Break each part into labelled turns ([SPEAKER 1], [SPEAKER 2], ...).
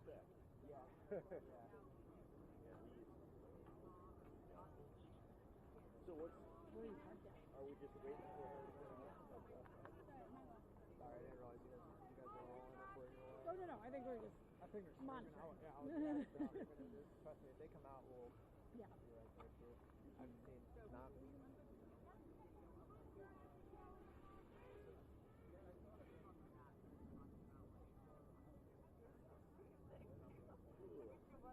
[SPEAKER 1] sick.
[SPEAKER 2] Yeah.
[SPEAKER 1] Yeah. So what's? Are we just waiting for her to come out?
[SPEAKER 2] Sorry, I didn't realize you guys were rolling up where you were.
[SPEAKER 3] Oh, no, I think we're just
[SPEAKER 2] I think they're
[SPEAKER 3] monitoring.
[SPEAKER 2] out. Yeah, trust me, if they come out, we'll be
[SPEAKER 3] Yeah.
[SPEAKER 2] right there too. I've seen not.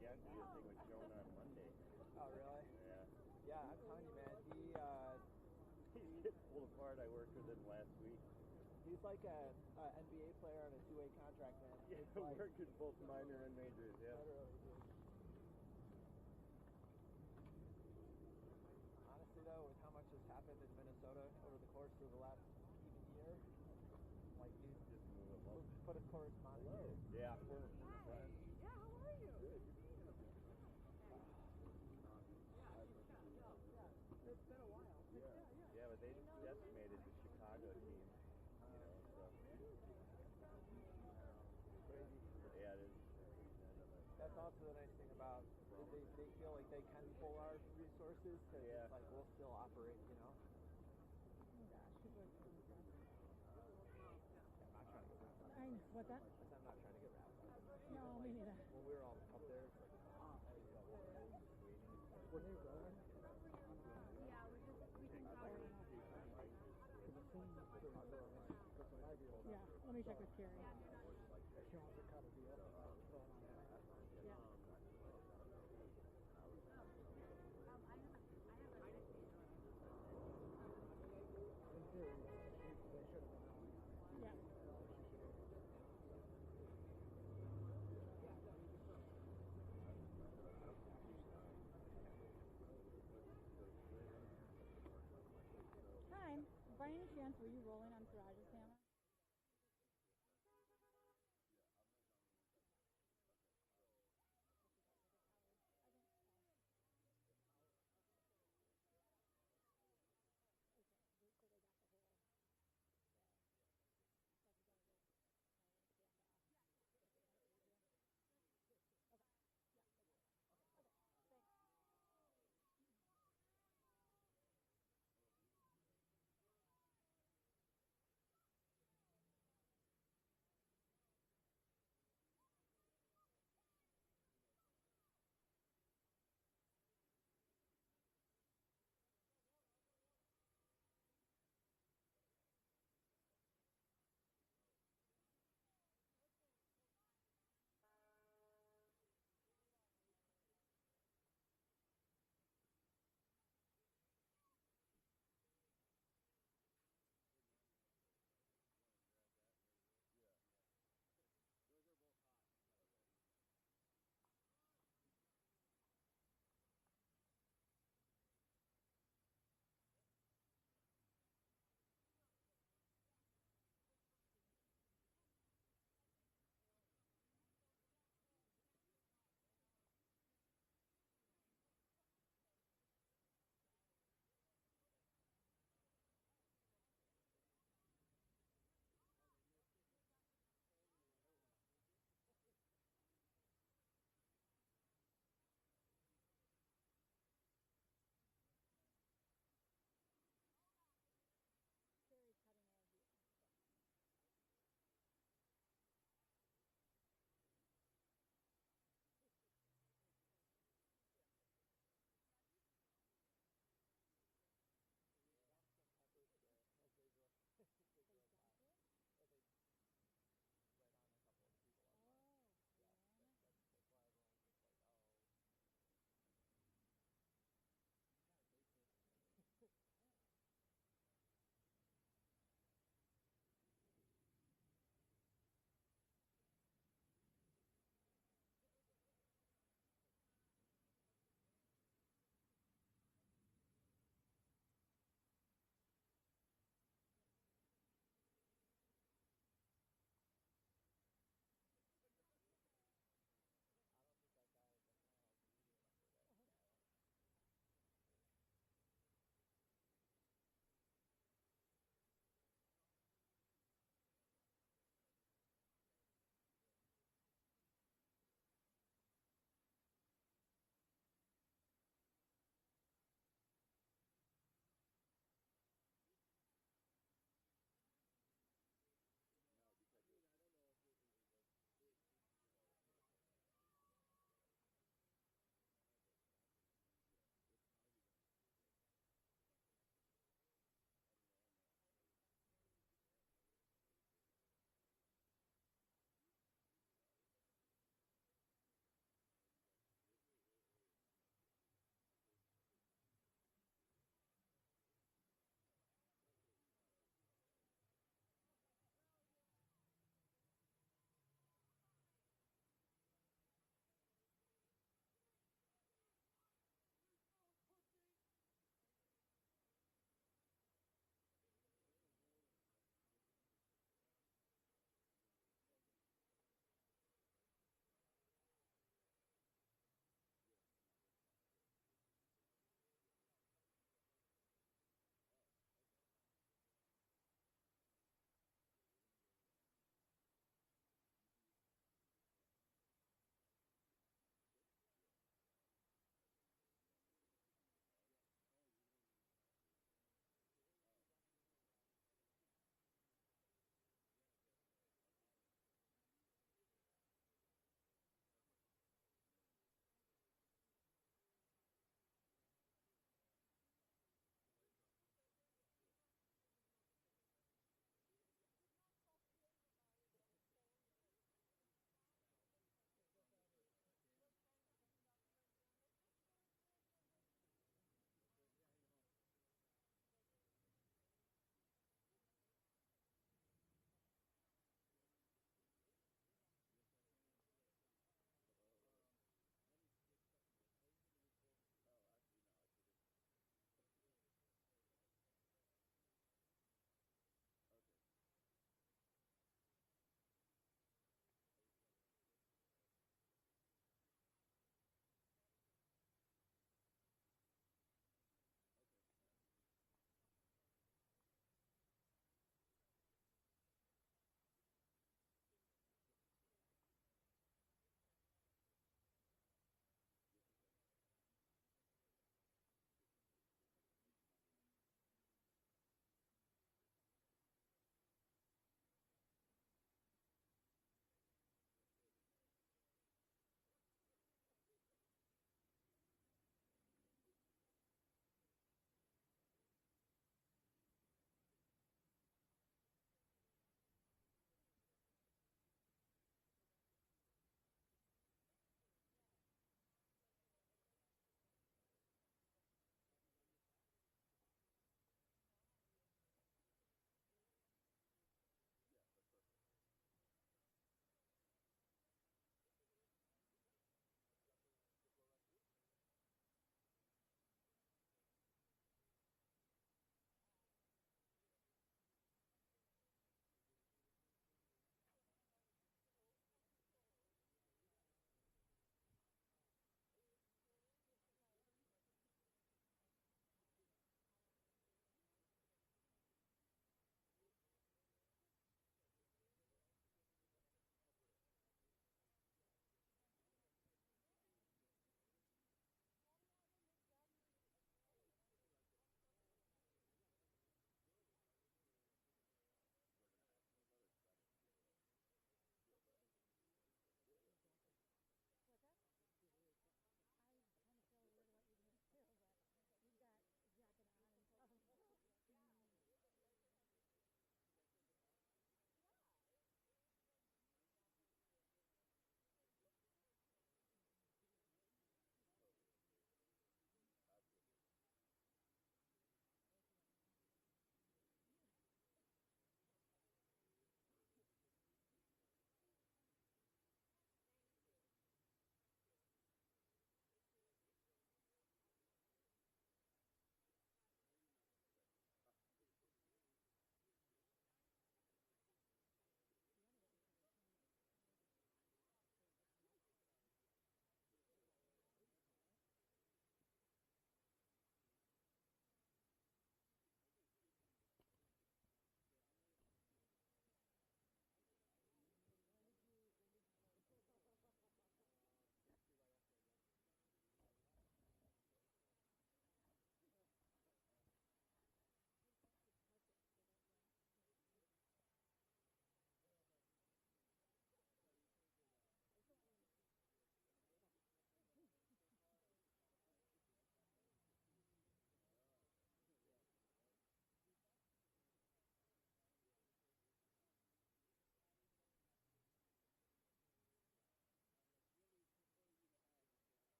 [SPEAKER 1] Yeah, I'm doing a thing with Jonah on Monday.
[SPEAKER 2] Oh, really?
[SPEAKER 1] Yeah.
[SPEAKER 2] Yeah, I'm telling you, man.
[SPEAKER 1] He gets pulled apart. I worked with him last week.
[SPEAKER 2] He's like a NBA player on a two-way contract, man.
[SPEAKER 1] Yeah,
[SPEAKER 2] It's like,
[SPEAKER 1] working both minor and majors. Yeah.
[SPEAKER 2] literally, dude. Honestly, though, with how much has happened in Minnesota over the course of the last even year, like, dude,
[SPEAKER 1] Just move it.
[SPEAKER 2] put a correspondent here.
[SPEAKER 1] Yeah, we're friends.
[SPEAKER 4] Yeah, how are you?
[SPEAKER 1] Good.
[SPEAKER 4] It's been a while.
[SPEAKER 1] Yeah, but they decimated the Chicago team. You know, so.
[SPEAKER 2] Crazy.
[SPEAKER 1] Yeah, it is.
[SPEAKER 2] That's also the nice thing about they feel like they can pull our resources because it's like we'll still operate, you know.
[SPEAKER 3] Oh gosh, people are so impressed.
[SPEAKER 2] I'm not trying to get wrapped.
[SPEAKER 3] What's that?
[SPEAKER 2] I'm not trying to get wrapped.
[SPEAKER 3] No, me neither.
[SPEAKER 2] When we were all up there, it's like, I was about one of those just waiting. Were they rolling?
[SPEAKER 4] Yeah, we can probably.
[SPEAKER 3] Yeah, let me check with Carrie.
[SPEAKER 2] She wants to cut a deal.
[SPEAKER 3] Yeah.
[SPEAKER 2] In theory, they should have been.
[SPEAKER 3] Yeah. Time. By any chance, were you rolling on Siraj's camera? So they got the whole. Okay. Yeah. Okay. Thanks.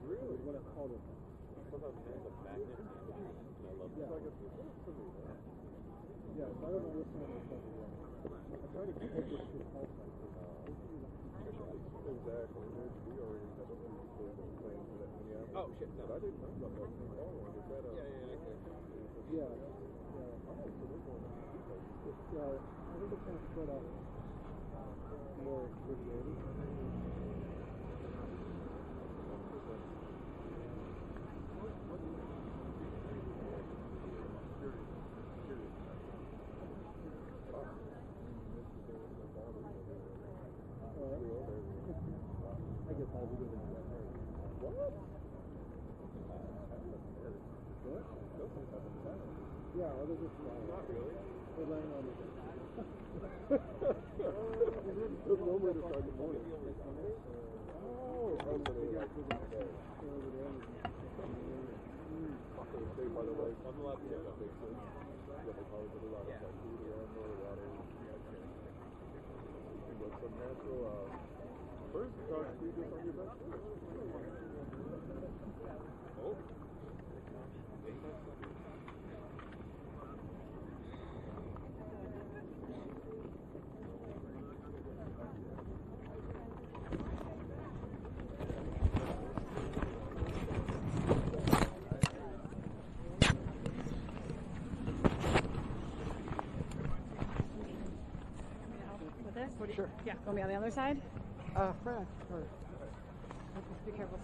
[SPEAKER 1] Really? What it's called. Sometimes it has a magnet. I love that. Yeah, so I don't know which one it's called. I try to keep it to the pulse. Exactly. We already have a few people that are playing for that Minneapolis. Oh, shit. No. I didn't know about that thing. Yeah. Yeah, I think it's kind of spread out more radiated. I guess I'll be doing that. What? What? Yeah, other than not really. They're laying on the bed. There's no way to start the morning. Oh, okay, by the way, on the left hand, that makes sense. Yeah, they probably put a lot of food around there, water. But some natural, first, start to do this on your back. Oh.
[SPEAKER 3] Sure. Yeah. Want me on the other side?
[SPEAKER 2] Right.
[SPEAKER 3] Be careful.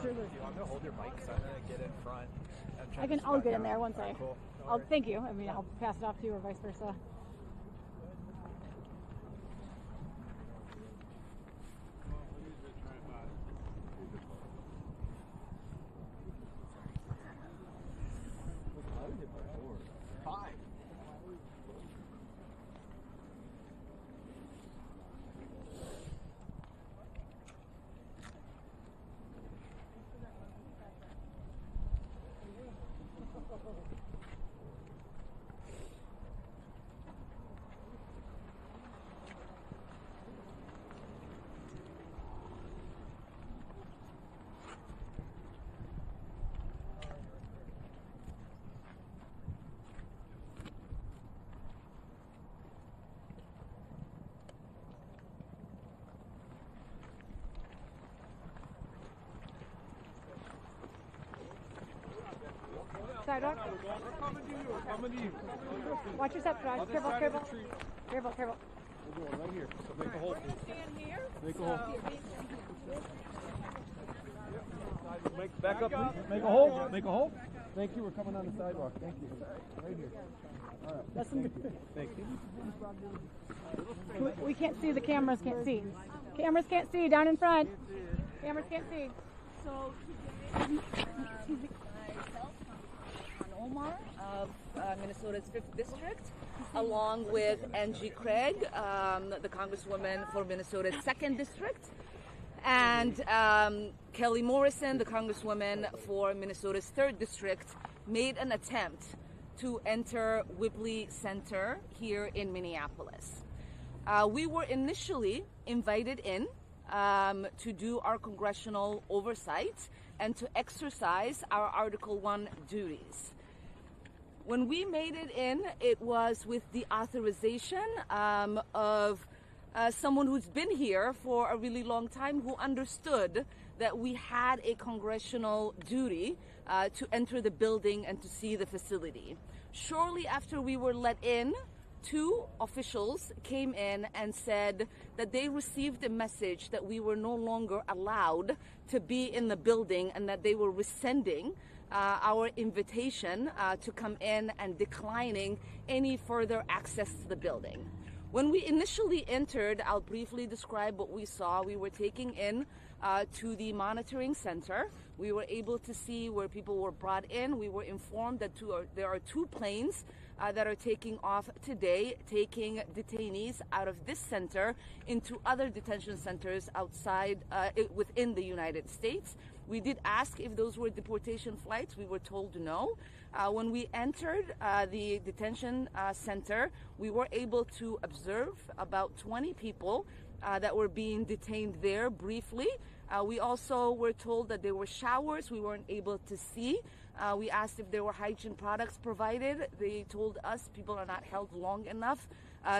[SPEAKER 2] Sure. I'm gonna hold your mic, so I'm gonna get in front.
[SPEAKER 3] I'll get in there once I.
[SPEAKER 2] Cool.
[SPEAKER 3] Thank you. I mean, I'll pass it off to you or vice versa.
[SPEAKER 2] Five.
[SPEAKER 3] Sidewalk.
[SPEAKER 2] We're coming to you.
[SPEAKER 3] Watch your step, Raj. Careful.
[SPEAKER 2] We're
[SPEAKER 3] Careful.
[SPEAKER 2] going right here. So make a hole. Make a hole. Back up, please. Make a hole. Make a hole. Thank you. We're coming on the sidewalk. Thank you. Right here. All right. Thank you.
[SPEAKER 3] We can't see. The cameras can't see. Cameras can't see. Down in front. Cameras can't see.
[SPEAKER 4] So today, myself, Omar of Minnesota's 5th District, along with Angie Craig, the Congresswoman for Minnesota's 2nd District, and Kelly Morrison, the Congresswoman for Minnesota's 3rd District, made an attempt to enter Whibley Center here in Minneapolis. We were initially invited in to do our congressional oversight and to exercise our Article 1 duties. When we made it in, it was with the authorization of someone who's been here for a really long time, who understood that we had a congressional duty to enter the building and to see the facility. Shortly after we were let in, 2 officials came in and said that they received a message that we were no longer allowed to be in the building and that they were rescinding our invitation to come in and declining any further access to the building. When we initially entered, I'll briefly describe what we saw. We were taken in to the monitoring center. We were able to see where people were brought in. We were informed that there are 2 planes that are taking off today, taking detainees out of this center into other detention centers outside, within the United States. We did ask if those were deportation flights. We were told no. When we entered the detention center, we were able to observe about 20 people that were being detained there briefly. We also were told that there were showers we weren't able to see. We asked if there were hygiene products provided. They told us people are not held long enough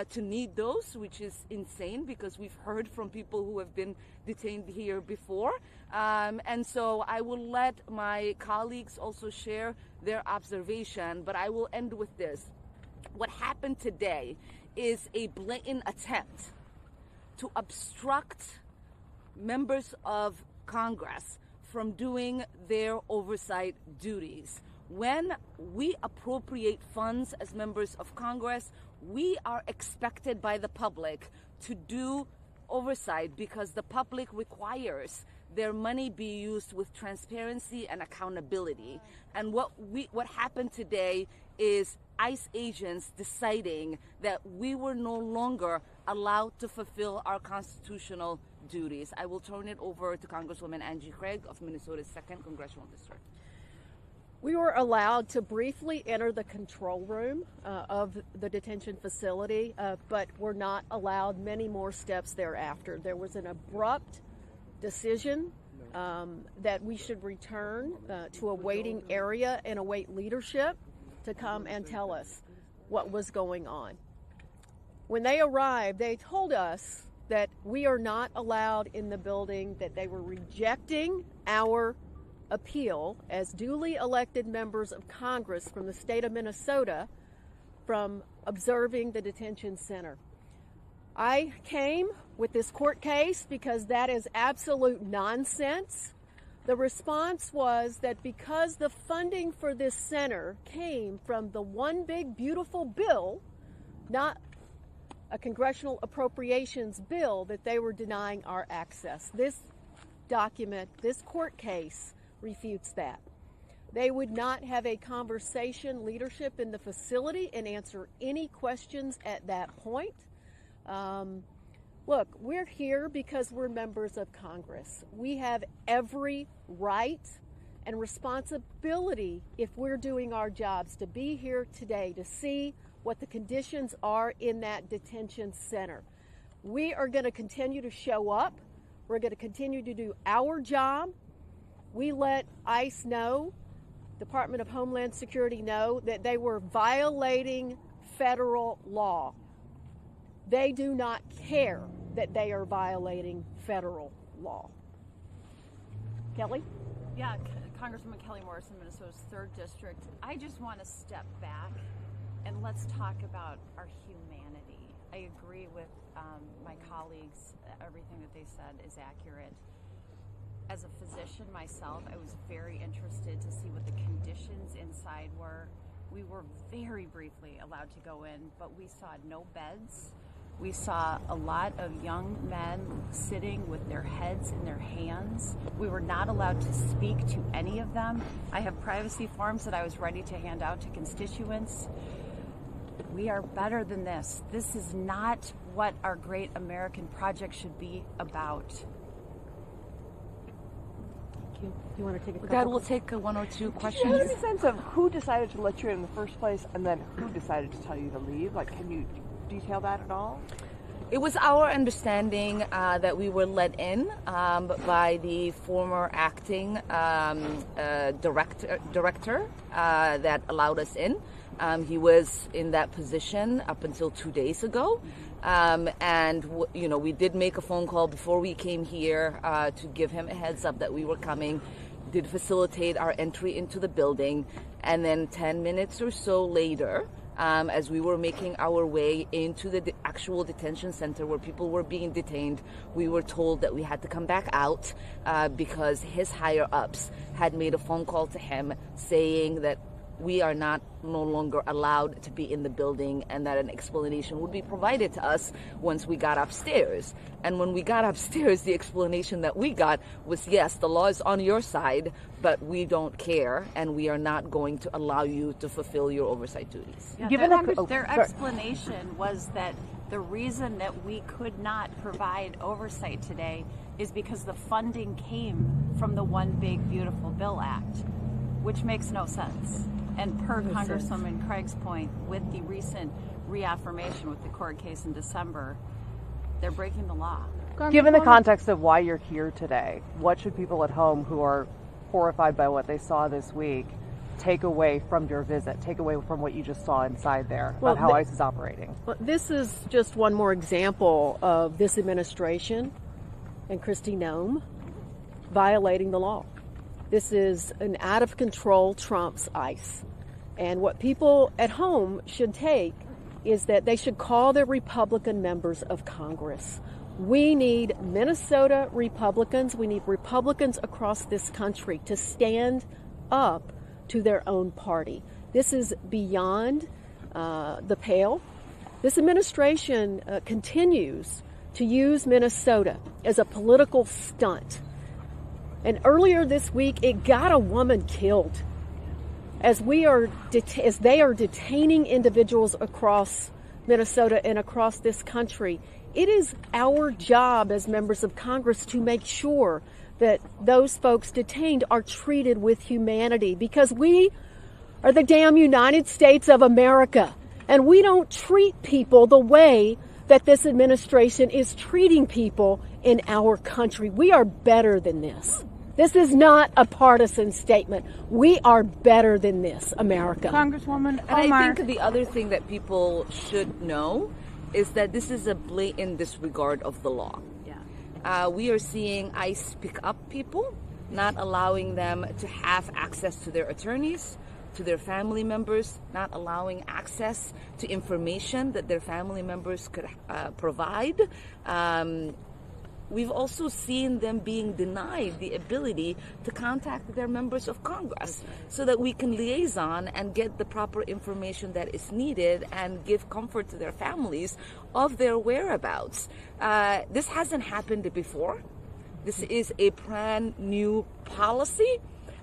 [SPEAKER 4] to need those, which is insane because we've heard from people who have been detained here before. And so I will let my colleagues also share their observation, but I will end with this. What happened today is a blatant attempt to obstruct members of Congress from doing their oversight duties. When we appropriate funds as members of Congress, we are expected by the public to do oversight because the public requires their money be used with transparency and accountability. And what happened today is ICE agents deciding that we were no longer allowed to fulfill our constitutional duties. I will turn it over to Congresswoman Angie Craig of Minnesota's 2nd Congressional District.
[SPEAKER 5] We were allowed to briefly enter the control room of the detention facility, but were not allowed many more steps thereafter. There was an abrupt decision that we should return to a waiting area and await leadership to come and tell us what was going on. When they arrived, they told us that we are not allowed in the building, that they were rejecting our appeal as duly elected members of Congress from the state of Minnesota from observing the detention center. I came with this court case because that is absolute nonsense. The response was that because the funding for this center came from the One Big Beautiful Bill, not a congressional appropriations bill, that they were denying our access. This document, this court case, refutes that. They would not have a conversation, leadership in the facility, and answer any questions at that point. Look, we're here because we're members of Congress. We have every right and responsibility, if we're doing our jobs, to be here today to see what the conditions are in that detention center. We are going to continue to show up. We're going to continue to do our job. We let ICE know, Department of Homeland Security know, that they were violating federal law. They do not care that they are violating federal law. Kelly?
[SPEAKER 6] Yeah, Congresswoman Kelly Morrison, Minnesota's 3rd District. I just want to step back and let's talk about our humanity. I agree with my colleagues. Everything that they said is accurate. As a physician myself, I was very interested to see what the conditions inside were. We were very briefly allowed to go in, but we saw no beds. We saw a lot of young men sitting with their heads in their hands. We were not allowed to speak to any of them. I have privacy forms that I was ready to hand out to constituents. We are better than this. This is not what our great American project should be about.
[SPEAKER 5] You want to take a couple?
[SPEAKER 4] Dad, we'll take 1 or 2 questions.
[SPEAKER 7] Can you give me a sense of who decided to let you in the first place and then who decided to tell you to leave? Like, can you detail that at all?
[SPEAKER 4] It was our understanding that we were let in by the former acting director that allowed us in. He was in that position up until 2 days ago. We did make a phone call before we came here to give him a heads up that we were coming, did facilitate our entry into the building, and then 10 minutes or so later, as we were making our way into the actual detention center where people were being detained, we were told that we had to come back out because his higher-ups had made a phone call to him saying that we are no longer allowed to be in the building, and that an explanation would be provided to us once we got upstairs. And when we got upstairs, the explanation that we got was, yes, the law is on your side, but we don't care, and we are not going to allow you to fulfill your oversight duties.
[SPEAKER 6] Yeah,
[SPEAKER 7] Given
[SPEAKER 6] their explanation was that the reason that we could not provide oversight today is because the funding came from the One Big Beautiful Bill Act, which makes no sense. And per Congresswoman Craig's point, with the recent reaffirmation with the court case in December, they're breaking the law.
[SPEAKER 7] Given the context of why you're here today, what should people at home who are horrified by what they saw this week take away from your visit, take away from what you just saw inside there about how ICE is operating?
[SPEAKER 5] Well, this is just one more example of this administration and Kristi Noem violating the law. This is an out-of-control Trump's ICE. And what people at home should take is that they should call their Republican members of Congress. We need Minnesota Republicans, we need Republicans across this country to stand up to their own party. This is beyond the pale. This administration continues to use Minnesota as a political stunt. And earlier this week, it got a woman killed as they are detaining individuals across Minnesota and across this country. It is our job as members of Congress to make sure that those folks detained are treated with humanity, because we are the damn United States of America, and we don't treat people the way that this administration is treating people in our country. We are better than this. This is not a partisan statement. We are better than this, America.
[SPEAKER 3] Congresswoman
[SPEAKER 4] And
[SPEAKER 3] Omar.
[SPEAKER 4] I think the other thing that people should know is that this is a blatant disregard of the law. We are seeing ICE pick up people, not allowing them to have access to their attorneys, to their family members, not allowing access to information that their family members could provide. We've also seen them being denied the ability to contact their members of Congress so that we can liaison and get the proper information that is needed and give comfort to their families of their whereabouts. This hasn't happened before. This is a brand new policy.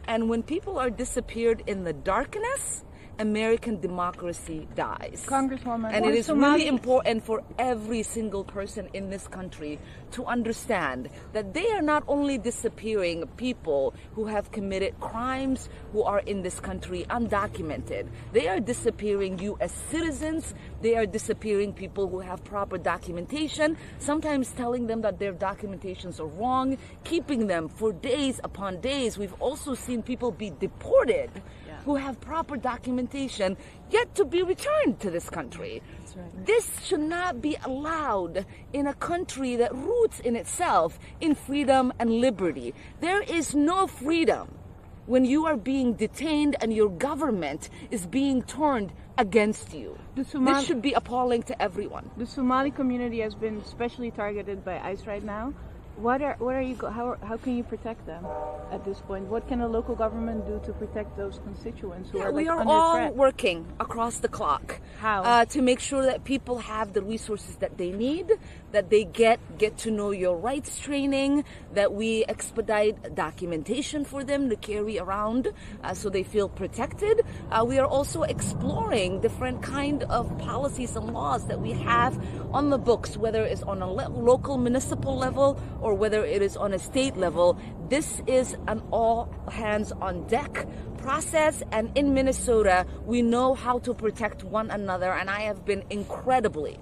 [SPEAKER 4] And when people are disappeared in the darkness, American democracy dies.
[SPEAKER 3] Congresswoman.
[SPEAKER 4] And it is really important for every single person in this country to understand that they are not only disappearing people who have committed crimes, who are in this country undocumented. They are disappearing U.S. citizens. They are disappearing people who have proper documentation, sometimes telling them that their documentations are wrong, keeping them for days upon days. We've also seen people be deported who have proper documentation yet to be returned to this country. That's right. This should not be allowed in a country that roots in itself in freedom and liberty. There is no freedom when you are being detained and your government is being turned against you. This should be appalling to everyone.
[SPEAKER 8] The Somali community has been especially targeted by ICE right now. How can you protect them at this point? What can a local government do to protect those constituents who are
[SPEAKER 4] we are
[SPEAKER 8] under
[SPEAKER 4] all
[SPEAKER 8] threat?
[SPEAKER 4] working across the clock.
[SPEAKER 8] How?
[SPEAKER 4] To make sure that people have the resources that they need, that they get to know your rights training, that we expedite documentation for them to carry around so they feel protected. We are also exploring different kind of policies and laws that we have on the books, whether it's on a local municipal level or whether it is on a state level. This is an all hands on deck process, and in Minnesota we know how to protect one another, and I have been incredibly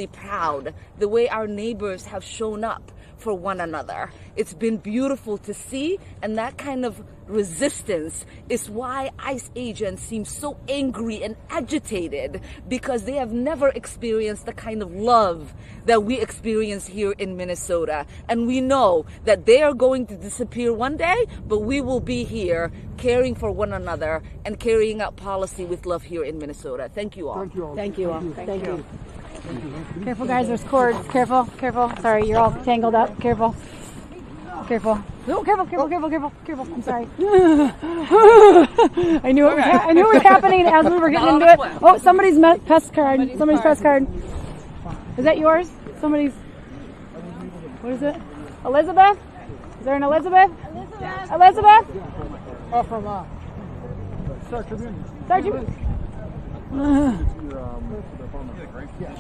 [SPEAKER 4] proud the way our neighbors have shown up for one another. It's been beautiful to see, and that kind of resistance is why ICE agents seem so angry and agitated, because they have never experienced the kind of love that we experience here in Minnesota. And we know that they are going to disappear one day, but we will be here caring for one another and carrying out policy with love here in Minnesota. Thank you all.
[SPEAKER 1] Thank you all.
[SPEAKER 5] Thank you all. Thank you.
[SPEAKER 3] Careful, guys. There's cords. Careful. Sorry, you're all tangled up. Careful. Careful. Oh, careful. I'm sorry. I knew it was happening as we were getting into it. Oh, somebody's pest card. Somebody's pest card. Is that yours? Somebody's. What is it? Elizabeth? Is there an Elizabeth? Elizabeth?
[SPEAKER 1] Oh, from Star Tribune.
[SPEAKER 3] Star Tribune.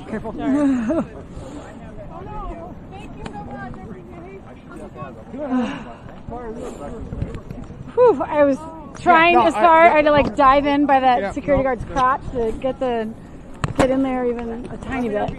[SPEAKER 1] Careful.
[SPEAKER 3] Whew, I was trying to start. I had to like dive in by that security guard's crotch to get in there even a tiny bit.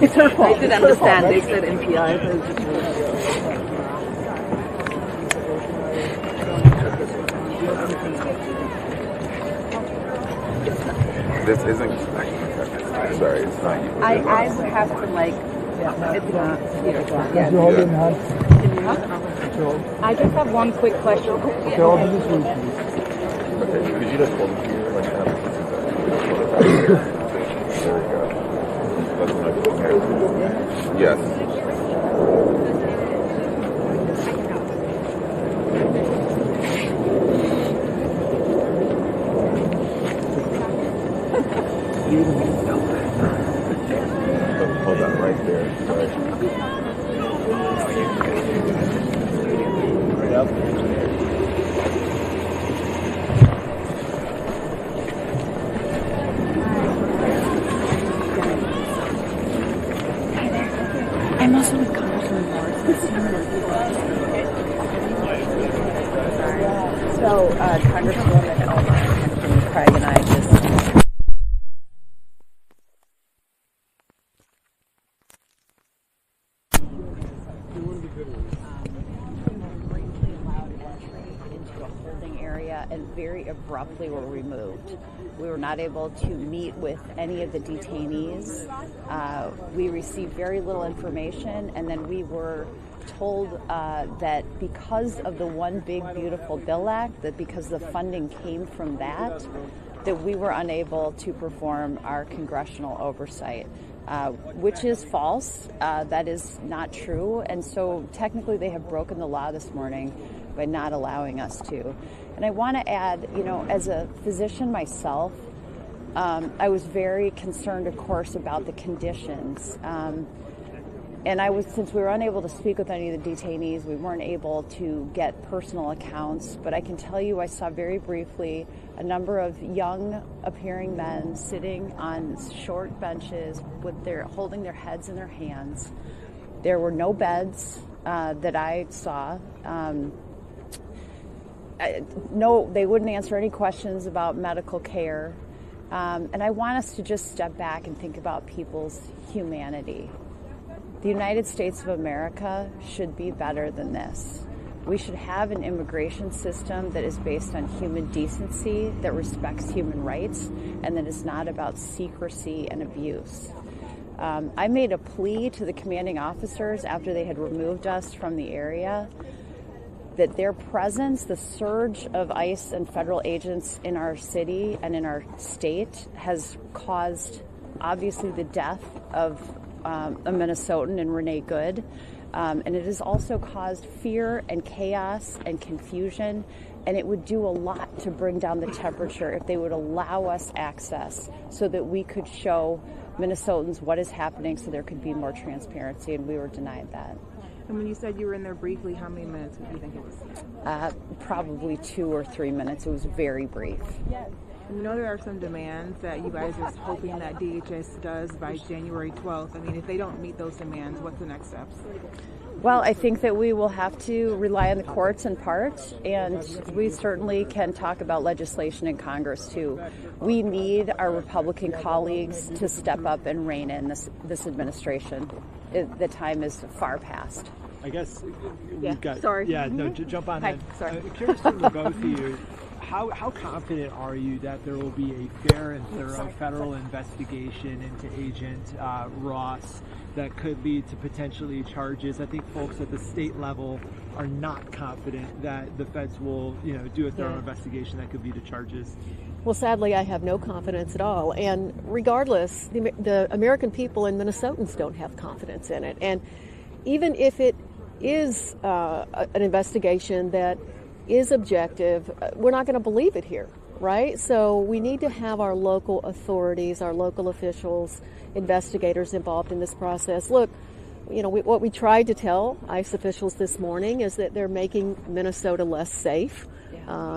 [SPEAKER 7] It's her fault. I did understand. They said MPI.
[SPEAKER 9] This isn't. Sorry, it's not you.
[SPEAKER 7] I would have to like. It's not here.
[SPEAKER 1] You're holding hands.
[SPEAKER 7] I just have one quick question.
[SPEAKER 9] Okay, could you just hold it here? Like, there we go. That's what I put here. Yes. Hold that right there. Sorry. Right up.
[SPEAKER 7] I'm also with Congressman Morrison. So, Congresswoman Omar and Craig and I just. And very abruptly were removed. We were not able to meet with any of the detainees. We received very little information, and then we were told that because of the One Big Beautiful Bill Act, that because the funding came from that we were unable to perform our congressional oversight, which is false. That is not true. And so technically they have broken the law this morning by not allowing us to. And I want to add, as a physician myself, I was very concerned, of course, about the conditions. And since we were unable to speak with any of the detainees, we weren't able to get personal accounts. But I can tell you, I saw very briefly a number of young appearing men sitting on short benches holding their heads in their hands. There were no beds that I saw. No, they wouldn't answer any questions about medical care. And I want us to just step back and think about people's humanity. The United States of America should be better than this. We should have an immigration system that is based on human decency, that respects human rights, and that is not about secrecy and abuse. I made a plea to the commanding officers after they had removed us from the area.
[SPEAKER 10] that their presence, the surge of ICE and federal agents in our city and in our state has caused, obviously, the death of a Minnesotan in Renee Good. And it has also caused fear and chaos and confusion. And it would do a lot to bring down the temperature if they would allow us access so that we could show Minnesotans what is happening so there could be more transparency, and we were denied that.
[SPEAKER 11] And when you said you were in there briefly, how many minutes do you think it was?
[SPEAKER 10] Probably 2 or 3 minutes. It was very brief.
[SPEAKER 11] And you know there are some demands that you guys are hoping that DHS does by January 12th. I mean, if they don't meet those demands, what's the next steps?
[SPEAKER 10] Well, I think that we will have to rely on the courts in part, and we certainly can talk about legislation in Congress too. We need our Republican colleagues to step up and rein in this administration. The time is far past.
[SPEAKER 2] I guess
[SPEAKER 10] Yeah,
[SPEAKER 2] we've got.
[SPEAKER 10] sorry.
[SPEAKER 2] Yeah, no, jump on
[SPEAKER 10] Hi,
[SPEAKER 2] in.
[SPEAKER 10] sorry.
[SPEAKER 2] Curious from the both of you. How confident are you that there will be a fair and thorough federal investigation into Agent Ross that could lead to potentially charges? I think folks at the state level are not confident that the feds will, do a thorough investigation that could lead to charges.
[SPEAKER 5] Well, sadly, I have no confidence at all. And regardless, the American people and Minnesotans don't have confidence in it. And even if it is an investigation that is objective, we're not going to believe it here, right? So we need to have our local authorities, our local officials, investigators involved in this process. Look, what we tried to tell ICE officials this morning is that they're making Minnesota less safe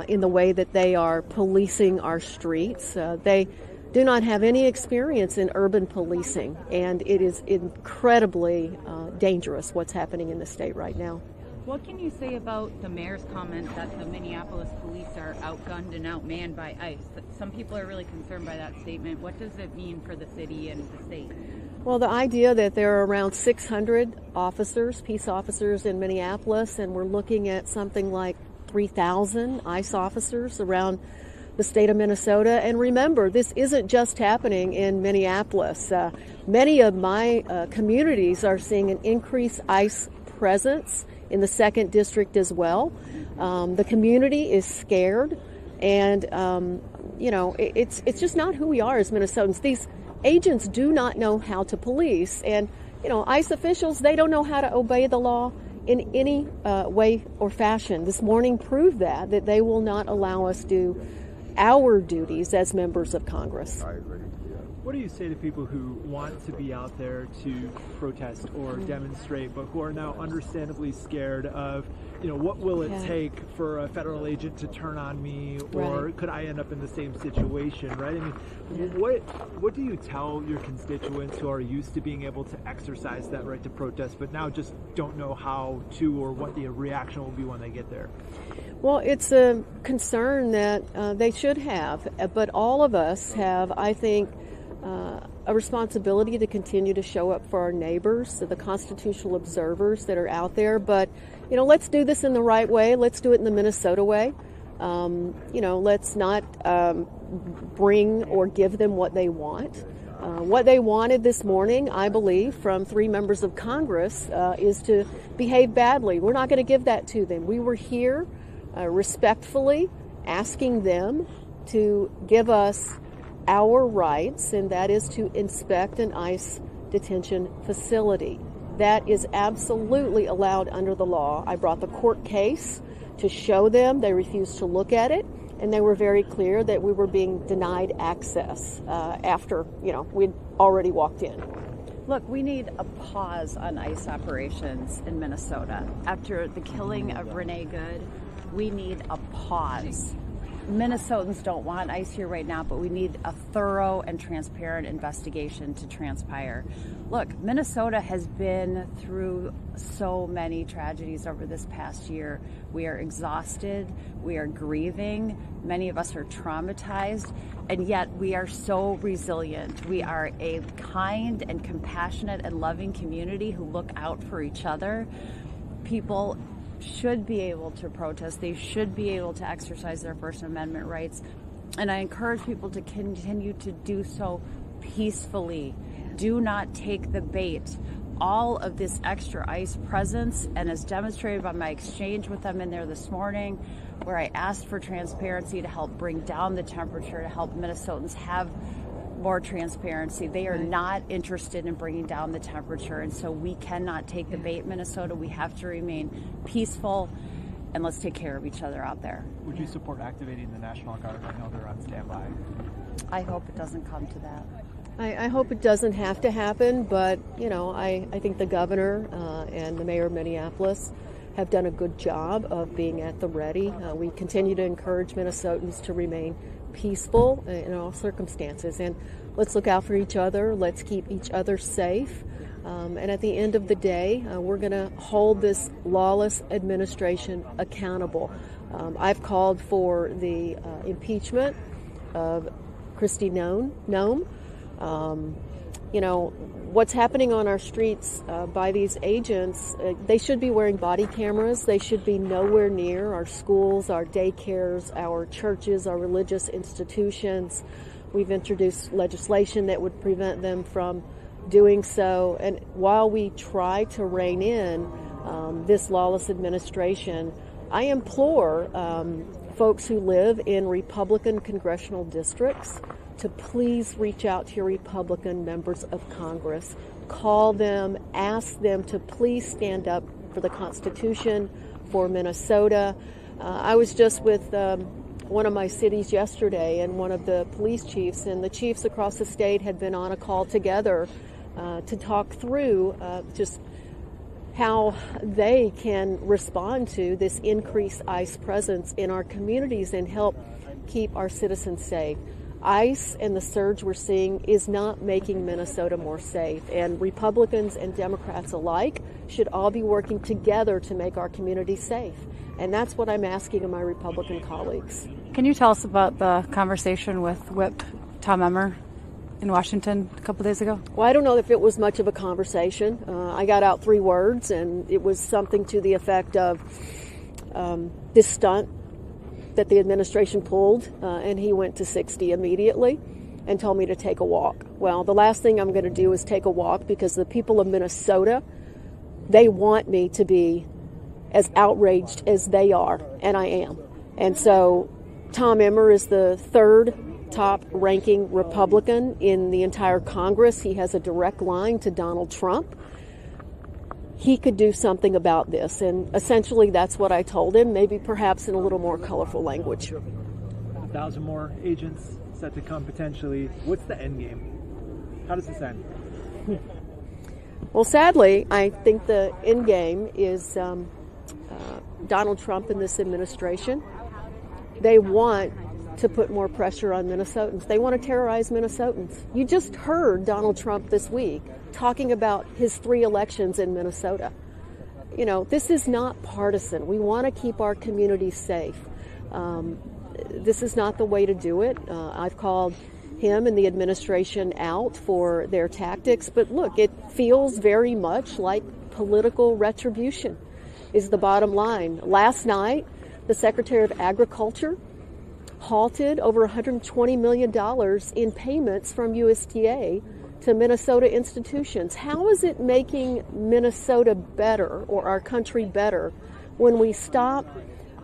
[SPEAKER 5] in the way that they are policing our streets. They do not have any experience in urban policing, and it is incredibly dangerous what's happening in the state right now.
[SPEAKER 12] What can you say about the mayor's comment that the Minneapolis police are outgunned and outmanned by ICE? Some people are really concerned by that statement. What does it mean for the city and the state?
[SPEAKER 5] Well, the idea that there are around 600 officers, peace officers in Minneapolis, and we're looking at something like 3,000 ICE officers around the state of Minnesota. And remember, this isn't just happening in Minneapolis. Many of my communities are seeing an increased ICE presence in the 2nd District as well. The community is scared, and it's just not who we are as Minnesotans. These agents do not know how to police, and ICE officials, they don't know how to obey the law in any way or fashion. This morning proved that they will not allow us to do our duties as members of Congress.
[SPEAKER 2] I agree. What do you say to people who want to be out there to protest or demonstrate, but who are now understandably scared of, what will it take for a federal agent to turn on me, or could I end up in the same situation, right? I mean, what do you tell your constituents who are used to being able to exercise that right to protest, but now just don't know how to or what the reaction will be when they get there?
[SPEAKER 5] Well, it's a concern that they should have, but all of us have, I think, a responsibility to continue to show up for our neighbors, the constitutional observers that are out there. But, let's do this in the right way. Let's do it in the Minnesota way. Let's not bring or give them what they want. What they wanted this morning, I believe, from 3 members of Congress is to behave badly. We're not going to give that to them. We were here respectfully asking them to give us our rights, and that is to inspect an ICE detention facility. That is absolutely allowed under the law. I brought the court case to show them. They refused to look at it, and they were very clear that we were being denied access after, we'd already walked in.
[SPEAKER 10] Look, we need a pause on ICE operations in Minnesota. After the killing of Renee Good, we need a pause. Minnesotans don't want ICE here right now, but we need a thorough and transparent investigation to transpire. Look, Minnesota has been through so many tragedies over this past year. We are exhausted, we are grieving, many of us are traumatized, and yet we are so resilient. We are a kind and compassionate and loving community who look out for each other. People should be able to protest. They should be able to exercise their First Amendment rights. And I encourage people to continue to do so peacefully. Do not take the bait all of this extra ICE presence, and as demonstrated by my exchange with them in there this morning, where I asked for transparency to help bring down the temperature, to help Minnesotans have more transparency. They are not interested in bringing down the temperature, and so we cannot take the bait, Minnesota. We have to remain peaceful, and let's take care of each other out there.
[SPEAKER 2] Would you support activating the National Guard? I know they're on standby.
[SPEAKER 10] I hope it doesn't come to that.
[SPEAKER 5] I hope it doesn't have to happen, but, you know, I think the governor and the mayor of Minneapolis have done a good job of being at the ready. We continue to encourage Minnesotans to remain peaceful in all circumstances, and let's look out for each other. Let's keep each other safe. And at the end of the day, we're going to hold this lawless administration accountable. I've called for the impeachment of Kristi Noem. You know, what's happening on our streets by these agents, they should be wearing body cameras. They should be nowhere near our schools, our daycares, our churches, our religious institutions. We've introduced legislation that would prevent them from doing so. And while we try to rein in this lawless administration, I implore folks who live in Republican congressional districts to please reach out to your Republican members of Congress. Call them, ask them to please stand up for the Constitution, for Minnesota. I was just with one of my cities yesterday and one of the police chiefs, and the chiefs across the state had been on a call together to talk through just how they can respond to this increased ICE presence in our communities and help keep our citizens safe. ICE and the surge we're seeing is not making Minnesota more safe, and Republicans and Democrats alike should all be working together to make our communities safe. And that's what I'm asking of my Republican colleagues.
[SPEAKER 3] Can you tell us about the conversation with Whip Tom Emmer in Washington a couple days ago?
[SPEAKER 5] Well, I don't know if it was much of a conversation. I got out 3 words, and it was something to the effect of this stunt that the administration pulled, and he went to 60 immediately and told me to take a walk. Well, the last thing I'm going to do is take a walk, because the people of Minnesota, they want me to be as outraged as they are, and I am. And so Tom Emmer is the 3rd top-ranking Republican in the entire Congress. He has a direct line to Donald Trump. He could do something about this, and essentially that's what I told him, maybe perhaps in a little more colorful language.
[SPEAKER 2] 1,000 more agents set to come potentially. What's the end game? How does this end?
[SPEAKER 5] Well, sadly, I think the end game is Donald Trump and this administration. They want to put more pressure on Minnesotans. They want to terrorize Minnesotans. You just heard Donald Trump this week talking about his 3 elections in Minnesota. You know, this is not partisan. We want to keep our communities safe. This is not the way to do it. I've called him and the administration out for their tactics, but look, it feels very much like political retribution is the bottom line. Last night, the Secretary of Agriculture halted over $120 million in payments from USDA to Minnesota institutions. How is it making Minnesota better, or our country better, when we stop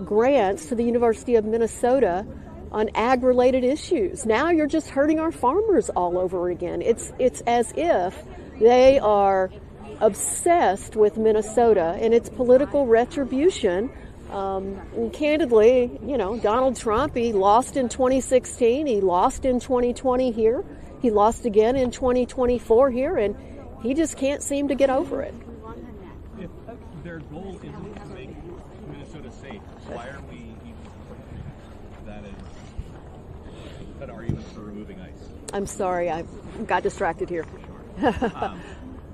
[SPEAKER 5] grants to the University of Minnesota on ag-related issues? Now you're just hurting our farmers all over again. It's as if they are obsessed with Minnesota and its political retribution. And candidly, you know, Donald Trump, he lost in 2016, he lost in 2020 here, he lost again in 2024 here, and he just can't seem to get over it.
[SPEAKER 13] If their goal isn't to make Minnesota safe, why are we even that is an argument for removing ICE?
[SPEAKER 5] I'm sorry, I got distracted here.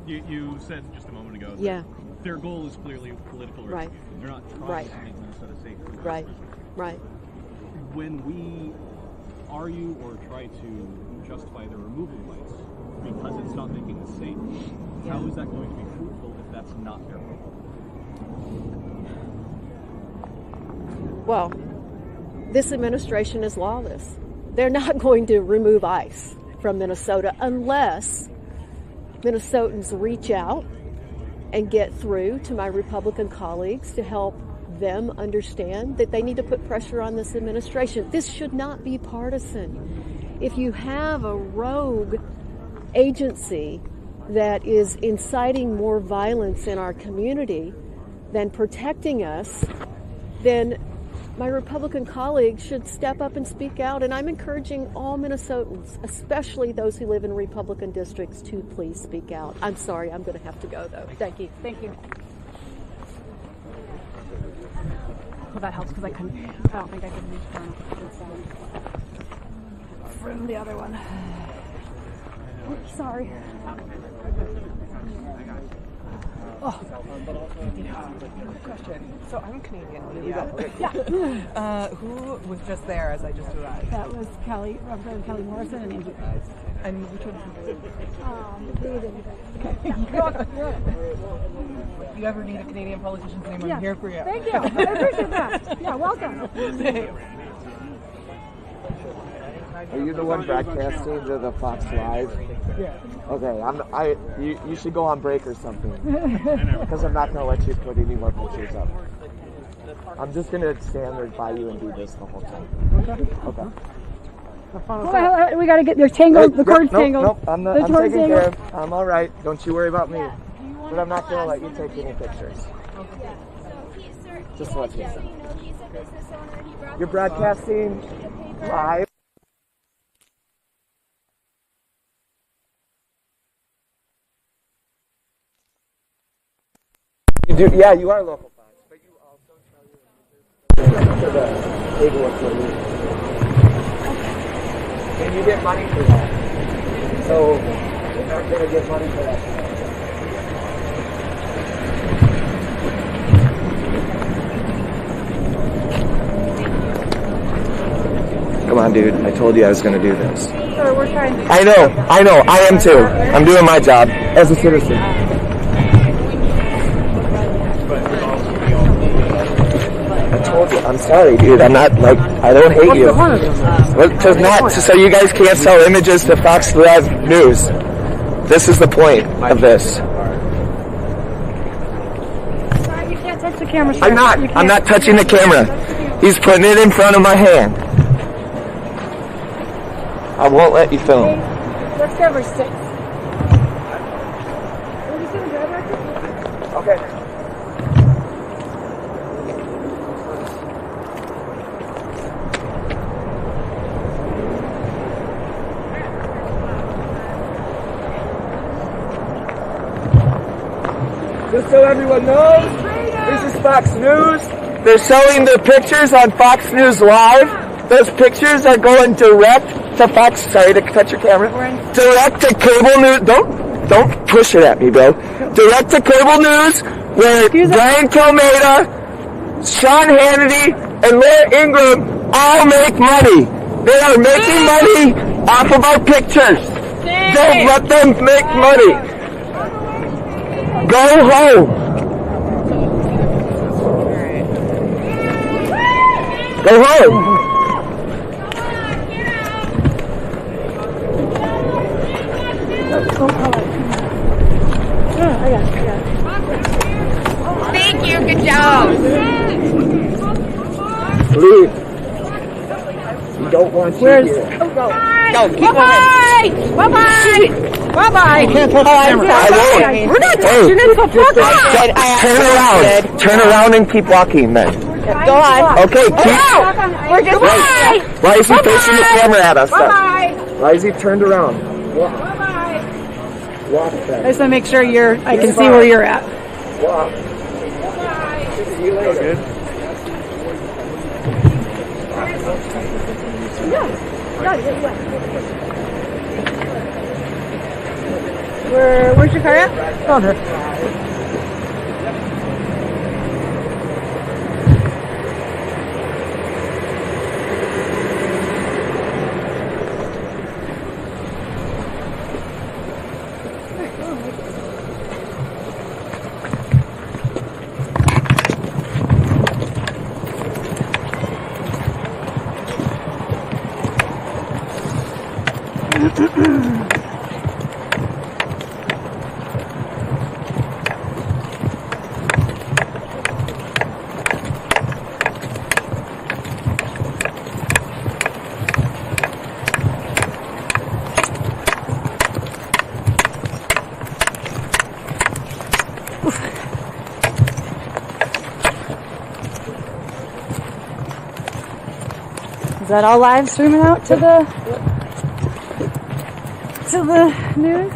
[SPEAKER 13] You said just a moment ago that their goal is clearly political retribution. They're not trying to make Minnesota safe.
[SPEAKER 5] Right.
[SPEAKER 13] When we argue or try to justify the removal of ICE because it's not making us safe, how is that going to be fruitful if that's not their goal?
[SPEAKER 5] Well, this administration is lawless. They're not going to remove ICE from Minnesota unless Minnesotans reach out and get through to my Republican colleagues to help them understand that they need to put pressure on this administration. This should not be partisan. If you have a rogue agency that is inciting more violence in our community than protecting us, then my Republican colleagues should step up and speak out. And I'm encouraging all Minnesotans, especially those who live in Republican districts, to please speak out. I'm sorry, I'm going to have to go, though. Thank you.
[SPEAKER 3] Thank you. Well, that helps because I don't think I could reach from the other one. Oops, sorry. Oh.
[SPEAKER 7] Question. So I'm Canadian media.
[SPEAKER 3] Yeah.
[SPEAKER 7] Who was just there as I just arrived?
[SPEAKER 3] That was Representative Kelly Morrison and Angie.
[SPEAKER 7] And which one? If you ever need a Canadian politician's name, I'm here for you.
[SPEAKER 3] Thank you. I appreciate that. Yeah, welcome.
[SPEAKER 14] Are you the one broadcasting to the Fox Live?
[SPEAKER 3] Yeah.
[SPEAKER 14] Okay, you should go on break or something. Because I'm not going to let you put any more pictures up. I'm just going to stand there by you and do this the whole time. Okay.
[SPEAKER 3] Well, we got to get your tangled, the cord's tangled.
[SPEAKER 14] Nope, I'm taking care of it. I'm all right. Don't you worry about me. But I'm not going to let you take any pictures. Just to let you know. You're broadcasting live. Yeah, you are local Fox, but you also tell to the table of the news. And you get money for that. So you're not going to get money for that. Come on, dude. I told you I was going to do this.
[SPEAKER 3] Sure, we're trying to...
[SPEAKER 14] I know. I am too. I'm doing my job as a citizen. I'm sorry, dude. I'm not I don't hate you. So you guys can't sell images to Fox Live News. This is the point of this.
[SPEAKER 3] Sorry, you can't touch the camera. Sir.
[SPEAKER 14] I'm not touching the camera. He's putting it in front of my hand. I won't let you film.
[SPEAKER 3] Let's give her 6.
[SPEAKER 14] Okay. Just so everyone knows, this is Fox News. They're showing their pictures on Fox News Live. Those pictures are going direct to Fox. Sorry to touch your camera. Direct to cable news. Don't push it at me, bro. Direct to cable news, where Brian Kilmeade, Sean Hannity, and Laura Ingraham all make money. They are making money off of our pictures. Don't let them make money. Go home. Go home.
[SPEAKER 12] Thank you. Good job.
[SPEAKER 14] Leave. You don't want to here.
[SPEAKER 12] Go. Keep
[SPEAKER 3] Bye-bye. Bye-bye. Bye-bye.
[SPEAKER 14] You can't touch the camera. I won't.
[SPEAKER 3] We're not touching it.
[SPEAKER 14] Turn around and keep walking then.
[SPEAKER 3] Go on.
[SPEAKER 14] Okay, keep.
[SPEAKER 3] We're just bye.
[SPEAKER 14] Why is he facing the camera at us?
[SPEAKER 3] Bye-bye.
[SPEAKER 14] Why is he turned around? Walk.
[SPEAKER 3] Bye-bye.
[SPEAKER 14] Walk
[SPEAKER 3] I
[SPEAKER 14] then.
[SPEAKER 3] just want to make sure I can see where you're at.
[SPEAKER 14] Walk. See you later.
[SPEAKER 3] Where's your car at? Oh, there. Is that all live streaming out to the news?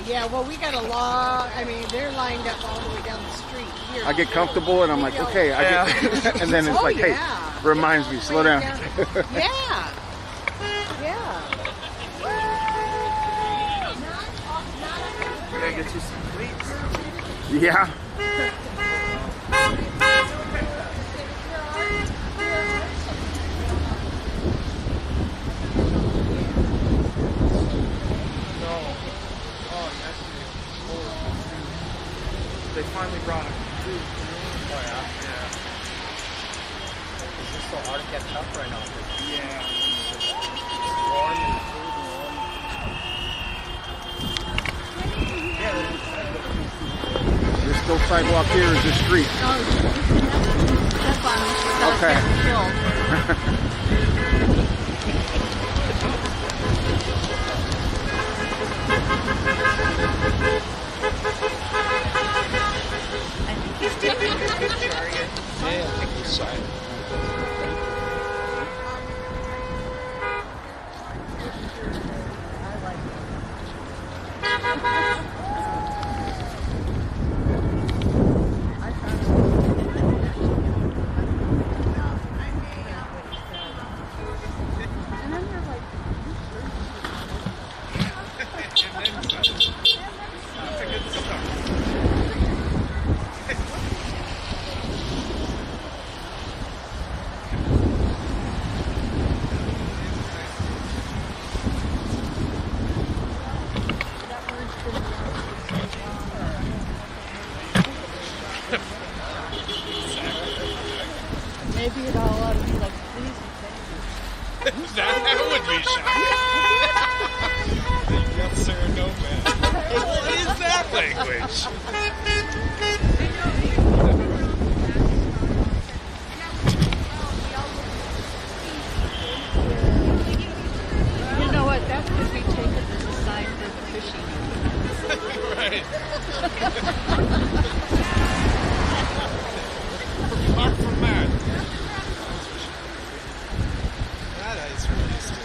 [SPEAKER 15] Yeah, well, we got a lot. I mean, they're lined up all the way down the street here.
[SPEAKER 16] I get comfortable and I'm like, okay, and then it's like, hey, reminds me, slow down.
[SPEAKER 15] Yeah. Yeah.
[SPEAKER 14] We gotta get you some cleats.
[SPEAKER 16] Yeah.
[SPEAKER 14] They finally brought him. Oh yeah, yeah.
[SPEAKER 17] Is this so hard to catch up right now?
[SPEAKER 14] Yeah.
[SPEAKER 17] It's warm and
[SPEAKER 16] There's still sidewalk here, is this street? Okay.
[SPEAKER 15] He's taking a picture, are you?
[SPEAKER 17] yeah, side.
[SPEAKER 15] Maybe it all ought to be like, please and thank you.
[SPEAKER 17] That would be shocking. Yes, sir, no, man. What is that language?
[SPEAKER 15] You know what? That could be taken as a sign for the fishing.
[SPEAKER 17] Right.
[SPEAKER 14] Apart from that. That is really stupid.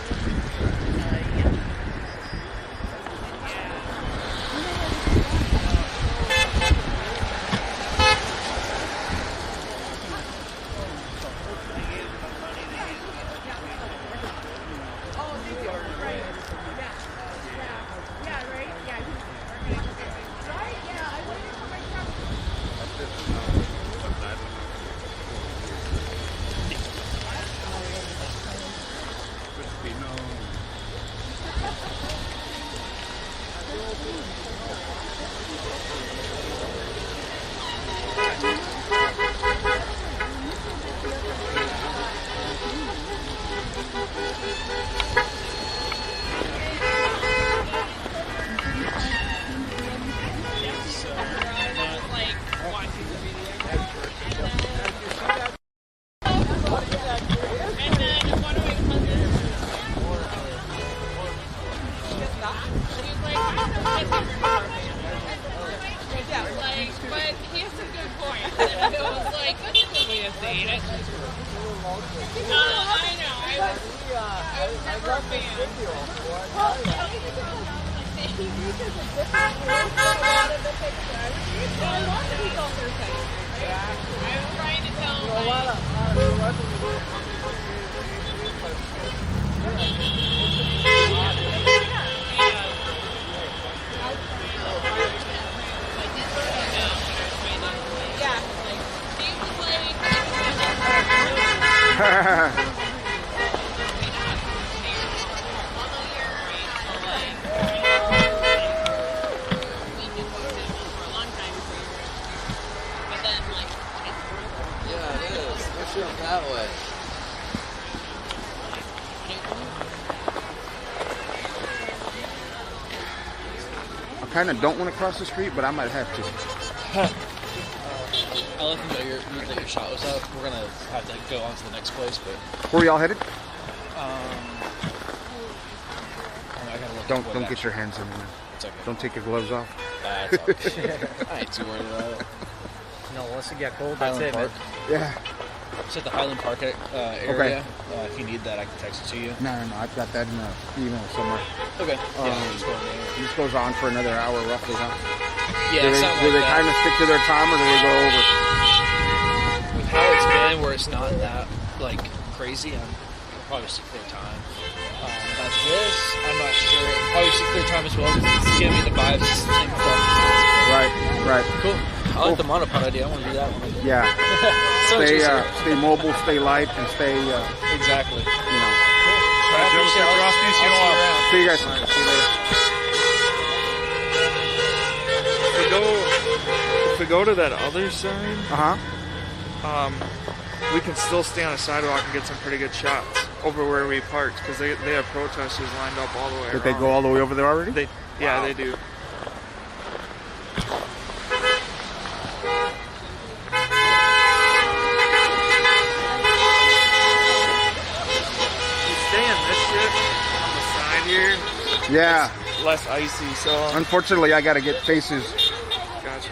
[SPEAKER 16] I kind of don't want to cross the street, but I might have to.
[SPEAKER 18] I let them know that your shot was up. We're gonna have to go on to the next place, but
[SPEAKER 16] Where are y'all headed?
[SPEAKER 18] I gotta look.
[SPEAKER 16] Don't get your hands in there.
[SPEAKER 18] It's okay.
[SPEAKER 16] Don't take your gloves off.
[SPEAKER 18] It's okay. I ain't too worried about it.
[SPEAKER 17] No, once it get cold, that's it, man.
[SPEAKER 16] Yeah.
[SPEAKER 18] It's at the Highland Park area. If you need that, I can text it to you.
[SPEAKER 16] No, I've got that in the email somewhere.
[SPEAKER 18] Okay. Just go in there.
[SPEAKER 16] This goes on for another hour roughly, huh?
[SPEAKER 18] Yeah,
[SPEAKER 16] do they kind of stick to their time, or do they go over?
[SPEAKER 18] With how it's been, where it's not that like crazy, I'll probably stick to their time. About this, I'm not sure. Probably stick to their time as well, because it's giving me the vibes. It's the same stuff.
[SPEAKER 16] Right.
[SPEAKER 18] Cool. I like the monopod idea. I want to do that one.
[SPEAKER 16] Yeah.
[SPEAKER 18] So
[SPEAKER 16] stay mobile, stay light, and stay.
[SPEAKER 18] Exactly.
[SPEAKER 16] You know.
[SPEAKER 18] All right,
[SPEAKER 16] See you guys.
[SPEAKER 1] If we go to that other side, we can still stay on the sidewalk and get some pretty good shots over where we parked, because they have protesters lined up all the way
[SPEAKER 16] Did
[SPEAKER 1] around.
[SPEAKER 16] they go all the way over there already?
[SPEAKER 1] Yeah, they do.
[SPEAKER 16] Yeah.
[SPEAKER 1] It's less icy, so.
[SPEAKER 16] Unfortunately, I got to get faces.
[SPEAKER 1] Gotcha.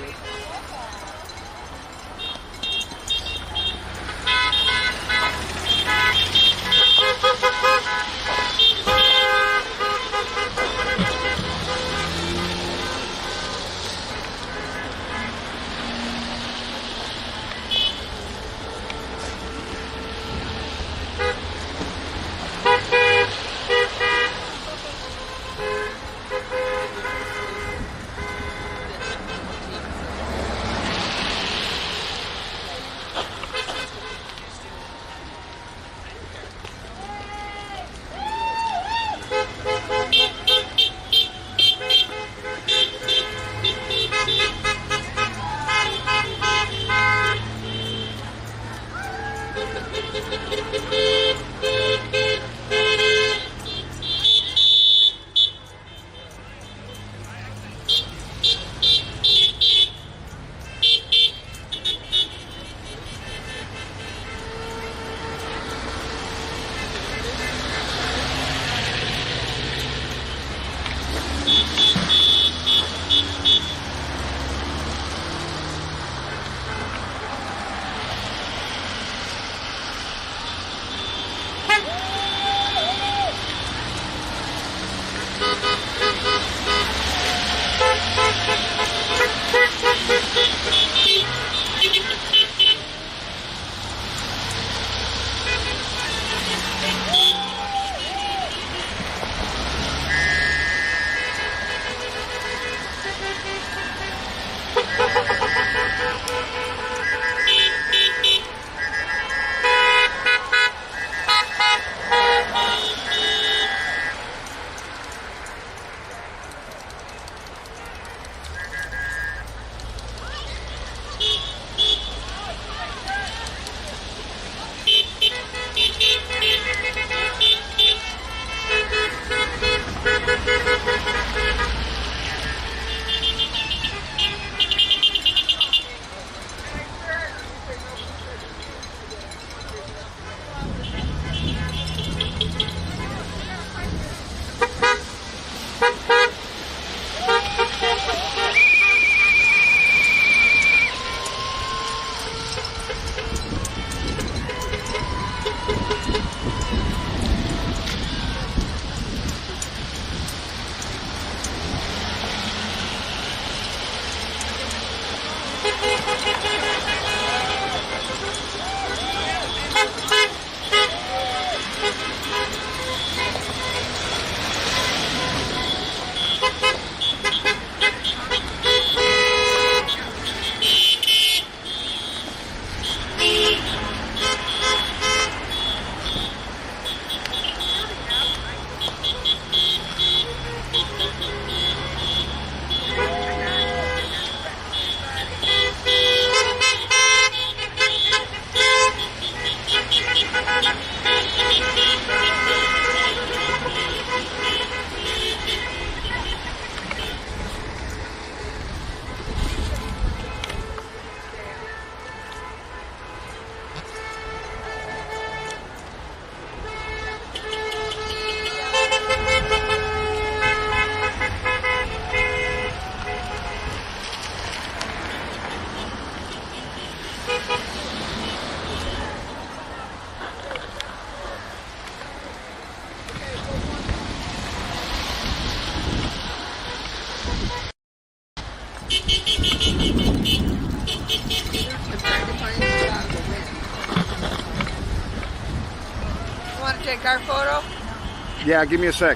[SPEAKER 19] take our photo?
[SPEAKER 16] Yeah, give me a sec.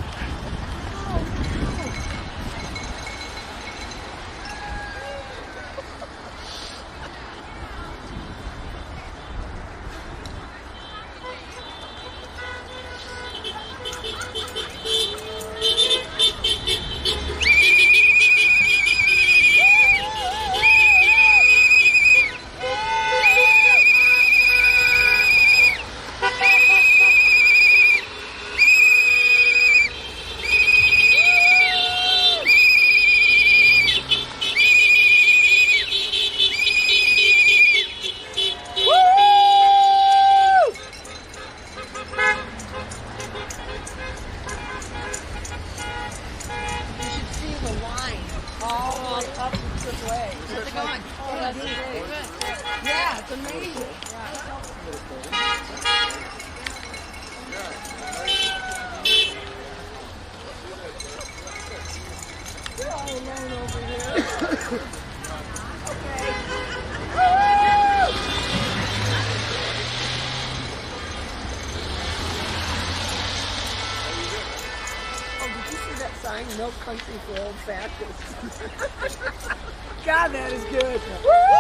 [SPEAKER 19] Yeah, it's amazing. You're all alone over here. Oh, did you see that sign? No country for old Baptists. God, that is good. Woo!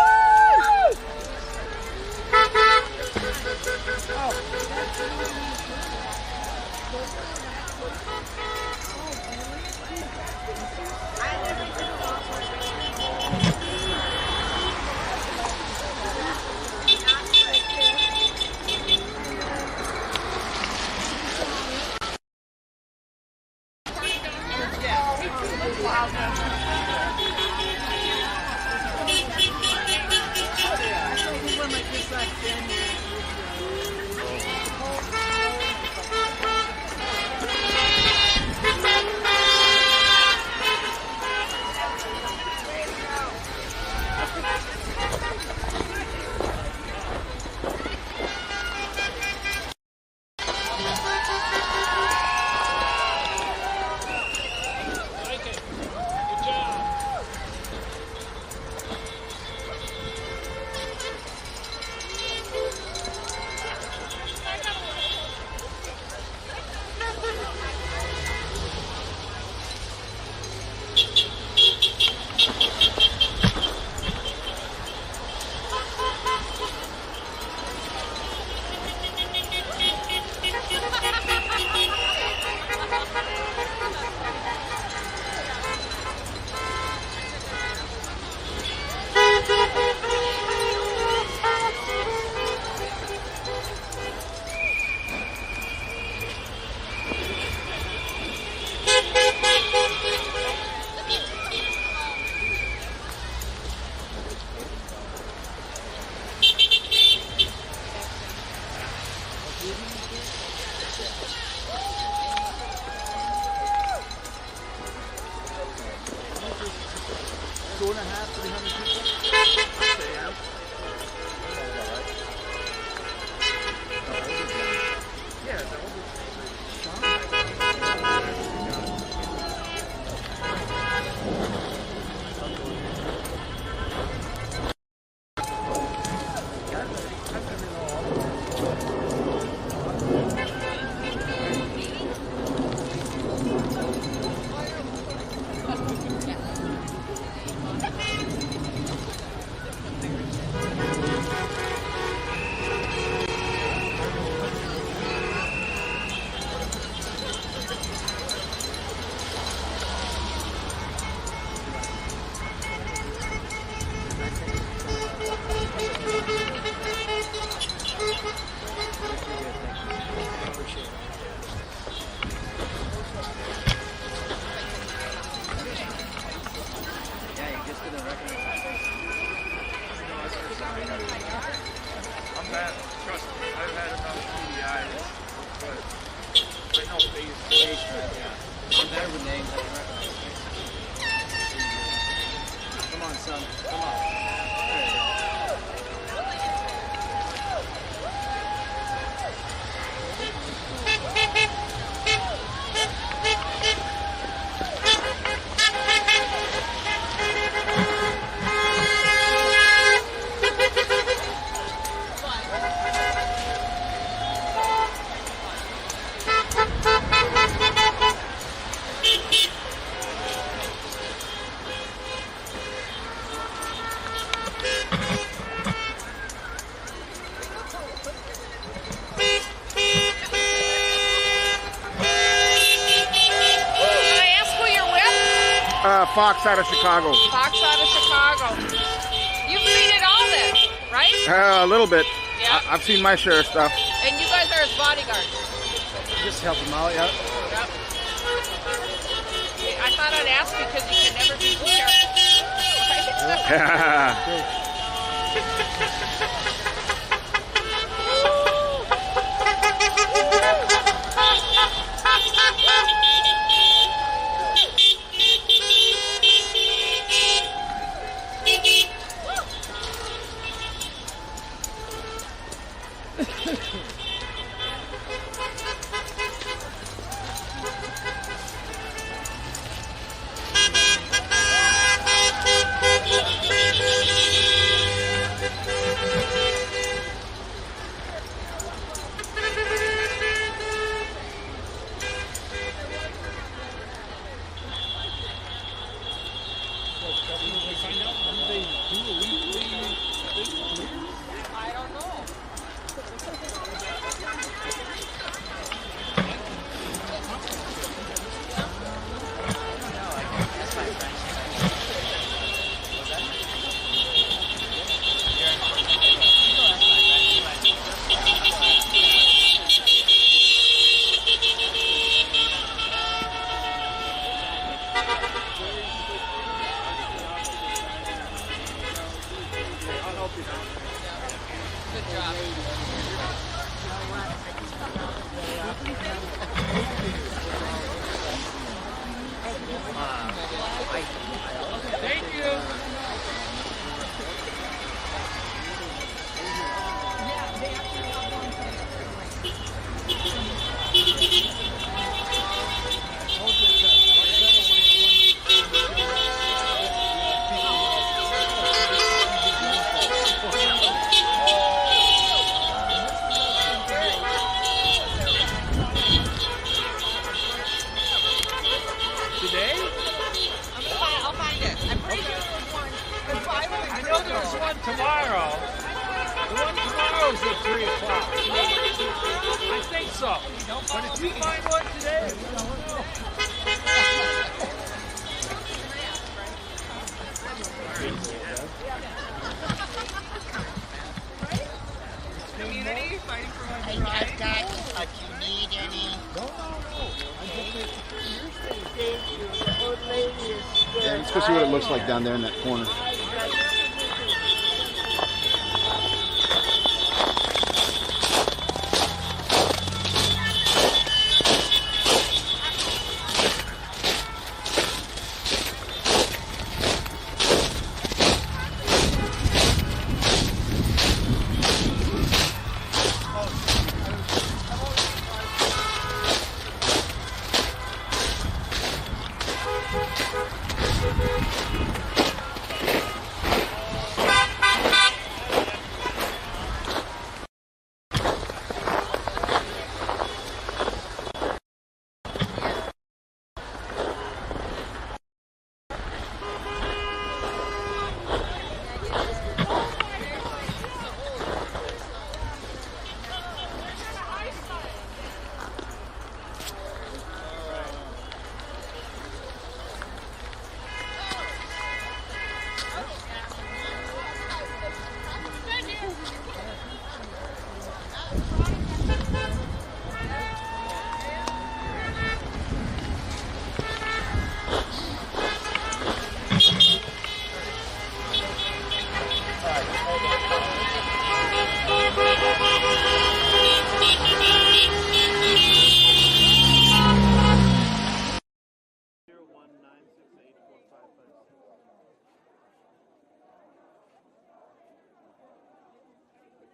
[SPEAKER 16] Fox out of Chicago.
[SPEAKER 20] Fox out of Chicago. You've seen it all then, right?
[SPEAKER 16] A little bit.
[SPEAKER 20] Yeah.
[SPEAKER 16] I've seen my share of stuff.
[SPEAKER 20] And you guys are his bodyguards.
[SPEAKER 16] Just help him out, yeah.
[SPEAKER 20] Yep. I thought I'd ask you because you can never be too Thank you. Today? I'll find it. I'm pretty sure there's one. I know there's one tomorrow. The one tomorrow is at 3 o'clock. I think so. But if you find one today, community fighting for my rights.
[SPEAKER 15] I've got, if you need any.
[SPEAKER 16] Yeah, let's go see what it looks like down there in that corner.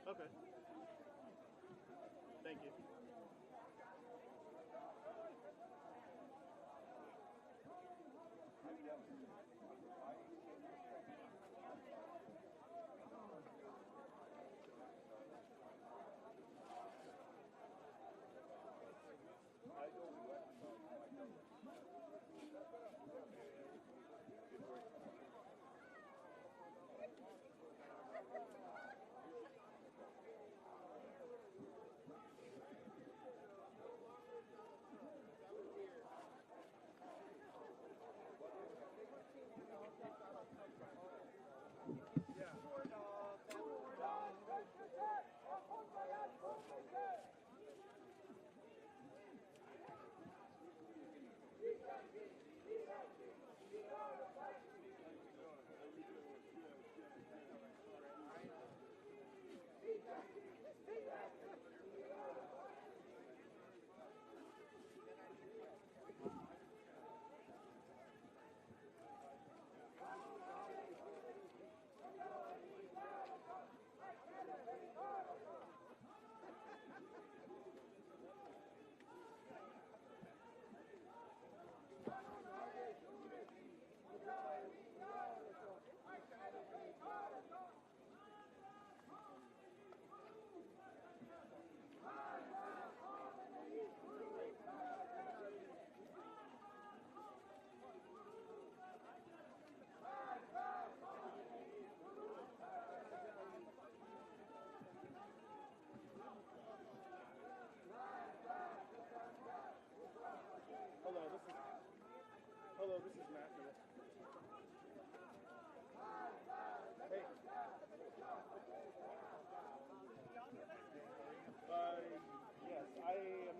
[SPEAKER 13] Okay. Thank you.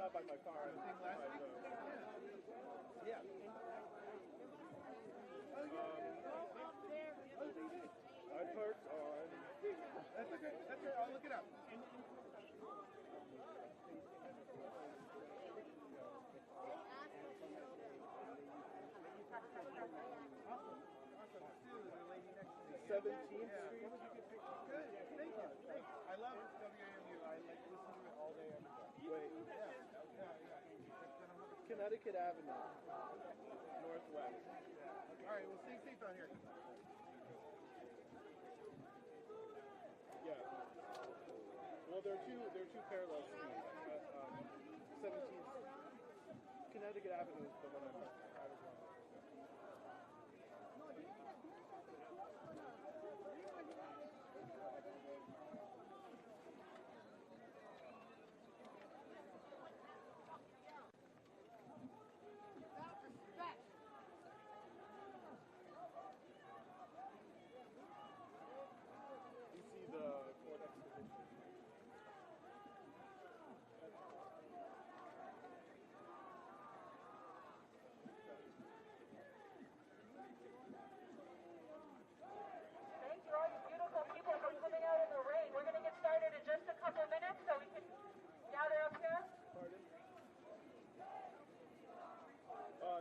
[SPEAKER 21] not by my car. Yeah. I parked on. That's okay. That's okay. I'll look it up. Awesome. 17th Street. Good. Thank you. Thanks. I love WAMU. I like listen to it all day, every day. Wait. Yeah. Connecticut Avenue. Northwest. All right. Well, stay safe out here. Yeah. Well, there are two parallel streets. 17th. Connecticut Avenue is the one I'm talking about. You see the Ford Expedition.
[SPEAKER 22] Thank you, all you beautiful people, for coming out in the rain. We're going to get started in just a couple minutes so we can gather up here.
[SPEAKER 21] Pardon?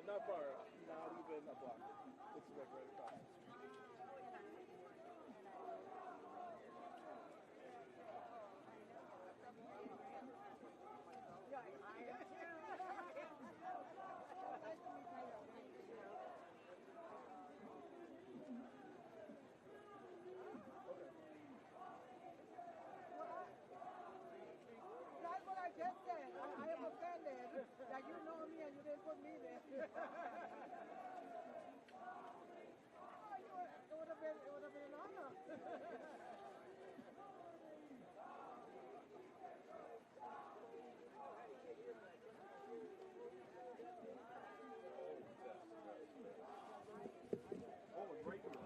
[SPEAKER 21] Not far. Not even a block. It's like right across the street.
[SPEAKER 19] That's what I just said. I am offended that you know me and you didn't put me there. It would have been an honor.
[SPEAKER 21] Oh, right here.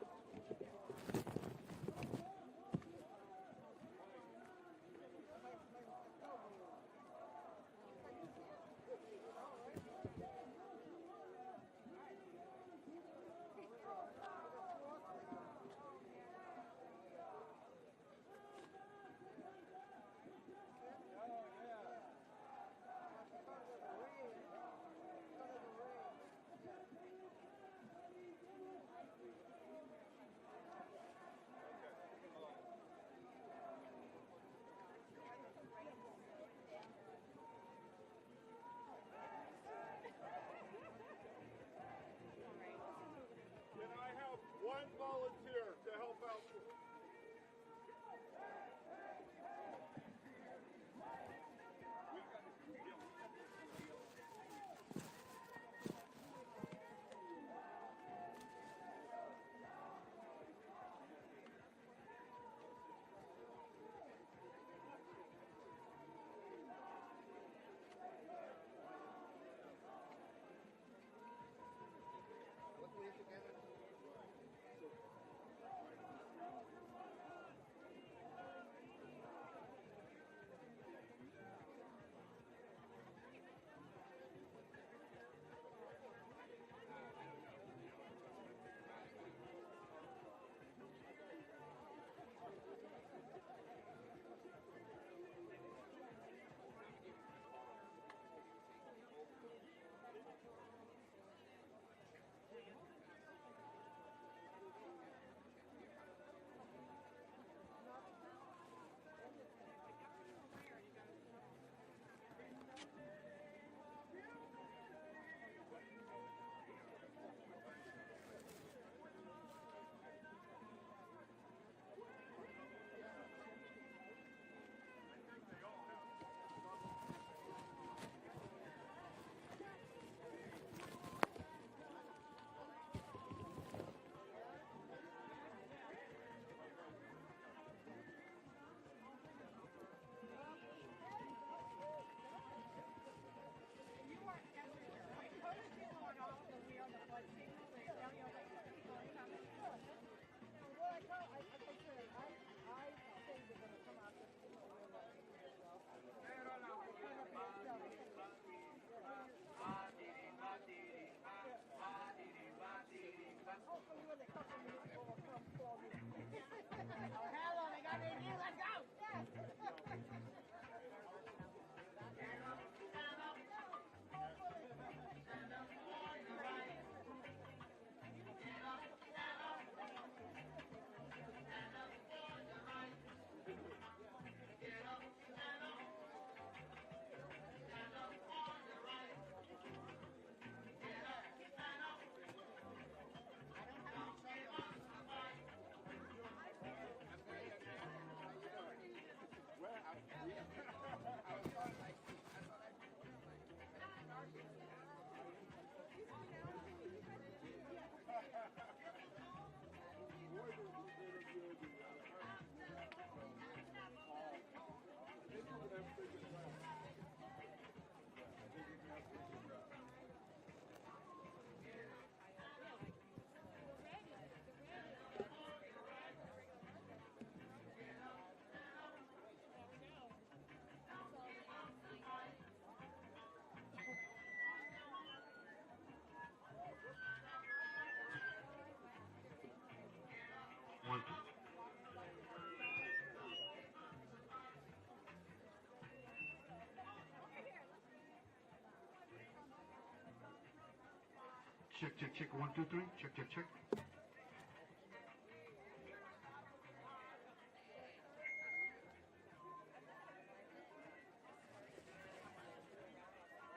[SPEAKER 6] Check, check, check. 1, 2, 3. Check, check, check.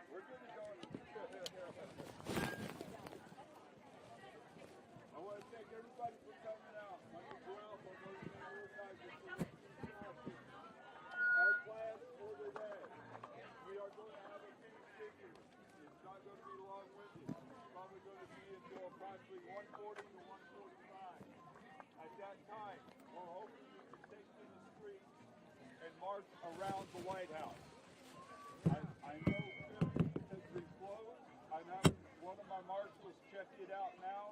[SPEAKER 8] We're good to go. I want to thank everybody for coming out. Michael Doyle from Your Guys. Our plans for today. We are going to have a few speakers. It's not going to be long-winded. It's probably going to be until approximately 1:40 to 1:45. At that time, we're hoping we can take to the street and march around the White House. I know Fifth has been closed. I'm having one of my marshals check it out now,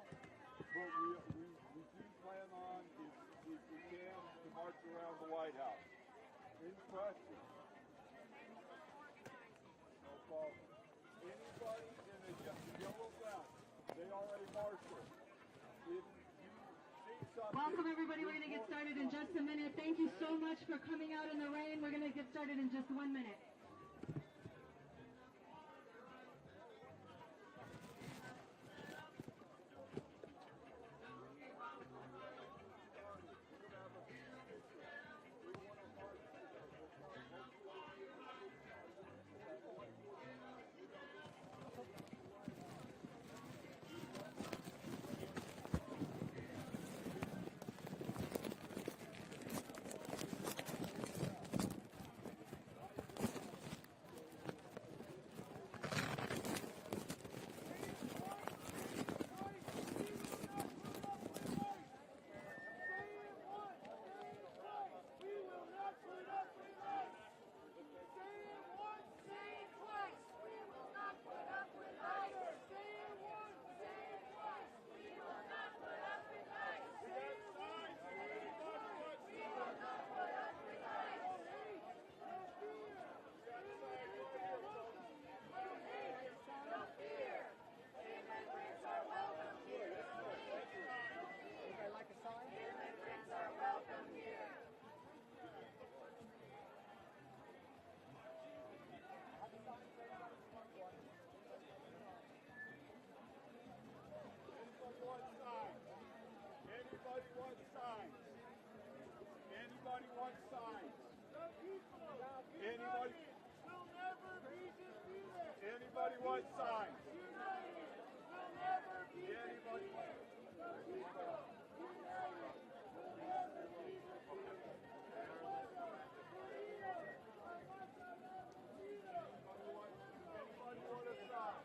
[SPEAKER 8] but we do plan on, if we can, to march around the White House. Any questions? No problem. Anybody in the yellow vest, they already marshaled. If you see something,
[SPEAKER 23] welcome everybody. We're going to get started in just a minute. Thank you so much for coming out in the rain. We're going to get started in just 1 minute.
[SPEAKER 8] Anybody want signs? Anybody want signs? Anybody? We'll never be defeated. Anybody want signs? United. We'll never be defeated. Anybody want? United. We'll never be defeated. Anybody want a sign?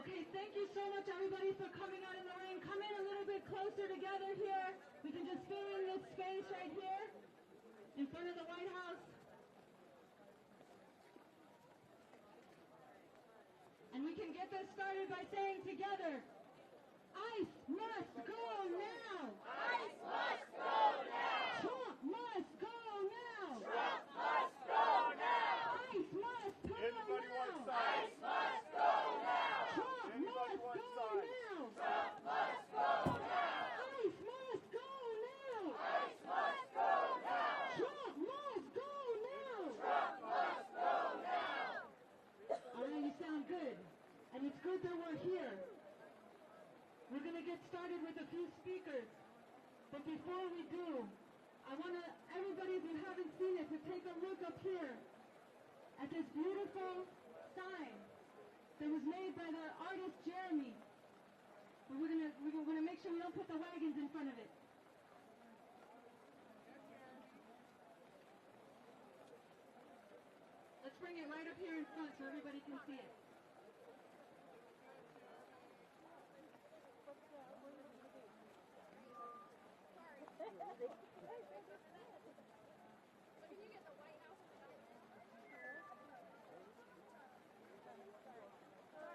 [SPEAKER 23] Okay, thank you so much everybody for coming out in the rain. Come in a little bit closer together here. We can just fill in this space right here in front of the White House. And we can get this started by saying together, ICE must go now! ICE must go now! Trump must go now! Trump must go now! ICE must go
[SPEAKER 8] Anybody
[SPEAKER 23] now!
[SPEAKER 8] want signs?
[SPEAKER 23] ICE must go now! Trump
[SPEAKER 8] Anybody
[SPEAKER 23] must
[SPEAKER 8] want
[SPEAKER 23] go
[SPEAKER 8] signs?
[SPEAKER 23] now! Trump must go now! ICE must go now! ICE must go now! Trump must go now! Trump must go now! All right, you sound good. And it's good that we're here. We're going to get started with a few speakers. But before we do, I want everybody, if you haven't seen it, to take a look up here at this beautiful sign that was made by the artist Jeremy. But we're gonna make sure we don't put the wagons in front of it. Let's bring it right up here in front so everybody can see it.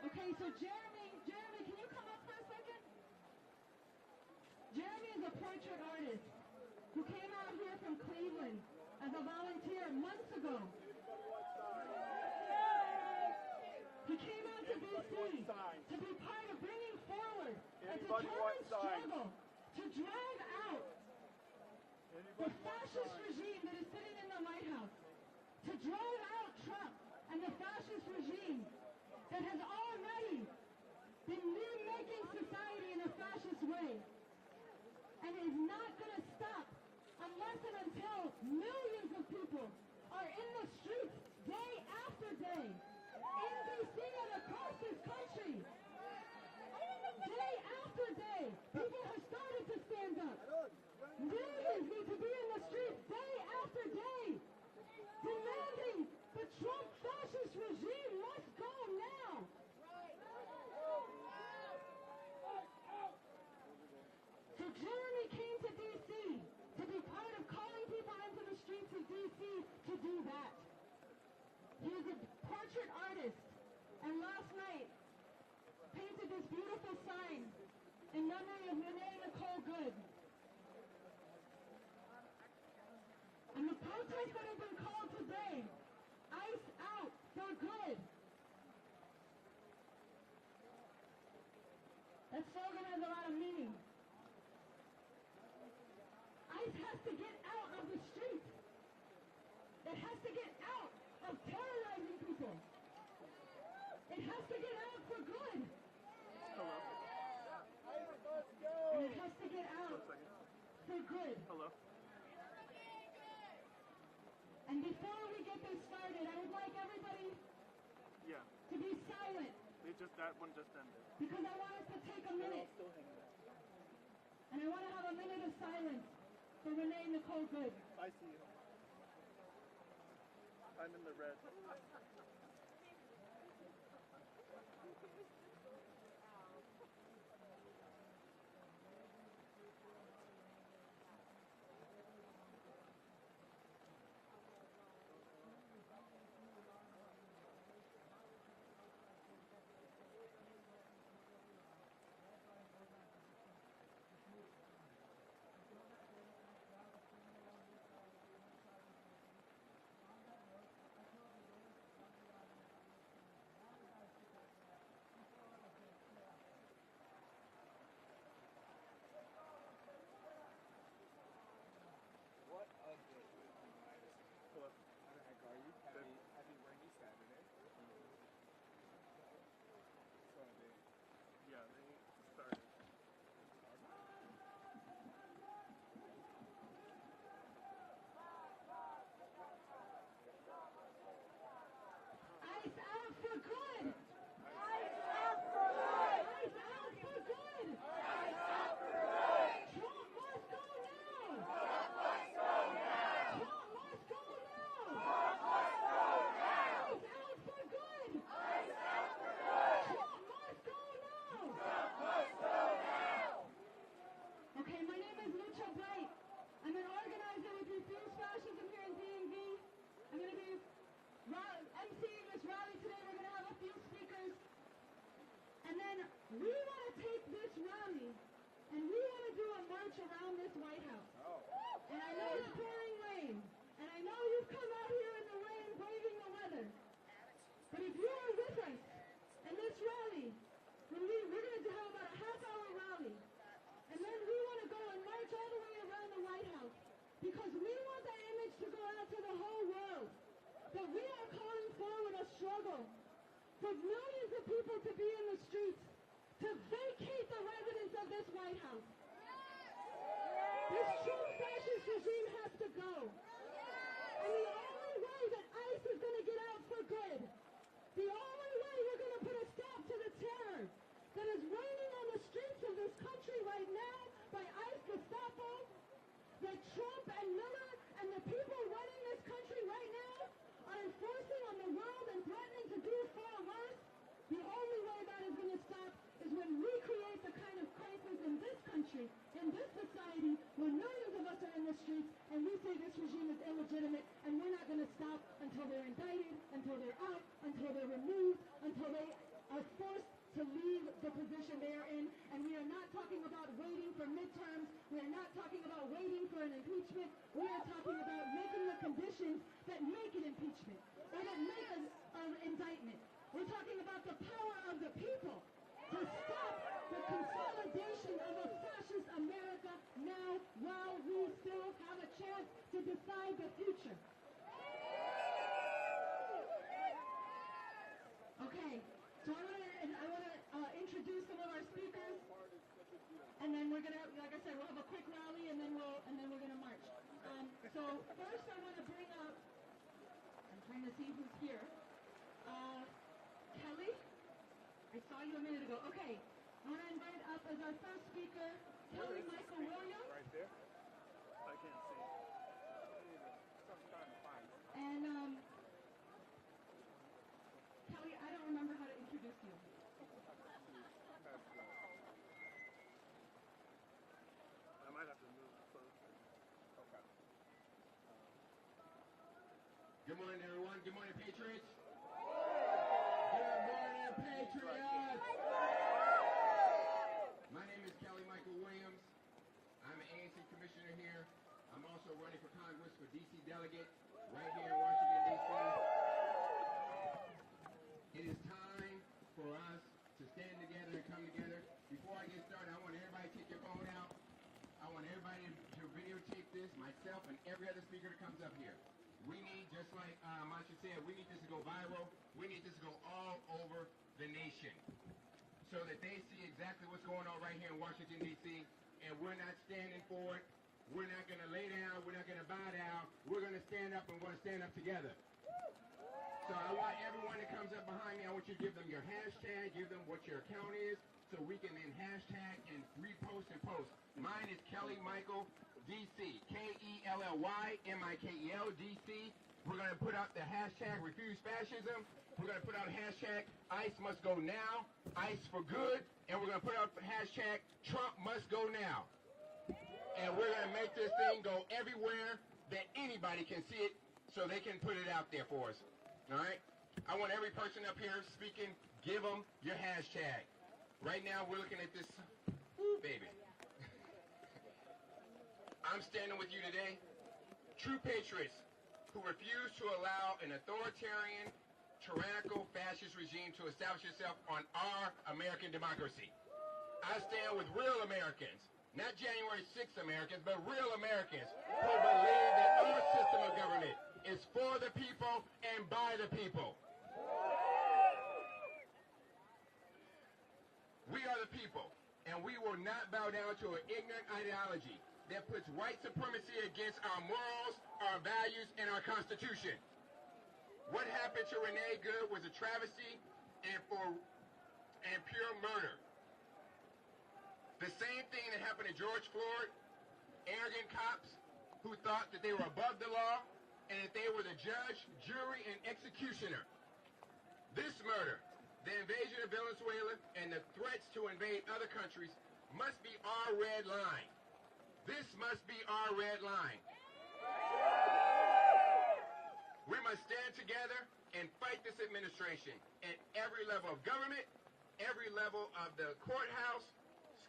[SPEAKER 23] Okay, so Jeremy, can you come up for a second? Jeremy is a portrait artist who came out here from Cleveland as a volunteer months ago. He came out to BC to be part of determined struggle to drive out the fascist regime that is sitting in the White House, to drive out Trump and the fascist regime that has already been remaking society in a fascist way, and is not going to stop unless and until millions of people are in the streets day after day, in D.C. and across this country. Day after day, people have started to stand up. Millions need to be in the streets day after day, demanding the Trump fascist regime must go now. So Jeremy came to D.C. to be part of calling people into the streets of D.C. to do that. He is a portrait artist, and last night painted this beautiful sign in memory of Renee Nicole Good. And the protests that have been called today, ICE out for good. That slogan has a lot of meaning. ICE has to get out of the streets. It has to get out of terrorizing people. It has to get out for good. And it has to get out for good.
[SPEAKER 21] Hello.
[SPEAKER 23] And before we get this started, I would like everybody
[SPEAKER 21] Yeah.
[SPEAKER 23] to be silent,
[SPEAKER 21] That one just ended.
[SPEAKER 23] because I want us to take a minute.
[SPEAKER 21] Still hanging out.
[SPEAKER 23] And I want to have a minute of silence for Renee Nicole Good.
[SPEAKER 21] I see you. I'm in the red.
[SPEAKER 4] What a day.
[SPEAKER 21] Hello.
[SPEAKER 4] How the heck are you? Happy rainy Saturday. So
[SPEAKER 21] Yeah, they started.
[SPEAKER 23] ICE out for good. ICE out for good. ICE out for good. ICE out for good. Trump must go now. Trump must go now. Trump must go now. Trump must go now. ICE out for good. ICE out for good. Trump must go now. Trump must go now. Okay, my name is Lucha Bright. I'm an organizer with Refuse Fascism here in DMV. I'm going to be emceeing this rally today. We're going to have a few speakers. And then we want to take this rally and we want to do a march around this White House. And I know it's pouring rain. And I know you've come out here in the rain braving the weather. But if you are with us in this rally, we're going to have about a half-hour rally. And then we want to go and march all the way around the White House. Because we want that image to go out to the whole world. That we are calling forward a struggle for millions of people to be in the streets, to vacate the residence of this White House. This Trump fascist regime has to go. And the only way that ICE is going to get out for good, the only way we're going to put a stop to the terror that is reigning on the streets of this country right now by ICE Gestapo, that Trump and Miller and the people running this country right now are enforcing on the world and threatening to do far worse, the only way that is going to stop is when we create the kind of crisis in this country, in this society, where millions of us are in the streets and we say this regime is illegitimate and we're not going to stop until they're indicted, until they're out, until they're removed, until they are forced to leave the position they are in. And we are not talking about waiting for midterms. We are not talking about waiting for an impeachment. We are talking about making the conditions that make an impeachment or that make an indictment. We're talking about the power of the people. to stop the consolidation of a fascist America now while we still have a chance to decide the future. Okay, so I want to introduce some of our speakers, and then we're gonna, like I said, we'll have a quick rally, and then we're gonna march. So first, I want to bring up. I'm trying to see who's here. Kelly, I saw you a minute ago. Okay, I want to invite up as our first speaker, Kelly Michael Williams.
[SPEAKER 21] Right there? I can't see. I'm trying to find it.
[SPEAKER 23] And Kelly, I don't remember how to introduce you.
[SPEAKER 21] I might have to move closer. Okay.
[SPEAKER 9] Good morning, everyone. Good morning, Patriots. Good morning, Patriots. My name is Kelly Michael Williams. I'm an ANC commissioner here. I'm also running for Congress for D.C. delegate right here in Washington, D.C. It is time for us to stand together and come together. Before I get started, I want everybody to take your phone out. I want everybody to videotape this, myself and every other speaker that comes up here. We need, just like Masha said, we need this to go viral. We need this to go all over the nation so that they see exactly what's going on right here in Washington, D.C., and we're not standing for it. We're not going to lay down. We're not going to bow down. We're going to stand up, and we're going to stand up together. So I want everyone that comes up behind me, I want you to give them your hashtag, give them what your account is, so we can then hashtag and repost and post. Mine is Kelly Michael DC, KELLY MIKEL DC. We're going to put out the hashtag Refuse Fascism. We're going to put out hashtag ICE must go now, ICE for good, and we're going to put out the hashtag Trump must go now. And we're going to make this thing go everywhere that anybody can see it so they can put it out there for us. All right? I want every person up here speaking, give them your hashtag. Right now, we're looking at this. Ooh, baby. I'm standing with you today. True patriots who refuse to allow an authoritarian, tyrannical, fascist regime to establish itself on our American democracy. I stand with real Americans, not January 6th Americans, but real Americans who believe that our system of government is for the people and by the people. We are the people, and we will not bow down to an ignorant ideology that puts white supremacy against our morals, our values, and our Constitution. What happened to Renee Good was a travesty and pure murder. The same thing that happened to George Floyd, arrogant cops who thought that they were above the law and that they were the judge, jury, and executioner. This murder, the invasion of Venezuela, and the threats to invade other countries must be our red line. This must be our red line. We must stand together and fight this administration at every level of government, every level of the courthouse,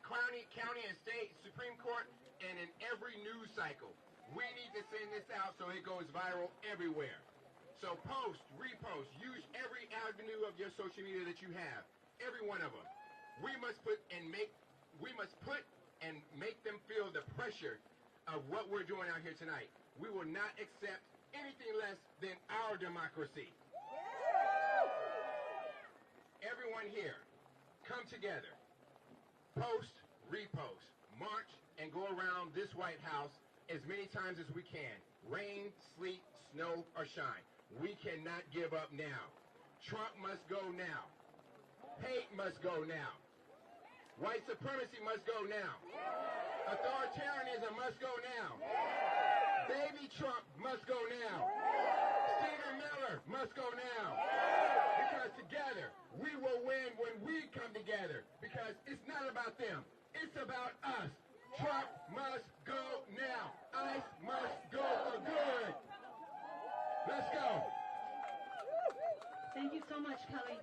[SPEAKER 9] county and state Supreme Court, and in every news cycle. We need to send this out so it goes viral everywhere. So post, repost, use every avenue of your social media that you have, every one of them. We must put and make them feel the pressure of what we're doing out here tonight. We will not accept anything less than our democracy. Everyone here, come together. Post, repost, march, and go around this White House as many times as we can. Rain, sleet, snow, or shine. We cannot give up now. Trump must go now. Hate must go now. White supremacy must go now. Authoritarianism must go now. Baby Trump must go now. Stephen Miller must go now. Because together, we will win when we come together. Because it's not about them. It's about us. Trump must go now. ICE must go for good. Let's go.
[SPEAKER 23] Thank you so much, Kelly.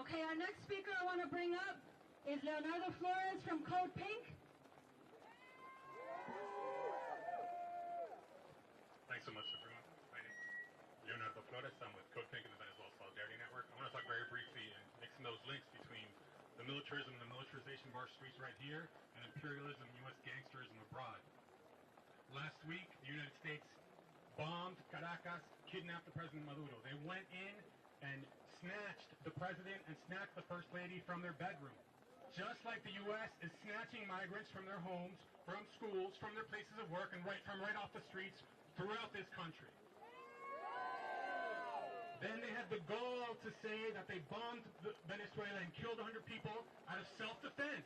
[SPEAKER 23] Okay, our next speaker I want to bring up is Leonardo Flores from Code Pink.
[SPEAKER 10] Thanks so much, everyone. My name is Leonardo Flores. I'm with Code Pink and the Venezuela Solidarity Network. I want to talk very briefly and make some of those links between militarism and the militarization of our streets right here, and imperialism and U.S. gangsterism abroad. Last week, the United States bombed Caracas, kidnapped the President Maduro. They went in and snatched the president and snatched the first lady from their bedroom. Just like the U.S. is snatching migrants from their homes, from schools, from their places of work, and right off the streets throughout this country. Then they had the gall to say that they bombed Venezuela and killed 100 people out of self-defense.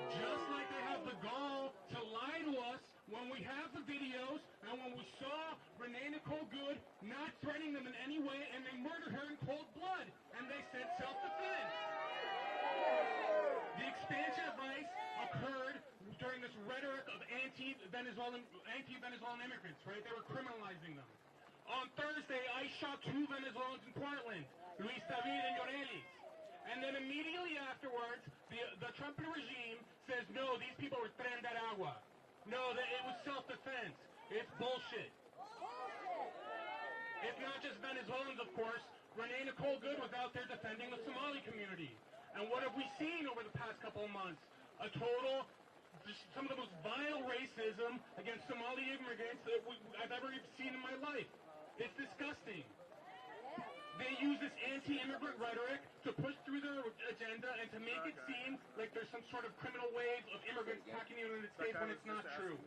[SPEAKER 10] Just like they have the gall to lie to us when we have the videos and when we saw Renee Nicole Good not threatening them in any way, and they murdered her in cold blood, and they said self-defense. The expansion of ICE occurred during this rhetoric of anti-Venezuelan immigrants, right? They were criminalizing them. On Thursday, ICE shot 2 Venezuelans in Portland, Luis David and Yorelis. And then immediately afterwards, the Trump regime says, no, these people were tren de agua. No, that it was self-defense. It's bullshit. It's not just Venezuelans, of course. Renee Nicole Good was out there defending the Somali community. And what have we seen over the past couple of months? Some of the most vile racism against Somali immigrants that I've ever seen in my life. It's disgusting. They use this anti-immigrant rhetoric to push through their agenda and to make it seem like there's some sort of criminal wave of immigrants attacking the United States when it's not true.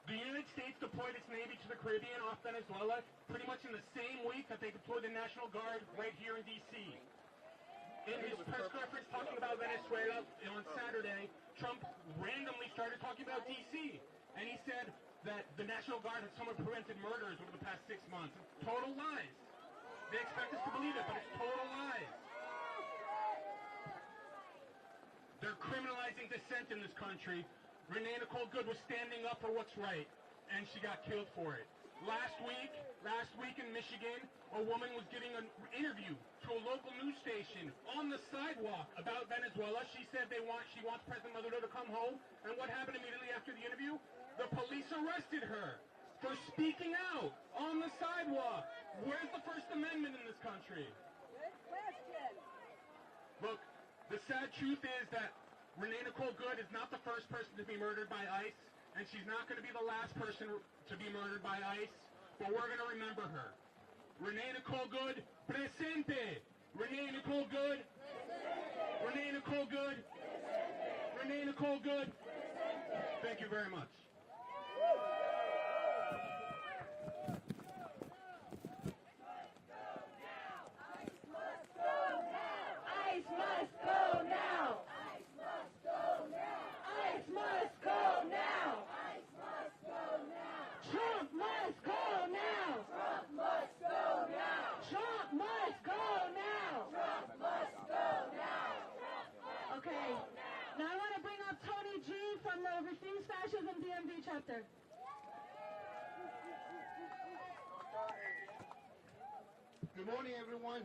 [SPEAKER 10] The United States deployed its Navy to the Caribbean off Venezuela pretty much in the same week that they deployed the National Guard right here in D.C. In his press conference talking about Venezuela on Saturday, Trump randomly started talking about D.C. And he said that the National Guard had somewhat prevented murders over the past 6 months. Total lies. They expect us to believe it, but it's total lies. They're criminalizing dissent in this country. Renee Nicole Good was standing up for what's right, and she got killed for it. Last week in Michigan, a woman was giving an interview to a local news station on the sidewalk about Venezuela. She said she wants President Maduro to come home, and what happened immediately after the interview? The police arrested her for speaking out on the sidewalk. Where's the First Amendment in this country?
[SPEAKER 19] Good question.
[SPEAKER 9] Look, the sad truth is that Renee Nicole Good is not the first person to be murdered by ICE, and she's not going to be the last person to be murdered by ICE, but we're going to remember her. Renee Nicole Good, presente! Renee Nicole Good, presente. Renee Nicole Good, presente. Renee Nicole Good, presente. Thank you very much.
[SPEAKER 23] ICE must go now! ICE must go now! ICE must go now! ICE must go now! ICE must go now! Trump must go now! Trump must go now! Trump must go now! Trump must go now! Okay, now I want to bring up Tony G from the Refuse Fascism DMV chapter.
[SPEAKER 6] Good morning, everyone.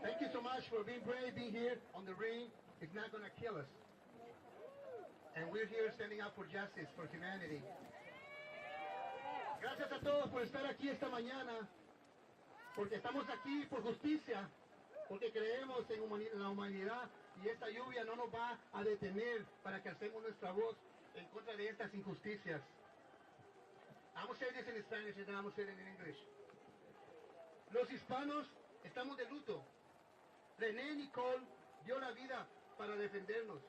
[SPEAKER 6] Thank you so much for being brave, being here on the ring. It's not going to kill us. And we're here standing up for justice, for humanity. Gracias a todos por estar aquí esta mañana, porque estamos aquí por justicia, porque creemos en la humanidad y esta lluvia no nos va a detener para que alcemos nuestra voz en contra de estas injusticias. I'm going to say this in Spanish and then I'm going to say it in English. Los hispanos estamos de luto. René Nicole dio la vida para defendernos.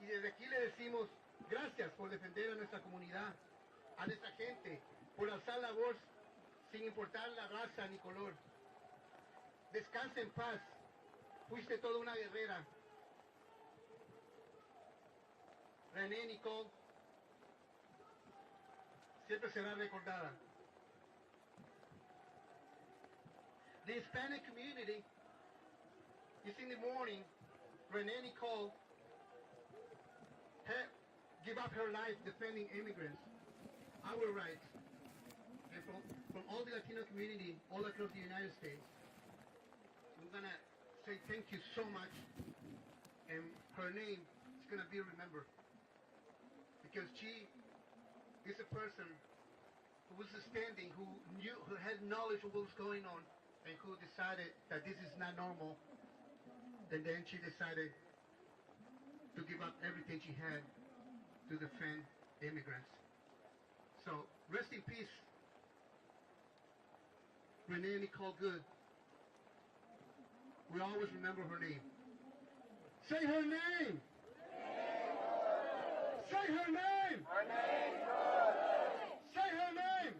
[SPEAKER 6] Y desde aquí le decimos gracias por defender a nuestra comunidad, a nuestra gente, por alzar la voz sin importar la raza ni color. Descansa en paz. Fuiste toda una guerrera. René Nicole siempre será recordada. The Hispanic community, is in the morning, Renee Nicole give up her life defending immigrants, our rights, and from all the Latino community all across the United States. We're going to say thank you so much, and her name is going to be remembered, because she is a person who was standing, who had knowledge of what was going on, and who decided that this is not normal, and then she decided to give up everything she had to defend immigrants. So rest in peace, Renee Nicole Good. We always remember her name. Say her name! Say her name! Say her name!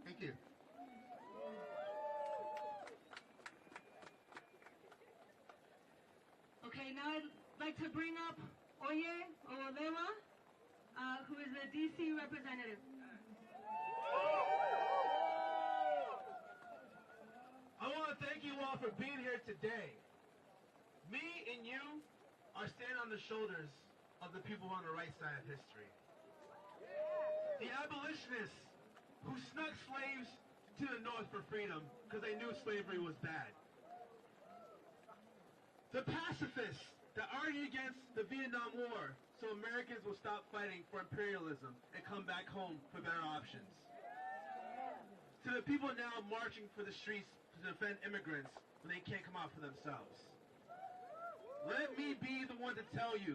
[SPEAKER 6] Thank you.
[SPEAKER 23] Okay, now I'd like to bring up Oye Ololewa, who is the DC representative.
[SPEAKER 10] I want to thank you all for being here today. Me and you are standing on the shoulders of the people on the right side of history. The abolitionists who snuck slaves to the north for freedom because they knew slavery was bad. The pacifists that argued against the Vietnam War so Americans will stop fighting for imperialism and come back home for better options. To the people now marching for the streets to defend immigrants when they can't come out for themselves. Let me be the one to tell you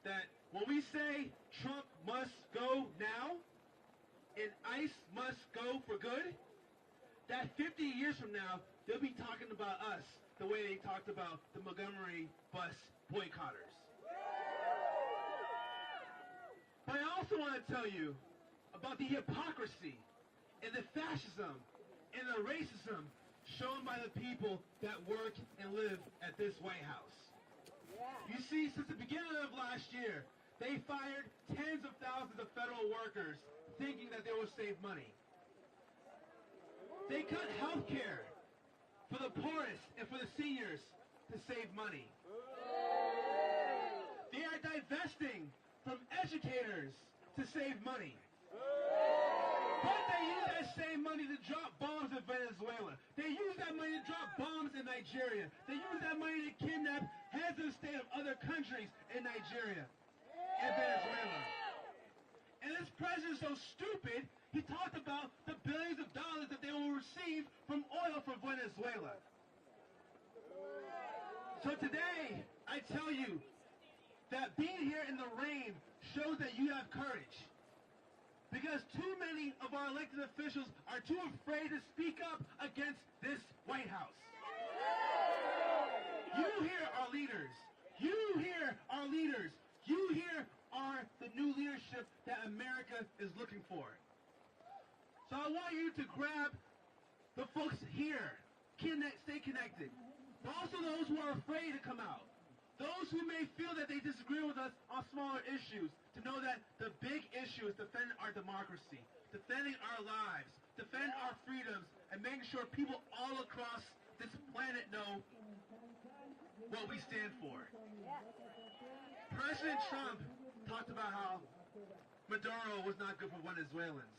[SPEAKER 10] that when we say Trump must go now and ICE must go for good, that 50 years from now, they'll be talking about us the way they talked about the Montgomery bus boycotters. But I also want to tell you about the hypocrisy and the fascism and the racism shown by the people that work and live at this White House. You see, since the beginning of last year, they fired tens of thousands of federal workers thinking that they would save money. They cut health care for the poorest and for the seniors to save money. They are divesting from educators to save money. But they use that same money to drop bombs in Venezuela. They use that money to drop bombs in Nigeria. They use that money to kidnap heads of state of other countries in Nigeria and Venezuela. And this president is so stupid, he talked about the billions of dollars that they will receive from oil from Venezuela. So today, I tell you that being here in the rain shows that you have courage. Because too many of our elected officials are too afraid to speak up against this White House. You here are leaders. You here are leaders. You here are the new leadership that America is looking for. So I want you to grab the folks here, stay connected, but also those who are afraid to come out. Those who may feel that they disagree with us on smaller issues, to know that the big issue is defending our democracy, defending our lives, defending our freedoms, and making sure people all across this planet know what we stand for. President Trump talked about how Maduro was not good for Venezuelans.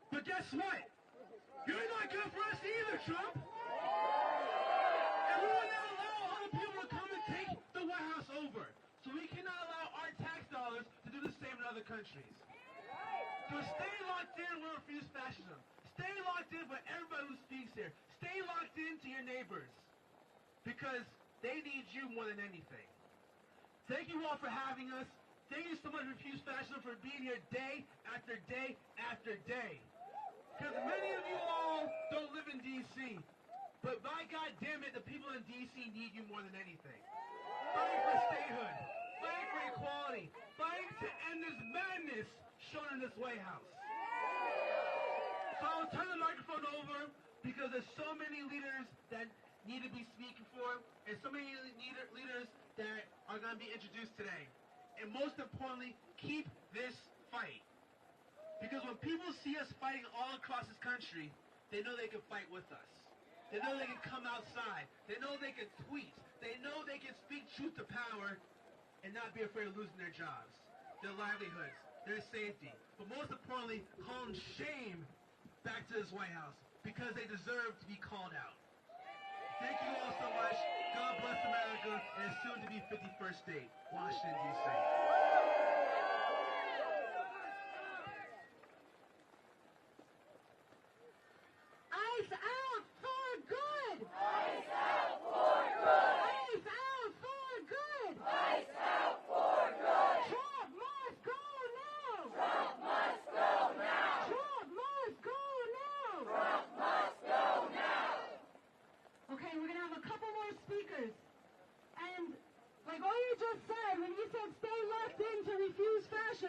[SPEAKER 10] But guess what? You're not good for us either, Trump! And we will not allow other people to come and take the White House over. So we cannot allow our tax dollars to do the same in other countries. So stay locked in with refuse fascism. Stay locked in with everybody who speaks here. Stay locked in to your neighbors. Because they need you more than anything. Thank you all for having us. Thank you so much, Refuse Fascism, for being here day after day after day. Because many of you all don't live in D.C., but by God damn it, the people in D.C. need you more than anything. Fighting for statehood, fighting for equality, fighting to end this madness shown in this White House. So I'll turn the microphone over because there's so many leaders that need to be speaking for, and so many leaders that are going to be introduced today. And most importantly, keep this fight. Because when people see us fighting all across this country, they know they can fight with us. They know they can come outside. They know they can tweet. They know they can speak truth to power and not be afraid of losing their jobs, their livelihoods, their safety. But most importantly, calling shame back to this White House because they deserve to be called out. Thank you all so much. God bless America and soon to be 51st state, Washington, D.C.
[SPEAKER 23] I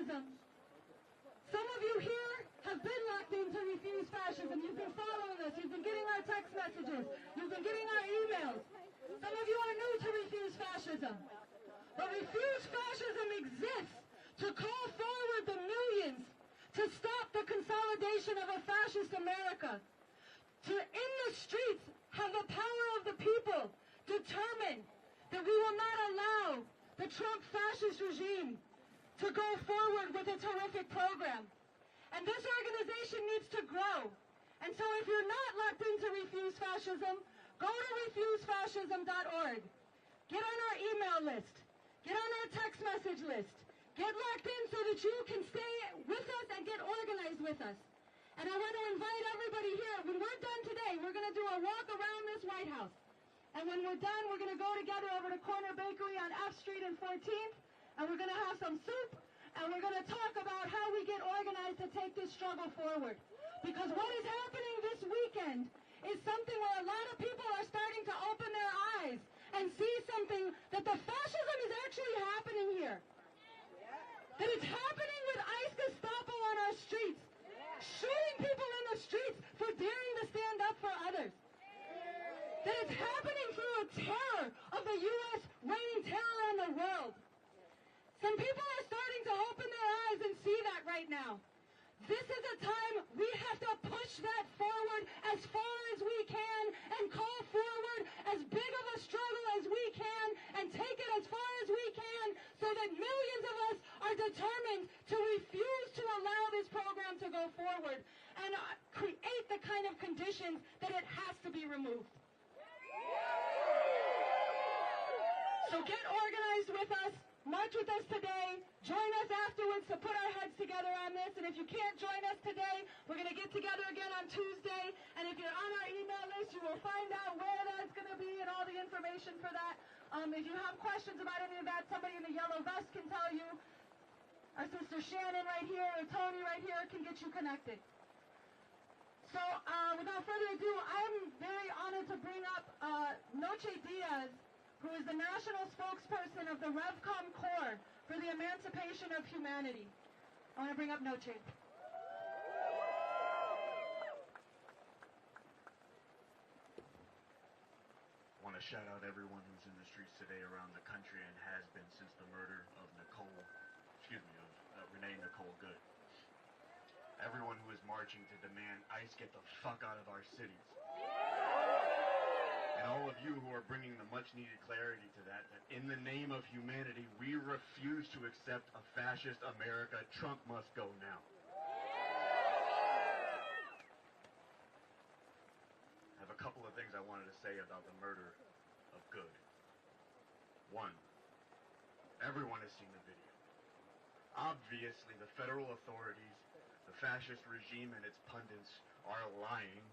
[SPEAKER 23] fascism. Some of you here have been locked in to Refuse Fascism. You've been following us. You've been getting our text messages. You've been getting our emails. Some of you are new to Refuse Fascism. But Refuse Fascism exists to call forward the millions to stop the consolidation of a fascist America. To, in the streets, have the power of the people determine that we will not allow the Trump fascist regime to go forward with its horrific program. And this organization needs to grow. And so if you're not locked into Refuse Fascism, go to refusefascism.org. Get on our email list. Get on our text message list. Get locked in so that you can stay with us and get organized with us. And I want to invite everybody here. When we're done today, we're going to do a walk around this White House. And when we're done, we're going to go together over to Corner Bakery on F Street and 14th. And we're going to have some soup. And we're going to talk about how we get organized to take this struggle forward. Because what is happening this weekend is something where a lot of people are starting to open their eyes and see something that the fascism is actually happening here. That it's happening with ICE Gestapo on our streets. Shooting people in the streets for daring to stand up for others. That it's happening through a terror of the U.S. reigning terror on the world. Some people are starting to open their eyes and see that right now. This is a time we have to push that forward as far as we can and call forward as big of a struggle as we can and take it as far as we can so that millions of us are determined to refuse to allow this program to go forward and create the kind of conditions that it has to be removed. So get organized with us. March with us today. Join us afterwards to put our heads together on this. And if you can't join us today, we're going to get together again on Tuesday. And if you're on our email list, you will find out where that's going to be and all the information for that. If you have questions about any of that, somebody in the yellow vest can tell you. Our sister Shannon right here or Tony right here can get you connected. So without further ado, I'm very honored to bring up Noche Diaz, who is the national spokesperson of the RevCom Corps for the Emancipation of Humanity. I want to bring up Noche.
[SPEAKER 2] I want to shout out everyone who's in the streets today around the country and has been since the murder of Renee Nicole Good. Everyone who is marching to demand ICE get the fuck out of our cities. And all of you who are bringing the much-needed clarity to that in the name of humanity, we refuse to accept a fascist America. Trump must go now. I have a couple of things I wanted to say about the murder of Good. One, everyone has seen the video. Obviously, the federal authorities, the fascist regime and its pundits are lying.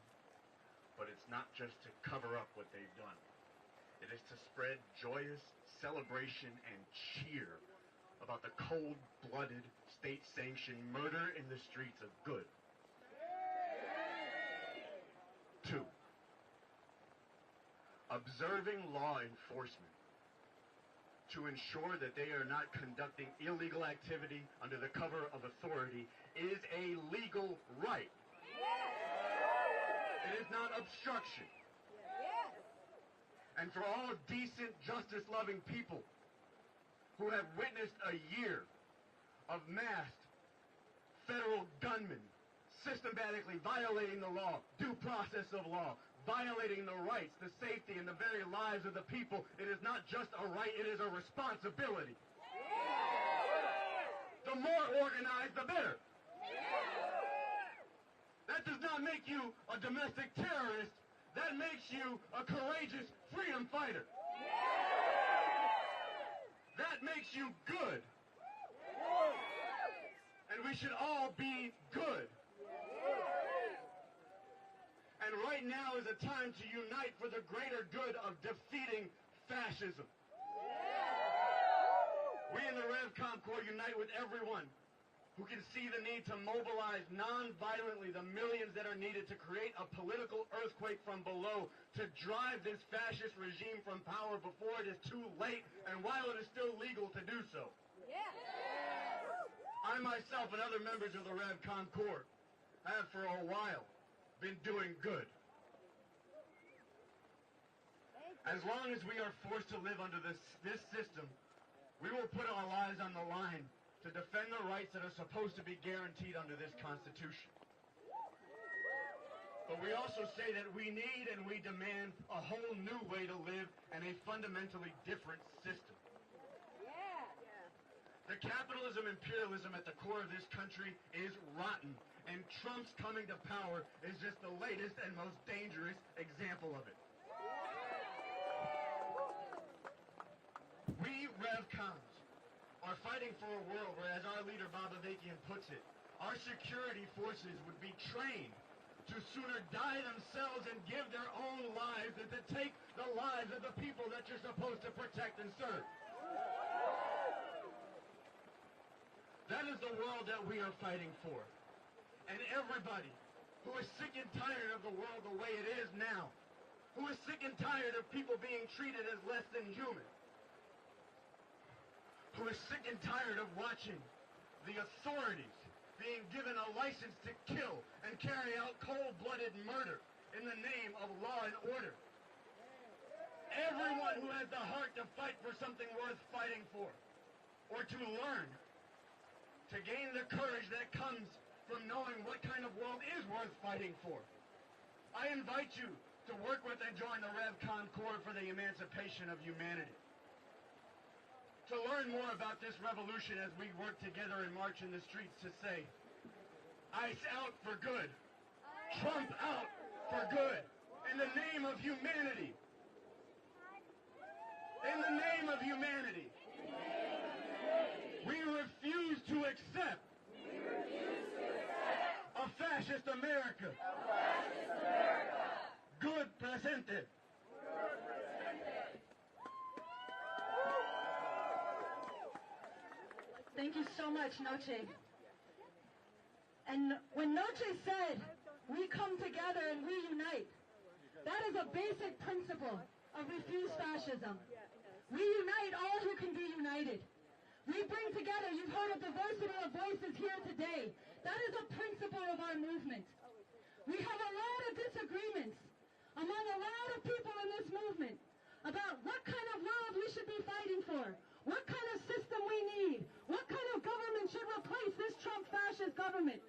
[SPEAKER 2] But it's not just to cover up what they've done. It is to spread joyous celebration and cheer about the cold-blooded, state-sanctioned murder in the streets of Good. 2, observing law enforcement to ensure that they are not conducting illegal activity under the cover of authority is a legal right. It is not obstruction. Yes. And for all decent, justice-loving people who have witnessed a year of masked federal gunmen systematically violating the law, due process of law, violating the rights, the safety, and the very lives of the people, it is not just a right, it is a responsibility. Yes. The more organized, the better. Yes. That does not make you a domestic terrorist. That makes you a courageous freedom fighter. That makes you good. And we should all be good. And right now is a time to unite for the greater good of defeating fascism. We in the RevCom Corps unite with everyone who can see the need to mobilize non-violently the millions that are needed to create a political earthquake from below, to drive this fascist regime from power before it is too late and while it is still legal to do so. Yes. I'm I myself and other members of the RevCon Corps have for a while been doing good. As long as we are forced to live under this system, we will put our lives on the line to defend the rights that are supposed to be guaranteed under this Constitution. But we also say that we need and we demand a whole new way to live and a fundamentally different system. The capitalism imperialism at the core of this country is rotten, and Trump's coming to power is just the latest and most dangerous example of it. We RevCons are fighting for a world where, as our leader Bob Avakian puts it, our security forces would be trained to sooner die themselves and give their own lives than to take the lives of the people that you're supposed to protect and serve. That is the world that we are fighting for. And everybody who is sick and tired of the world the way it is now, who is sick and tired of people being treated as less than human, who is sick and tired of watching the authorities being given a license to kill and carry out cold-blooded murder in the name of law and order. Everyone who has the heart to fight for something worth fighting for, or to learn, to gain the courage that comes from knowing what kind of world is worth fighting for. I invite you to work with and join the RevCon Corps for the emancipation of humanity. To learn more about this revolution as we work together and march in the streets to say, ICE out for good, Trump out for good, in the name of humanity. In the name of humanity. We refuse to accept a fascist America. Good presente.
[SPEAKER 5] Thank you so much, Noche. And when Noche said, we come together and we unite, that is a basic principle of Refuse Fascism. We unite all who can be united. We bring together, you've heard of diversity of voices here today. That is a principle of our movement. We have a lot of disagreements among a lot of people in this movement about what kind of world we should be fighting for, what kind of system we need, what kind of government should replace this Trump fascist government.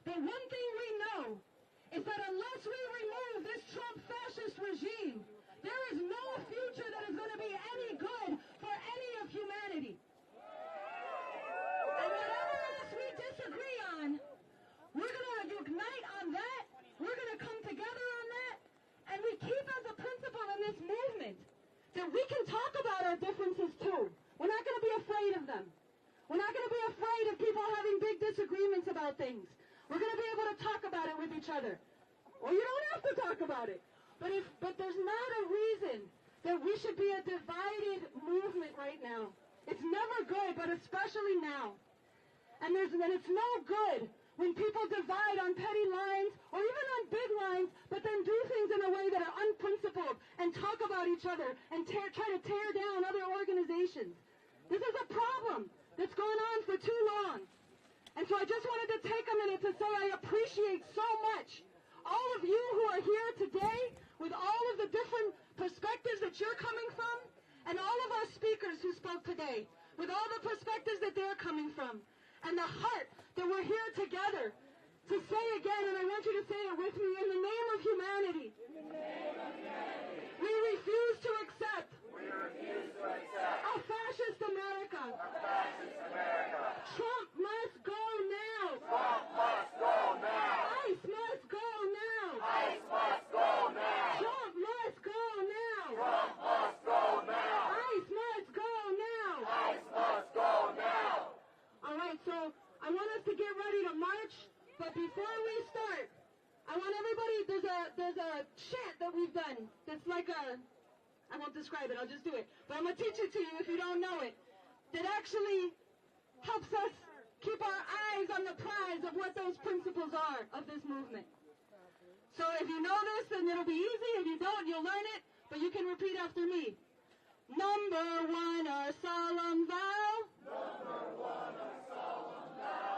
[SPEAKER 5] But one thing we know is that unless we remove this Trump fascist regime, there is no future that is going to be any good for any of humanity. And whatever else we disagree on, we're going to unite on that, we're going to come together on that, and we keep as a principle in this movement that we can talk about our differences too. We're not going to be afraid of them. We're not going to be afraid of people having big disagreements about things. We're going to be able to talk about it with each other. Or you don't have to talk about it. But there's not a reason that we should be a divided movement right now. It's never good, but especially now. And it's no good when people divide on petty lines or even on big lines, but then do things in a way that are unprincipled and talk about each other and try to tear down other organizations. This is a problem that's gone on for too long. And so I just wanted to take a minute to say I appreciate so much all of you who are here today with all of the different perspectives that you're coming from, and all of our speakers who spoke today with all the perspectives that they're coming from, and the heart that we're here together to say again, and I want you to say it with me, in the name of humanity. We refuse to accept a fascist America. Trump must go now. Trump must go now. ICE must go now. ICE must go now. Trump must go now. Trump must go now. ICE must go now. ICE must go now. All right, so I want us to get ready to march, but before we start, I want everybody, there's a chant that we've done that's like I won't describe it, I'll just do it. But I'm going to teach it to you if you don't know it. That actually helps us keep our eyes on the prize of what those principles are of this movement. So if you know this, then it'll be easy. If you don't, you'll learn it. But you can repeat after me. Number one, our solemn vow. Number one, our solemn vow.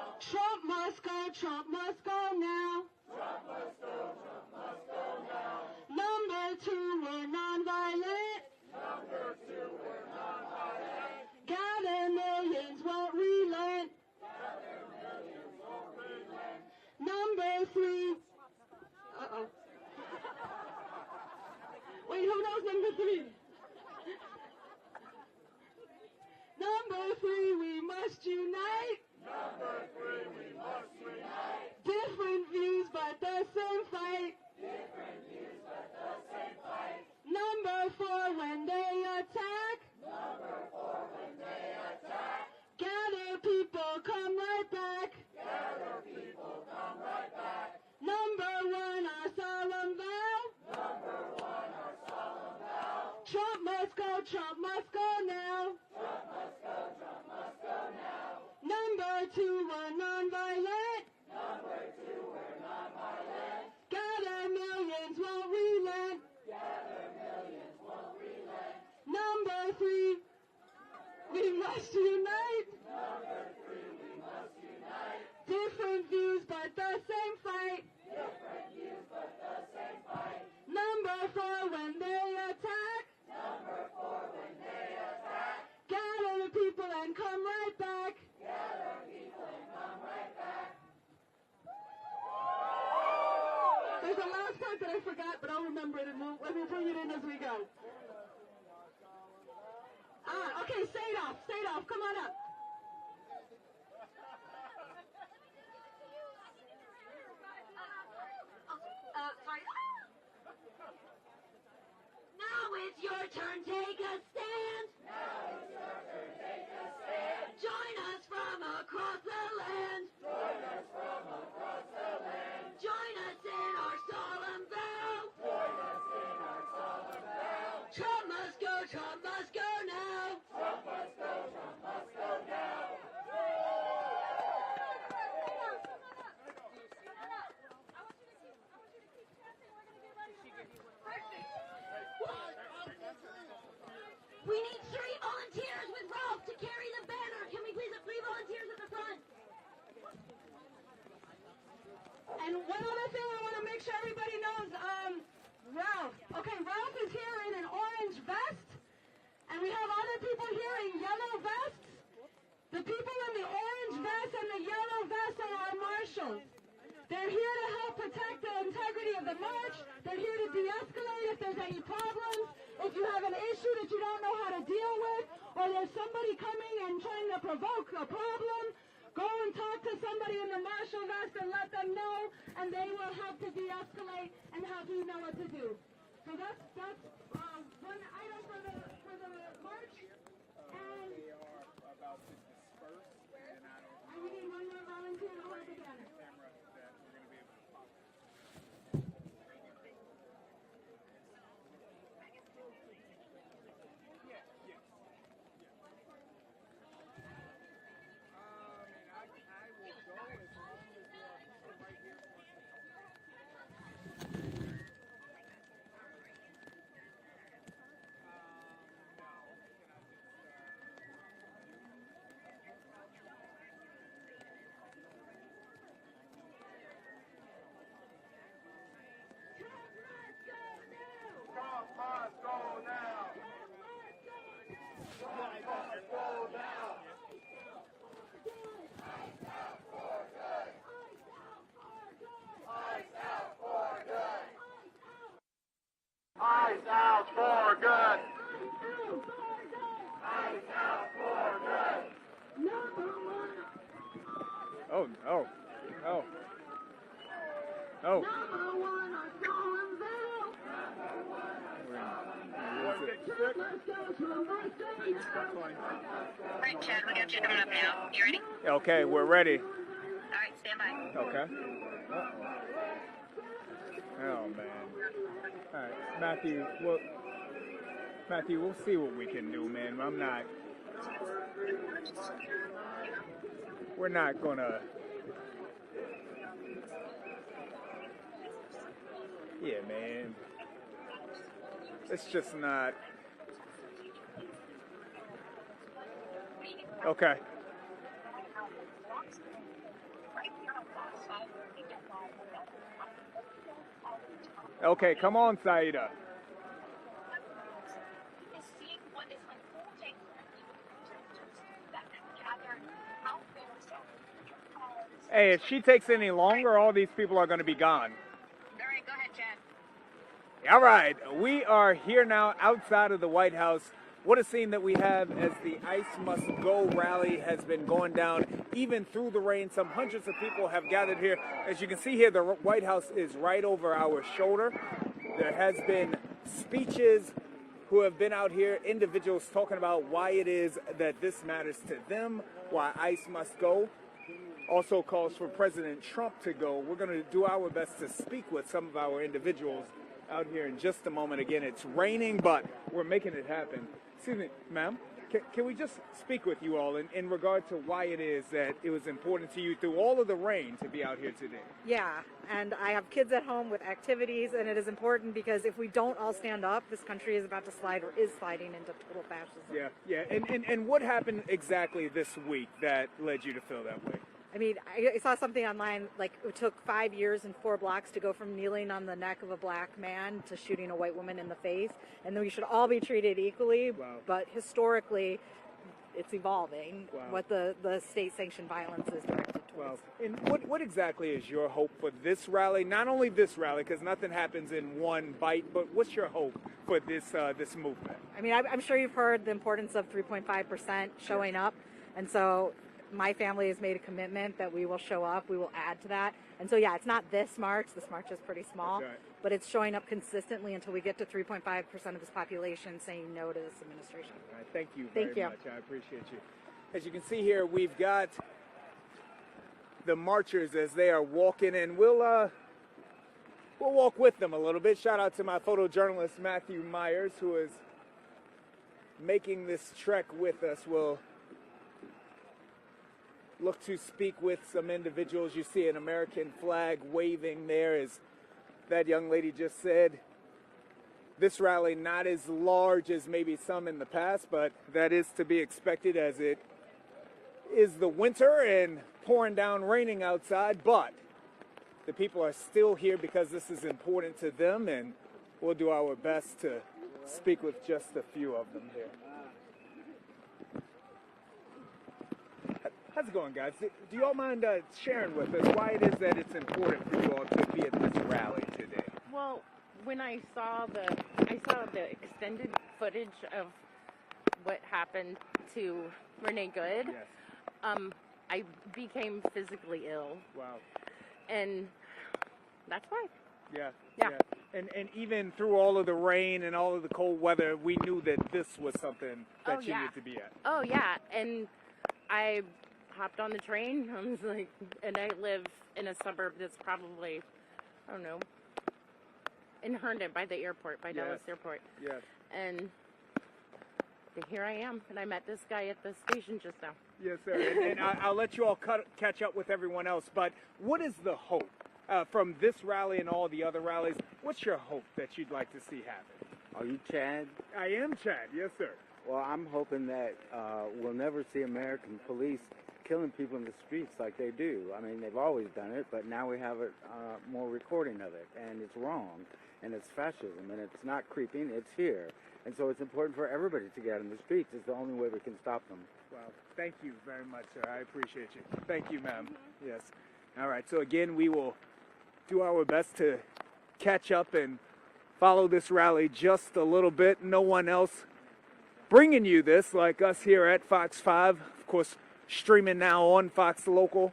[SPEAKER 5] must go, Trump must go now.
[SPEAKER 23] Trump must go, Trump must go now.
[SPEAKER 5] Number 2, we're nonviolent.
[SPEAKER 23] Number 2, we're nonviolent.
[SPEAKER 5] Gather millions, won't relent.
[SPEAKER 23] Gather millions, won't relent.
[SPEAKER 5] Number 3. Uh-oh. Wait, who knows number 3? Number 3, we must unite.
[SPEAKER 23] Number 3, we must unite.
[SPEAKER 5] Different views, but the same fight.
[SPEAKER 23] Different views, but the same fight.
[SPEAKER 5] Number 4, when they attack.
[SPEAKER 23] Number 4, when they attack.
[SPEAKER 5] Gather people, come right back.
[SPEAKER 23] Gather people, come right back.
[SPEAKER 5] Number 1, our solemn vow.
[SPEAKER 23] Number 1, our solemn vow.
[SPEAKER 5] Trump must go, Trump must go now.
[SPEAKER 23] Trump must go, Trump must go now.
[SPEAKER 5] Number 2, we're nonviolent.
[SPEAKER 23] Number 2, we're nonviolent.
[SPEAKER 5] Gather millions, won't relent.
[SPEAKER 23] Gather millions, won't relent.
[SPEAKER 5] Number 3, we must unite.
[SPEAKER 23] Number 3, we must unite.
[SPEAKER 5] Different views, but the same fight.
[SPEAKER 23] Different views, but the same fight.
[SPEAKER 5] Number 4, when they attack.
[SPEAKER 23] Number 4, when they attack.
[SPEAKER 5] Gather the people and come right back.
[SPEAKER 23] Gather people and come right back.
[SPEAKER 5] There's a last part that I forgot, but I'll remember it and let me bring it in as we go. Okay, Sadov, come on up.
[SPEAKER 23] Sorry. Now it's your turn, take a stand. Now it's your turn, take a stand. Join us from across the land. Join us from across the land. Join us in our solemn vow. Join us in our solemn vow. Trump must go now. Trump must go, Trump must go now. We need 3 volunteers with Ralph to carry the banner. Can we please have 3 volunteers at the front?
[SPEAKER 5] And one other thing I want to make sure everybody knows, Ralph. Okay, Ralph is here in an orange vest, and we have other people here in yellow vests. The people in the orange vest and the yellow vest are our marshals. They're here to help protect the integrity of the march. They're here to de-escalate if there's any problems. If you have an issue that you don't know how to deal with, or there's somebody coming and trying to provoke a problem, go and talk to somebody in the marshal vest and let them know, and they will help to de-escalate and help you know what to do. So that's one item for the march. And
[SPEAKER 4] They are about to disperse, and I don't
[SPEAKER 5] we need one more volunteer to hold the banner.
[SPEAKER 4] camera that we're going to be able to pop. Trump must go now. Trump must go now. Ice out for good. Ice out for good. Ice out for good. Ice out for good. Oh no. Oh. Oh.
[SPEAKER 7] Right, Chad, we got you coming up now. You ready?
[SPEAKER 4] Okay, we're ready.
[SPEAKER 7] All right, stand by.
[SPEAKER 4] Okay. Oh man. All right, Matthew. We'll see what we can do, man. We're not gonna. Yeah, man. It's just not. Okay. Okay, come on, Saida. Hey, if she takes any longer, all these people are going to be gone.
[SPEAKER 7] All right, go ahead, Chad.
[SPEAKER 4] All right, we are here now outside of the White House. What a scene that we have as the ICE Must Go rally has been going down, even through the rain. Some hundreds of people have gathered here. As you can see here, the White House is right over our shoulder. There has been speeches who have been out here, individuals talking about why it is that this matters to them, why ICE must go. Also calls for President Trump to go. We're going to do our best to speak with some of our individuals out here in just a moment. Again, it's raining, but we're making it happen. Excuse me, ma'am. Can we just speak with you all in regard to why it is that it was important to you through all of the rain to be out here today?
[SPEAKER 3] Yeah, and I have kids at home with activities, and it is important because if we don't all stand up, this country is about to slide or is sliding into total fascism.
[SPEAKER 4] Yeah. And what happened exactly this week that led you to feel that way?
[SPEAKER 3] I mean, I saw something online, like it took 5 years and 4 blocks to go from kneeling on the neck of a black man to shooting a white woman in the face. And then we should all be treated equally. Wow. But historically, it's evolving what the state-sanctioned violence is directed towards.
[SPEAKER 4] And what exactly is your hope for this rally? Not only this rally, because nothing happens in one bite, but what's your hope for this this movement?
[SPEAKER 3] I mean, I'm sure you've heard the importance of 3.5% showing up. And so my family has made a commitment that we will show up, we will add to that. And so, yeah, it's not this march is pretty small, but it's showing up consistently until we get to 3.5% of this population saying no to this administration.
[SPEAKER 4] All right, thank you very much. I appreciate you. As you can see here, we've got the marchers as they are walking, and we'll walk with them a little bit. Shout out to my photojournalist, Matthew Myers, who is making this trek with us. We'll look to speak with some individuals. You see an American flag waving there, as that young lady just said. This rally not as large as maybe some in the past, but that is to be expected as it is the winter and pouring down raining outside. But the people are still here because this is important to them, and we'll do our best to speak with just a few of them here. How's it going, guys? Do you all mind sharing with us why it is that it's important for you all to be at this rally today?
[SPEAKER 11] Well, when I saw the extended footage of what happened to Renee Good, I became physically ill.
[SPEAKER 4] Wow.
[SPEAKER 11] And that's why.
[SPEAKER 4] Yeah. And even through all of the rain and all of the cold weather, we knew that this was something that you needed to be at.
[SPEAKER 11] Oh, yeah. And I hopped on the train. I was like, and I live in a suburb that's probably, I don't know, in Herndon by the airport, by Dallas Airport.
[SPEAKER 4] Yes.
[SPEAKER 11] And here I am, and I met this guy at the station just now.
[SPEAKER 4] Yes, sir. And I'll let you all catch up with everyone else. But what is the hope from this rally and all the other rallies? What's your hope that you'd like to see happen?
[SPEAKER 12] Are you Chad?
[SPEAKER 4] I am Chad. Yes, sir.
[SPEAKER 12] Well, I'm hoping that we'll never see American police killing people in the streets like they do. I mean, they've always done it, but now we have more recording of it, and it's wrong, and it's fascism, and it's not creeping, it's here. And so it's important for everybody to get out in the streets. It's the only way we can stop them.
[SPEAKER 4] Wow. Thank you very much, sir. I appreciate you. Thank you, ma'am. Yes. All right. So, again, we will do our best to catch up and follow this rally just a little bit. No one else bringing you this like us here at Fox 5. Of course, streaming now on Fox Local.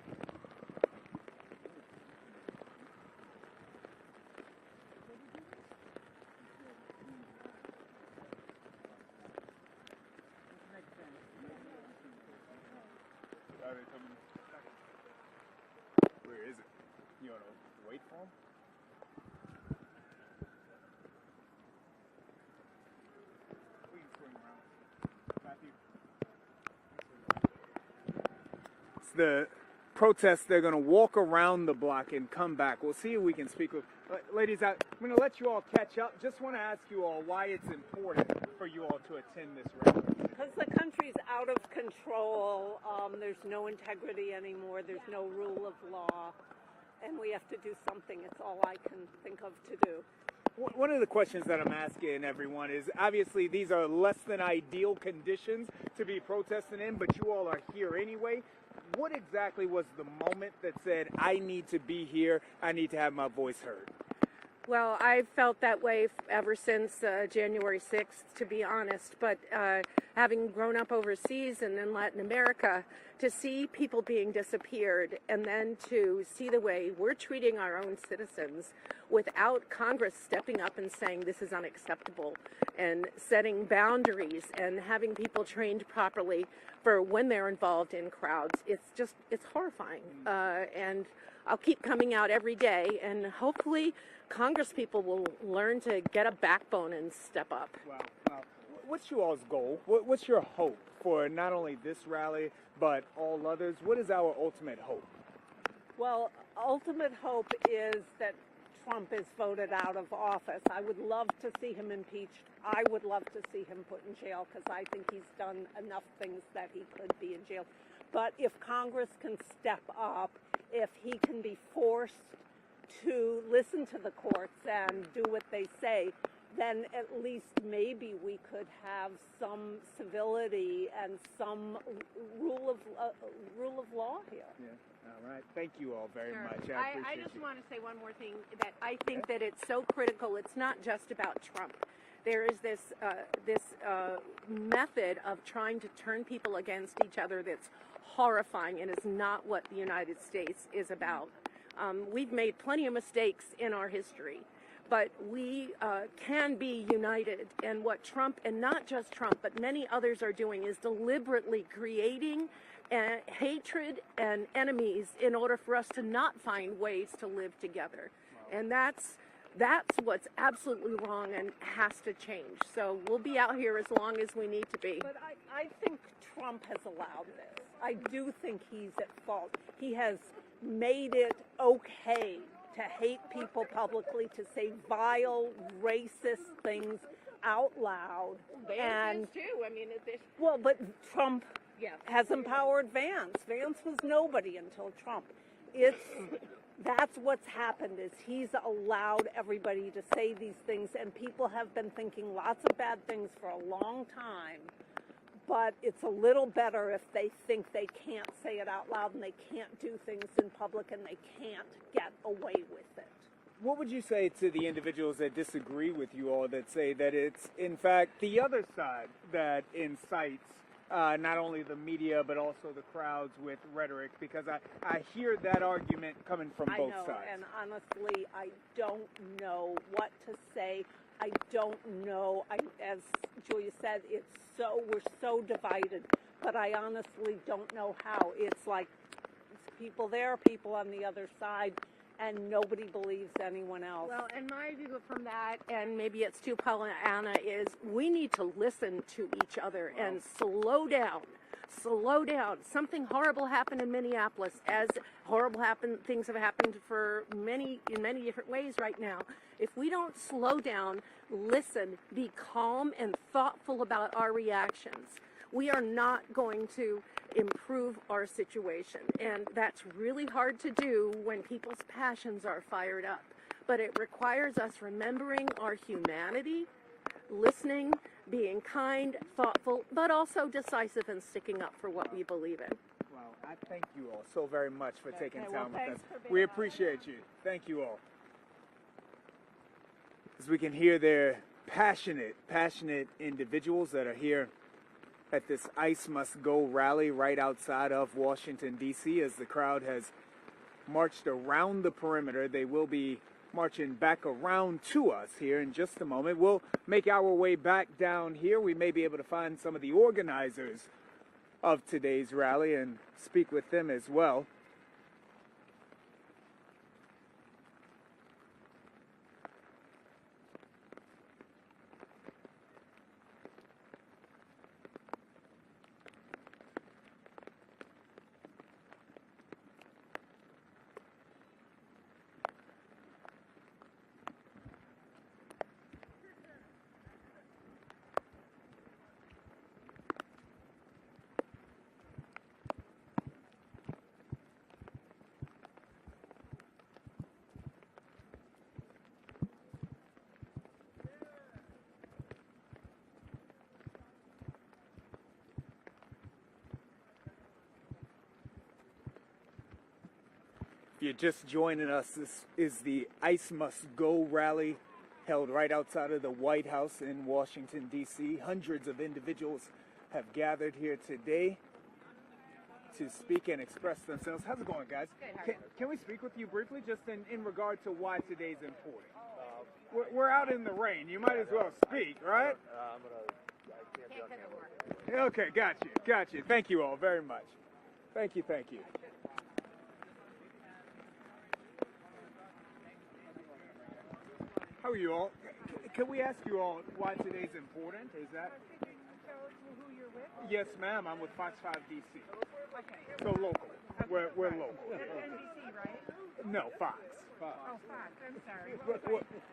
[SPEAKER 4] Where is it? You want to wait for him? We can swing around. Matthew. It's the protest. They're going to walk around the block and come back. We'll see if we can speak with ladies. I'm going to let you all catch up. Just want to ask you all why it's important for you all to attend this rally.
[SPEAKER 19] Because the country's out of control. There's no integrity anymore. There's no rule of law.
[SPEAKER 14] and we have to do something. It's all I can think of to do.
[SPEAKER 4] One of the questions that I'm asking everyone is, obviously these are less than ideal conditions to be protesting in, but you all are here anyway. What exactly was the moment that said, I need to be here, I need to have my voice heard?
[SPEAKER 15] Well, I've felt that way ever since January 6th, to be honest. But having grown up overseas and in Latin America, to see people being disappeared and then to see the way we're treating our own citizens without Congress stepping up and saying this is unacceptable and setting boundaries and having people trained properly for when they're involved in crowds, it's horrifying. And I'll keep coming out every day, and hopefully Congress people will learn to get a backbone and step up.
[SPEAKER 4] Wow. What's you all's goal? What's your hope for not only this rally, but all others? What is our ultimate hope?
[SPEAKER 14] Well, ultimate hope is that Trump is voted out of office. I would love to see him impeached. I would love to see him put in jail because I think he's done enough things that he could be in jail. But if Congress can step up, if he can be forced to listen to the courts and do what they say, then at least maybe we could have some civility and some rule of law here.
[SPEAKER 4] Yeah. All right. Thank you all very
[SPEAKER 15] Sure.
[SPEAKER 4] much.
[SPEAKER 15] I
[SPEAKER 4] appreciate
[SPEAKER 15] just
[SPEAKER 4] you.
[SPEAKER 15] want to say one more thing, that I think that it's so critical. It's not just about Trump. There is this method of trying to turn people against each other that's horrifying and is not what the United States is about. We've made plenty of mistakes in our history, but we can be united. And what Trump, and not just Trump, but many others are doing, is deliberately creating hatred and enemies in order for us to not find ways to live together. And that's what's absolutely wrong and has to change. So we'll be out here as long as we need to be.
[SPEAKER 14] But I think Trump has allowed this. I do think he's at fault. He has made it okay to hate people publicly, to say vile, racist things out loud.
[SPEAKER 15] Vance is too. I mean,
[SPEAKER 14] well, but Trump has empowered Vance. Vance was nobody until Trump. That's what's happened, is he's allowed everybody to say these things, and people have been thinking lots of bad things for a long time. But it's a little better if they think they can't say it out loud and they can't do things in public and they can't get away with it.
[SPEAKER 4] What would you say to the individuals that disagree with you all, that say that it's, in fact, the other side that incites not only the media but also the crowds with rhetoric? Because I hear that argument coming from both sides.
[SPEAKER 14] And honestly, I don't know what to say. I don't know. As Julia said, we're so divided, but I honestly don't know how. It's like people there, people on the other side, and nobody believes anyone else.
[SPEAKER 15] Well, and my view from that, and maybe it's too Pollyanna, is we need to listen to each other and slow down. Slow down. Something horrible happened in Minneapolis, as horrible things have happened in many different ways right now. If we don't slow down, listen, be calm and thoughtful about our reactions, we are not going to improve our situation. And that's really hard to do when people's passions are fired up. But it requires us remembering our humanity, listening, being kind, thoughtful, but also decisive and sticking up for what we believe in.
[SPEAKER 4] Well, I thank you all so very much for taking time with us.
[SPEAKER 14] thanks for being
[SPEAKER 4] We
[SPEAKER 14] on.
[SPEAKER 4] appreciate you. Thank you all. As we can hear, they're passionate individuals that are here at this ICE Must Go rally right outside of Washington, D.C. As the crowd has marched around the perimeter, they will be marching back around to us here in just a moment. We'll make our way back down here. We may be able to find some of the organizers of today's rally and speak with them as well. If you're just joining us, this is the ICE Must Go rally held right outside of the White House in Washington, D.C. Hundreds of individuals have gathered here today to speak and express themselves. How's it going, guys?
[SPEAKER 1] Good,
[SPEAKER 4] can we speak with you briefly just in regard to why today's important? We're out in the rain. You might as well speak, right? Okay, got you. Thank you all very much. Thank you. How are you all? Can we ask you all why today's important? Is that?
[SPEAKER 1] Who you're with?
[SPEAKER 4] Yes, ma'am. I'm with Fox 5 DC.
[SPEAKER 1] Okay.
[SPEAKER 4] So local. We're local.
[SPEAKER 1] NBC, right?
[SPEAKER 4] No, Fox.
[SPEAKER 1] Oh, Fox. I'm sorry.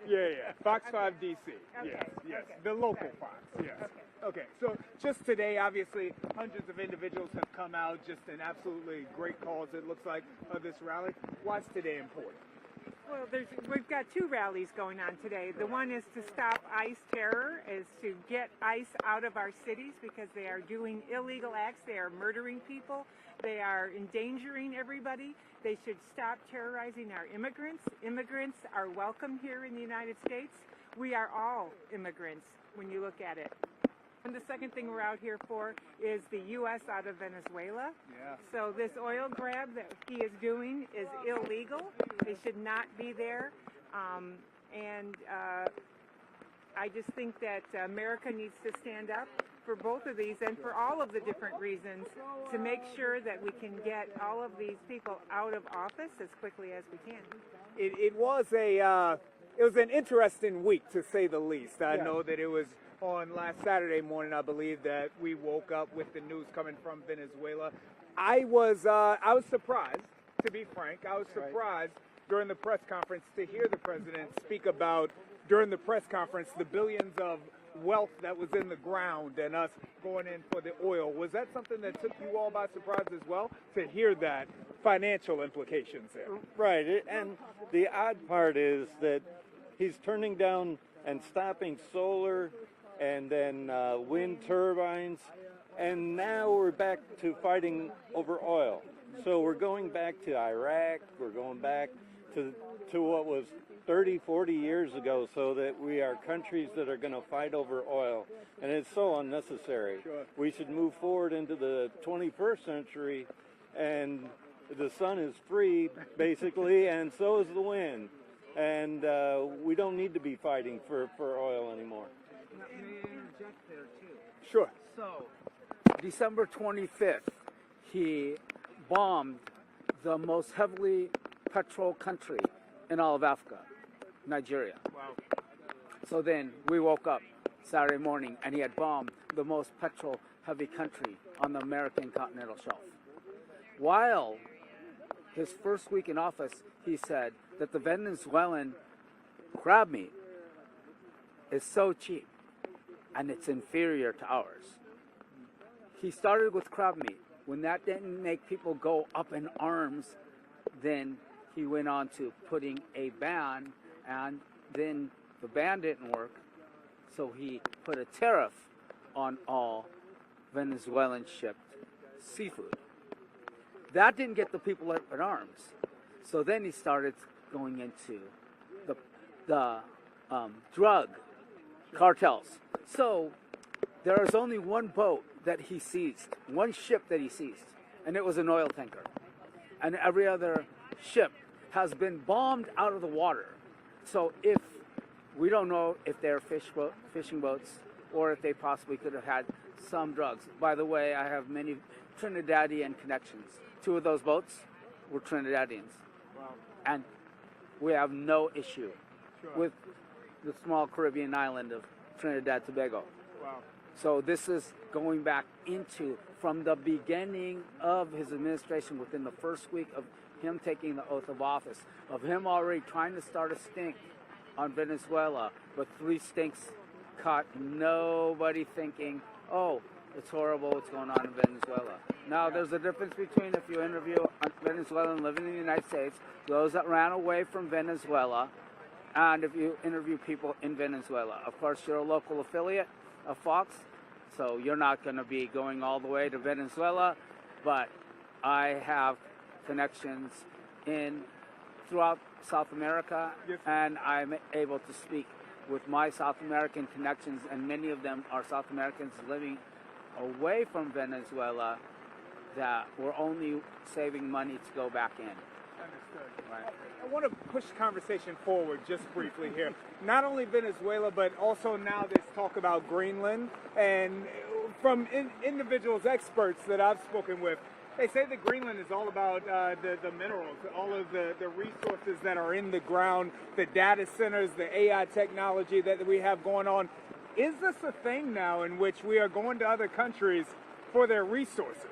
[SPEAKER 4] Yeah. Fox 5 DC.
[SPEAKER 1] Okay.
[SPEAKER 4] Yes.
[SPEAKER 1] Okay.
[SPEAKER 4] The local Fox. Yes. Okay. So just today, obviously, hundreds of individuals have come out. Just an absolutely great cause, it looks like, of this rally. Why is today important?
[SPEAKER 1] Well, we've got two rallies going on today. The one is to stop ICE terror, is to get ICE out of our cities because they are doing illegal acts. They are murdering people. They are endangering everybody. They should stop terrorizing our immigrants. Immigrants are welcome here in the United States. We are all immigrants when you look at it. And the second thing we're out here for is the U.S. out of Venezuela.
[SPEAKER 4] Yeah.
[SPEAKER 1] So this oil grab that he is doing is illegal. They should not be there. I just think that America needs to stand up for both of these and for all of the different reasons to make sure that we can get all of these people out of office as quickly as we can.
[SPEAKER 4] It was an interesting week, to say the least. I know that it was on last Saturday morning, I believe, that we woke up with the news coming from Venezuela. I was surprised, to be frank. I was surprised during the press conference to hear the president speak about, during the press conference, the billions of wealth that was in the ground and us going in for the oil. Was that something that took you all by surprise as well, to hear that financial implications there?
[SPEAKER 17] Right, and the odd part is that he's turning down and stopping solar and then wind turbines, and now we're back to fighting over oil. So we're going back to Iraq, we're going back to what was 30, 40 years ago, so that we are countries that are going to fight over oil. And it's so unnecessary.
[SPEAKER 4] Sure.
[SPEAKER 17] We should move forward into the 21st century, and the sun is free, basically, and so is the wind. And we don't need to be fighting for oil anymore.
[SPEAKER 18] May I interject there, too?
[SPEAKER 4] Sure.
[SPEAKER 18] So, December 25th, he bombed the most heavily petrol country in all of Africa, Nigeria.
[SPEAKER 4] Wow.
[SPEAKER 18] So then we woke up Saturday morning and he had bombed the most petrol heavy country on the American continental shelf. While his first week in office, he said that the Venezuelan crab meat is so cheap and it's inferior to ours. He started with crab meat. When that didn't make people go up in arms, then he went on to putting a ban, and then the ban didn't work, so he put a tariff on all Venezuelan shipped seafood. That didn't get the people up in arms. So then he started going into the drug cartels. So there is only one boat that he seized, one ship that he seized, and it was an oil tanker. And every other ship has been bombed out of the water. So if we don't know if they're fishing boats or if they possibly could have had some drugs. By the way, I have many Trinidadian connections. 2 of those boats were Trinidadians.
[SPEAKER 4] Wow.
[SPEAKER 18] And we have no issue with the small Caribbean island of Trinidad and Tobago.
[SPEAKER 4] Wow.
[SPEAKER 18] So this is going back into, from the beginning of his administration, within the first week of him taking the oath of office, of him already trying to start a stink on Venezuela, but 3 stinks caught nobody thinking, oh, it's horrible what's going on in Venezuela. Now, there's a difference between if you interview a Venezuelan living in the United States, those that ran away from Venezuela, and if you interview people in Venezuela. Of course, you're a local affiliate of Fox, so you're not going to be going all the way to Venezuela, but I have connections throughout South America, and I'm able to speak with my South American connections, and many of them are South Americans living away from Venezuela that were only saving money to go back in.
[SPEAKER 4] Understood. Right. I want to push the conversation forward just briefly here. Not only Venezuela, but also now this talk about Greenland. And from individuals, experts that I've spoken with, they say that Greenland is all about the minerals, all of the resources that are in the ground, the data centers, the AI technology that we have going on. Is this a thing now in which we are going to other countries for their resources?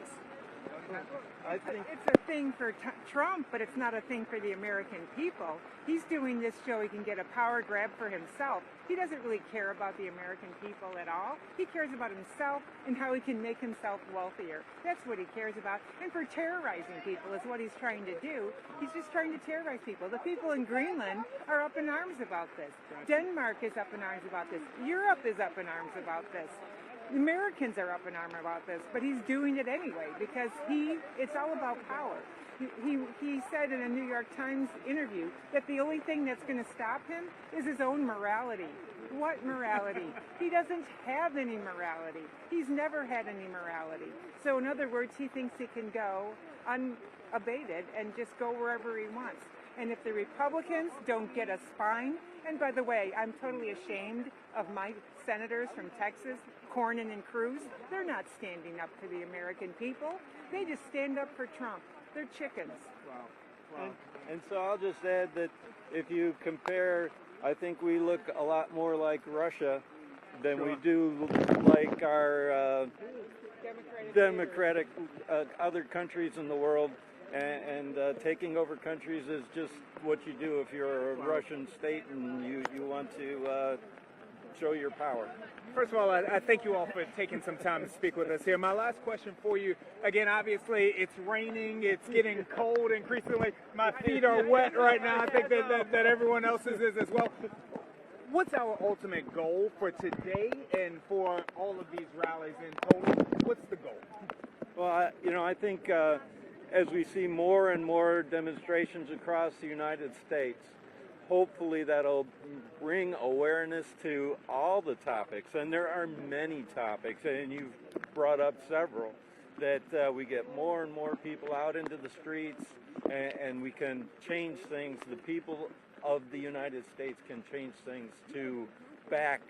[SPEAKER 1] I think it's a thing for Trump, but it's not a thing for the American people. He's doing this so he can get a power grab for himself. He doesn't really care about the American people at all. He cares about himself and how he can make himself wealthier. That's what he cares about. And for terrorizing people is what he's trying to do. He's just trying to terrorize people. The people in Greenland are up in arms about this. Denmark is up in arms about this. Europe is up in arms about this. The Americans are up in arms about this, but he's doing it anyway because it's all about power. He said in a New York Times interview that the only thing that's going to stop him is his own morality. What morality? He doesn't have any morality. He's never had any morality. So in other words, he thinks he can go unabated and just go wherever he wants. And if the Republicans don't get a spine, and by the way, I'm totally ashamed of my senators from Texas, Cornyn and Cruz. They're not standing up for the American people. They just stand up for Trump. They're chickens.
[SPEAKER 17] Wow. And so I'll just add that if you compare, I think we look a lot more like Russia than we do like our democratic other countries in the world. And taking over countries is just what you do if you're a Russian state and you want to show your power.
[SPEAKER 4] First of all, I thank you all for taking some time to speak with us here. My last question for you, again, obviously it's raining, it's getting cold increasingly. My feet are wet right now. I think that everyone else's is as well. What's our ultimate goal for today and for all of these rallies in total? What's the goal?
[SPEAKER 17] Well, I think as we see more and more demonstrations across the United States, hopefully that'll bring awareness to all the topics, and there are many topics, and you've brought up several, that we get more and more people out into the streets, and we can change things. The people of the United States can change things to back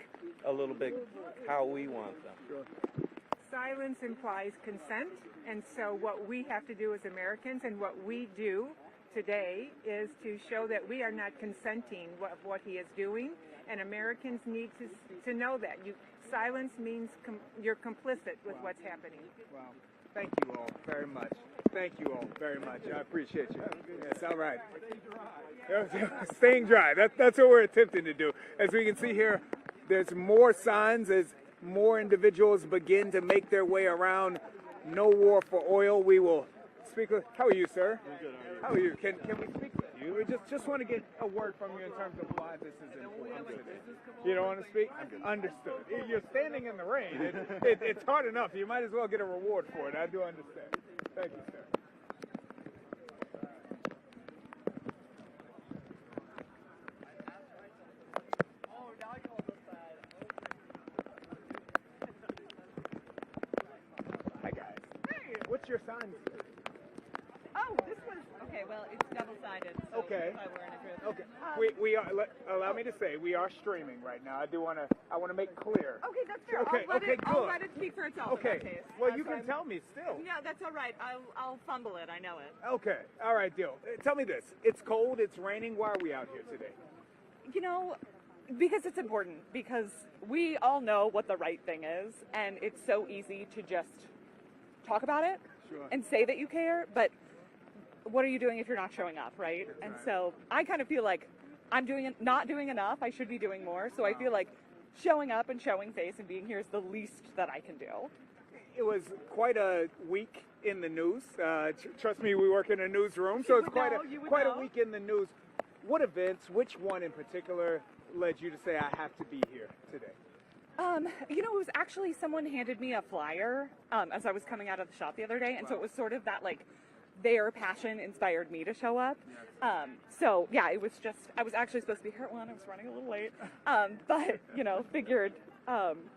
[SPEAKER 17] a little bit how we want them.
[SPEAKER 4] Sure.
[SPEAKER 1] Silence implies consent, and so what we have to do as Americans and what we do today is to show that we are not consenting of what he is doing, and Americans need to know that. Silence means you're complicit with what's happening.
[SPEAKER 4] Wow. Thank you all very much. Thank you all very much. I appreciate you. Yes, all right. Staying dry. That's what we're attempting to do. As we can see here, there's more signs as more individuals begin to make their way around. No war for oil. We will speak with. How are you, sir?
[SPEAKER 8] Good.
[SPEAKER 4] How are you? Can we speak to you? We just want to get a word from you in terms of why this is important today. You don't want to speak? Understood. You're standing in the rain. It's hard enough. You might as well get a reward for it. I do understand. Thank you, sir. Hi, guys. Hey, what's your sign?
[SPEAKER 13] Oh, this was okay. Well, it's double-sided. So
[SPEAKER 4] Okay.
[SPEAKER 13] If I were in a group.
[SPEAKER 4] Okay. We are. Allow me to say we are streaming right now. I want to make clear.
[SPEAKER 13] Okay, that's fair.
[SPEAKER 4] Okay.
[SPEAKER 13] I'll
[SPEAKER 4] Good.
[SPEAKER 13] let it speak for itself.
[SPEAKER 4] Okay.
[SPEAKER 13] In that case.
[SPEAKER 4] Well, you can tell me still.
[SPEAKER 13] Yeah, that's all right. I'll fumble it. I know it.
[SPEAKER 4] Okay. All right, deal. Tell me this. It's cold. It's raining. Why are we out here today?
[SPEAKER 13] You know, because it's important. Because we all know what the right thing is, and it's so easy to just talk about it and say that you care, but what are you doing if you're not showing up, right? And so I kind of feel like I'm not doing enough. I should be doing more. So I feel like showing up and showing face and being here is the least that I can do.
[SPEAKER 4] It was quite a week in the news. Trust me, we work in a newsroom, so it's quite a week in the news. What events, which one in particular, led you to say I have to be here today?
[SPEAKER 13] You know, it was actually someone handed me a flyer as I was coming out of the shop the other day, and so it was sort of that like their passion inspired me to show up. So yeah, it was just, I was actually supposed to be here at 1. I was running a little late. But, you know, figured,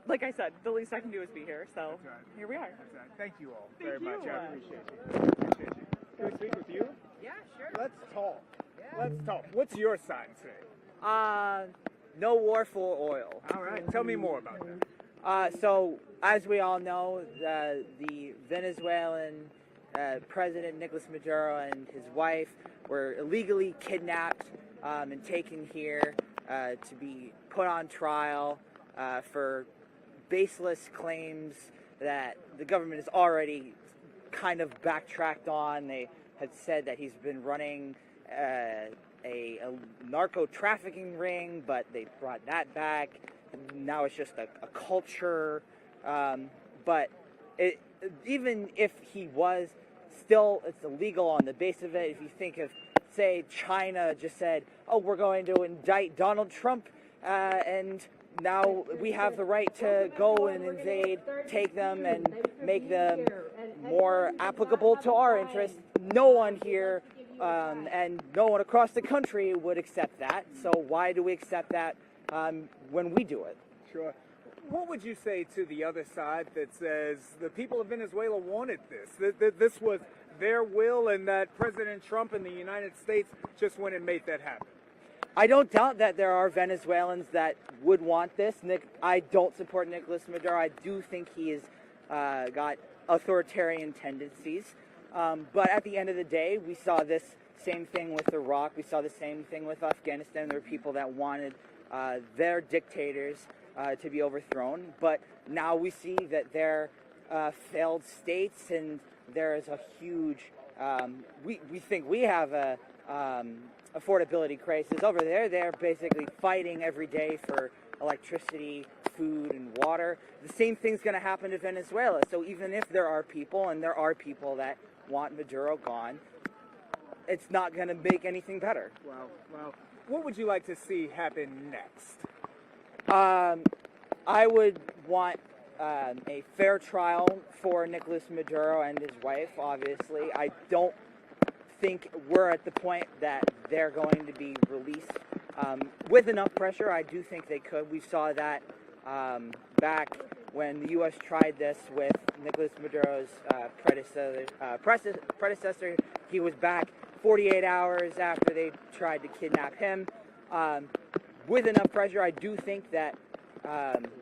[SPEAKER 13] like I said, the least I can do is be here. So here we are.
[SPEAKER 4] Thank you all
[SPEAKER 13] Thank
[SPEAKER 4] very much.
[SPEAKER 13] you.
[SPEAKER 4] I appreciate you. Appreciate you. Can we speak with you?
[SPEAKER 16] Yeah, sure.
[SPEAKER 4] Let's talk. Let's talk. What's your side say?
[SPEAKER 16] No war for oil.
[SPEAKER 4] All right. Tell me more about that.
[SPEAKER 16] So, as we all know, the Venezuelan President Nicolas Maduro and his wife were illegally kidnapped and taken here to be put on trial for baseless claims that the government has already kind of backtracked on. They had said that he's been running a narco trafficking ring, but they brought that back. Now it's just a culture. But even if he was, still it's illegal on the base of it. If you think of, say, China just said, oh, we're going to indict Donald Trump, and now we have the right to go and invade, take them, and make them more applicable to our interests. No one here and no one across the country would accept that. So why do we accept that when we do it?
[SPEAKER 4] Sure. What would you say to the other side that says the people of Venezuela wanted this, that this was their will, and that President Trump and the United States just went and made that happen?
[SPEAKER 16] I don't doubt that there are Venezuelans that would want this. I don't support Nicolas Maduro. I do think he has got authoritarian tendencies. But at the end of the day, we saw this same thing with Iraq. We saw the same thing with Afghanistan. There were people that wanted their dictators to be overthrown. But now we see that they're failed states, and there is a huge, we think we have a affordability crisis. Over there, they're basically fighting every day for electricity, food, and water. The same thing's going to happen to Venezuela. So even if there are people, and there are people that want Maduro gone, it's not going to make anything better.
[SPEAKER 4] Well, what would you like to see happen next?
[SPEAKER 16] I would want a fair trial for Nicolas Maduro and his wife, obviously. I don't think we're at the point that they're going to be released with enough pressure. I do think they could. We saw that back when the U.S. tried this with Nicolas Maduro's predecessor. He was back 48 hours after they tried to kidnap him. With enough pressure, I do think that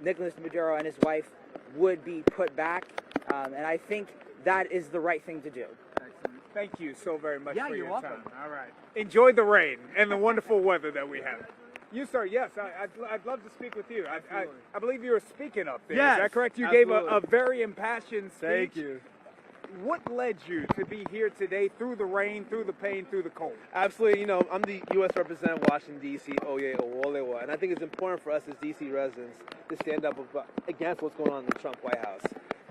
[SPEAKER 16] Nicolas Maduro and his wife would be put back, and I think that is the right thing to do.
[SPEAKER 4] Thank you so very much for
[SPEAKER 16] you're
[SPEAKER 4] your
[SPEAKER 16] welcome.
[SPEAKER 4] time. All right. Enjoy the rain and the wonderful weather that we have. You, sir, yes, I'd love to speak with you. I believe you were speaking up there.
[SPEAKER 21] Yes,
[SPEAKER 4] is that correct? You
[SPEAKER 21] absolutely.
[SPEAKER 4] gave a very impassioned speech.
[SPEAKER 21] Thank you.
[SPEAKER 4] What led you to be here today through the rain, through the pain, through the cold?
[SPEAKER 21] Absolutely. You know, I'm the U.S. representative Washington, D.C., Oye Owolewa, and I think it's important for us as D.C. residents to stand up against what's going on in the Trump White House.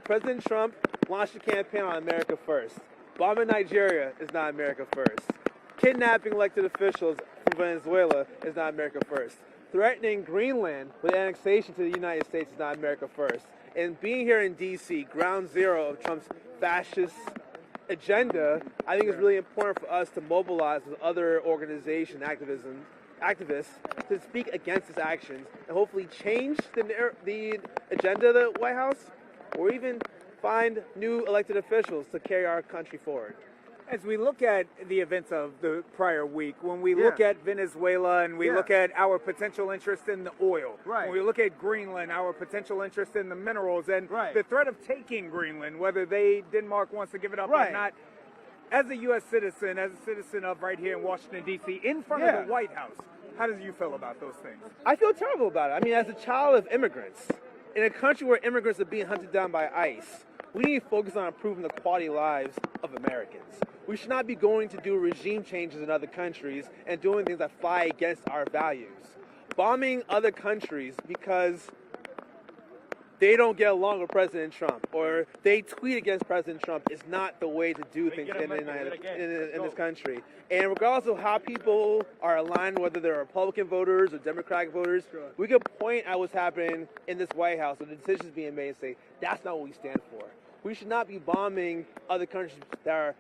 [SPEAKER 21] President Trump launched a campaign on America First. Bombing Nigeria is not America First. Kidnapping elected officials from Venezuela is not America First. Threatening Greenland with annexation to the United States is not America First. And being here in D.C., ground zero of Trump's fascist agenda, I think it's really important for us to mobilize with other organizations, activists, to speak against his actions and hopefully change the agenda of the White House, or even find new elected officials to carry our country forward.
[SPEAKER 4] As we look at the events of the prior week, when we look at Venezuela and we look at our potential interest in the oil, when we look at Greenland, our potential interest in the minerals, and the threat of taking Greenland, whether Denmark wants to give it up or not, as a U.S. citizen, as a citizen of right here in Washington, D.C., in front of the White House, how do you feel about those things?
[SPEAKER 21] I feel terrible about it. I mean, as a child of immigrants, in a country where immigrants are being hunted down by ICE, we need to focus on improving the quality of lives of Americans. We should not be going to do regime changes in other countries and doing things that fly against our values. Bombing other countries because they don't get along with President Trump or they tweet against President Trump is not the way to do things in this country. And regardless of how people are aligned, whether they're Republican voters or Democratic voters, we could point at what's happening in this White House or the decisions being made and say, that's not what we stand for. We should not be bombing other countries that are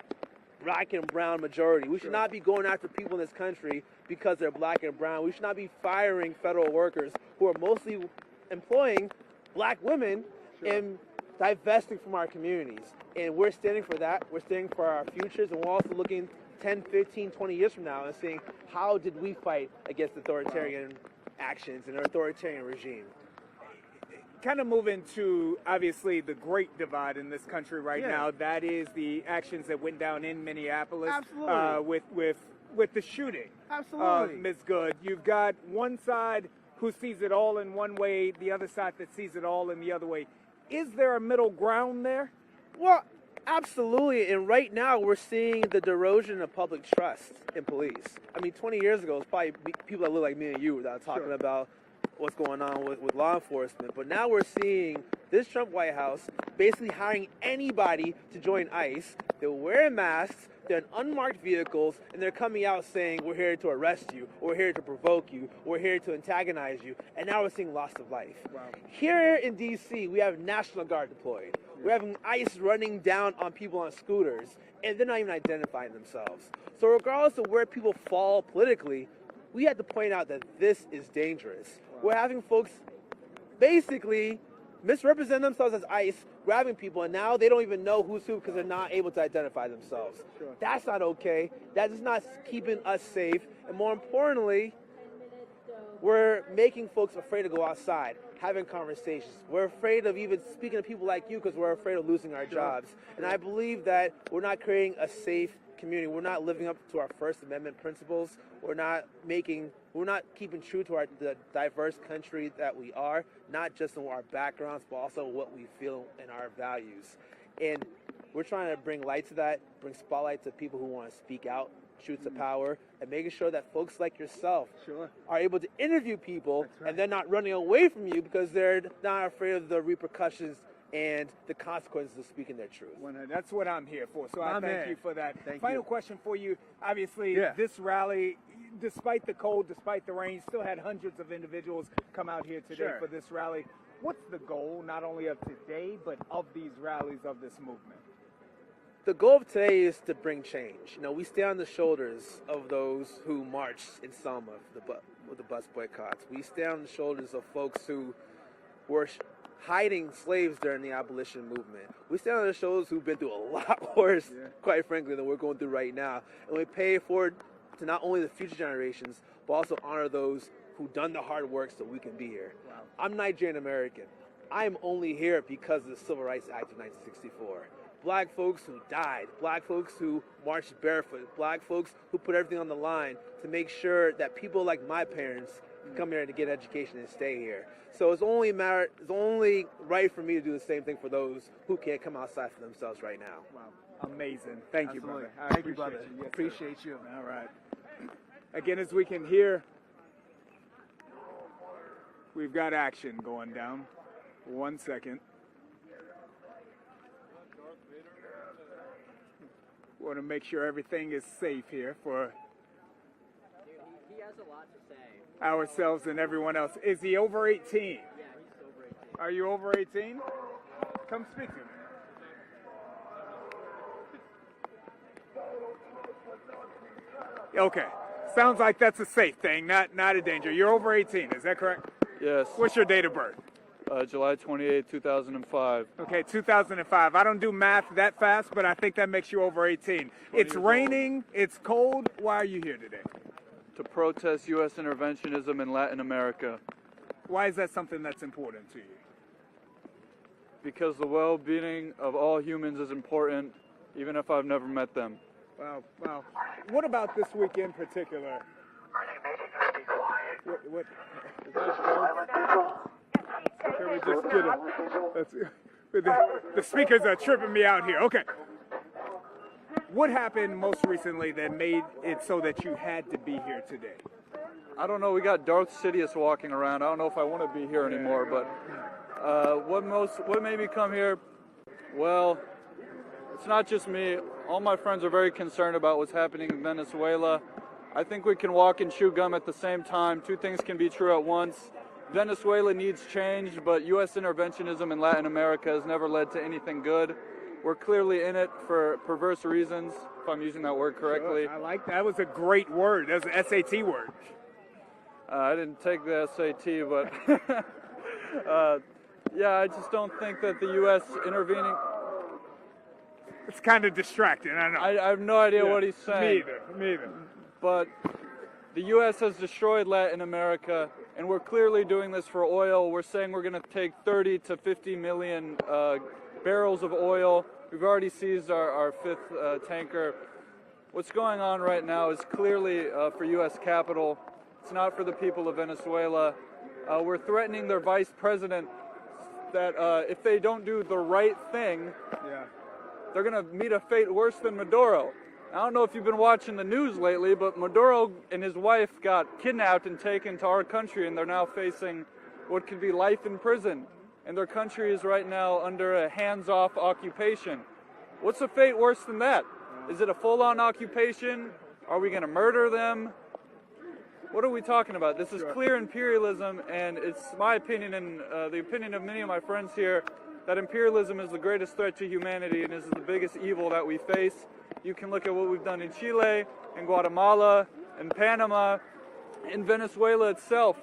[SPEAKER 21] black and brown majority. We should not be going after people in this country because they're black and brown. We should not be firing federal workers who are mostly employing black women and divesting from our communities. And we're standing for that. We're standing for our futures, and we're also looking 10, 15, 20 years from now and saying, how did we fight against authoritarian actions and authoritarian regime?
[SPEAKER 4] Kind of moving to, obviously, the great divide in this country right
[SPEAKER 21] Yeah.
[SPEAKER 4] now. That is the actions that went down in Minneapolis
[SPEAKER 21] Absolutely.
[SPEAKER 4] with the shooting.
[SPEAKER 21] Absolutely.
[SPEAKER 4] Ms. Good, you've got one side who sees it all in one way, the other side that sees it all in the other way. Is there a middle ground there?
[SPEAKER 21] Well, absolutely. And right now we're seeing the erosion of public trust in police. I mean, 20 years ago, it's probably people that look like me and you that are talking about what's going on with law enforcement. But now we're seeing this Trump White House basically hiring anybody to join ICE. They're wearing masks, they're in unmarked vehicles, and they're coming out saying, we're here to arrest you, or we're here to provoke you, or we're here to antagonize you. And now we're seeing loss of life.
[SPEAKER 4] Wow.
[SPEAKER 21] Here in D.C., we have National Guard deployed. We're having ICE running down on people on scooters, and they're not even identifying themselves. So regardless of where people fall politically, we have to point out that this is dangerous. We're having folks basically misrepresent themselves as ICE, grabbing people, and now they don't even know who's who because they're not able to identify themselves. That's not okay. That is not keeping us safe. And more importantly, we're making folks afraid to go outside, having conversations. We're afraid of even speaking to people like you because we're afraid of losing our jobs. And I believe that we're not creating a safe community. We're not living up to our First Amendment principles. We're not keeping true to the diverse country that we are, not just in our backgrounds, but also what we feel and our values. And we're trying to bring light to that, bring spotlight to people who want to speak out, truth to power, and making sure that folks like yourself are able to interview people and they're not running away from you because they're not afraid of the repercussions and the consequences of speaking their truth.
[SPEAKER 4] That's what I'm here for. So I thank you for that.
[SPEAKER 21] Thank
[SPEAKER 4] Final
[SPEAKER 21] you.
[SPEAKER 4] question for you. Obviously,
[SPEAKER 21] Yeah.
[SPEAKER 4] this rally, despite the cold, despite the rain, still had hundreds of individuals come out here today
[SPEAKER 21] Sure.
[SPEAKER 4] for this rally. What's the goal, not only of today, but of these rallies, of this movement?
[SPEAKER 21] The goal of today is to bring change. You know, we stand on the shoulders of those who marched in Selma with the bus boycotts. We stand on the shoulders of folks who were hiding slaves during the abolition movement. We stand on the shoulders who've been through a lot worse, quite frankly, than we're going through right now. And we pay forward to not only the future generations, but also honor those who've done the hard work so we can be here.
[SPEAKER 4] Wow.
[SPEAKER 21] I'm Nigerian American. I'm only here because of the Civil Rights Act of 1964. Black folks who died, black folks who marched barefoot, black folks who put everything on the line to make sure that people like my parents can come here to get education and stay here. So it's only right for me to do the same thing for those who can't come outside for themselves right now.
[SPEAKER 4] Wow. Amazing. Thank you, brother.
[SPEAKER 21] Absolutely.
[SPEAKER 4] I
[SPEAKER 21] Thank you,
[SPEAKER 4] appreciate
[SPEAKER 21] brother.
[SPEAKER 4] you. Yes, sir.
[SPEAKER 21] Appreciate you.
[SPEAKER 4] All right. Again, as we can hear, we've got action going down. 1 second. Want to make sure everything is safe here for
[SPEAKER 9] He has a lot to say.
[SPEAKER 4] ourselves and everyone else. Is he over 18?
[SPEAKER 9] Yeah, he's over 18.
[SPEAKER 4] Are you over 18? Come speak to me. Okay. Sounds like that's a safe thing, not a danger. You're over 18, is that correct?
[SPEAKER 20] Yes.
[SPEAKER 4] What's your date of birth?
[SPEAKER 20] July 28, 2005.
[SPEAKER 4] Okay, 2005. I don't do math that fast, but I think that makes you over 18. It's raining, it's cold. Why are you here today?
[SPEAKER 20] To protest U.S. interventionism in Latin America.
[SPEAKER 4] Why is that something that's important to you?
[SPEAKER 20] Because the well-being of all humans is important, even if I've never met them.
[SPEAKER 4] Wow. What about this week in particular? What? Can we just get it? The speakers are tripping me out here. Okay. What happened most recently that made it so that you had to be here today?
[SPEAKER 20] I don't know, we got Darth Sidious walking around. I don't know if I want to be here anymore, but what made me come here? Well, it's not just me. All my friends are very concerned about what's happening in Venezuela. I think we can walk and chew gum at the same time. Two things can be true at once. Venezuela needs change, but U.S. interventionism in Latin America has never led to anything good. We're clearly in it for perverse reasons. if I'm using that word correctly.
[SPEAKER 4] Sure, I like that. Was a great word. That's an SAT word.
[SPEAKER 20] I didn't take the SAT, but yeah, I just don't think that the U.S. intervening.
[SPEAKER 4] It's kind of distracting. I know.
[SPEAKER 20] I have no idea what he's saying.
[SPEAKER 4] Me either.
[SPEAKER 20] But the U.S. has destroyed Latin America, and we're clearly doing this for oil. We're saying we're going to take 30 to 50 million barrels of oil. We've already seized our fifth tanker. What's going on right now is clearly for U.S. capital. It's not for the people of Venezuela. We're threatening their vice president that if they don't do the right thing, they're going to meet a fate worse than Maduro. I don't know if you've been watching the news lately, but Maduro and his wife got kidnapped and taken to our country, and they're now facing what could be life in prison. And their country is right now under a hands-off occupation. What's a fate worse than that? Is it a full-on occupation? Are we going to murder them? What are we talking about? This is clear imperialism, and it's my opinion and the opinion of many of my friends here that imperialism is the greatest threat to humanity and is the biggest evil that we face. You can look at what we've done in Chile, in Guatemala, in Panama, in Venezuela itself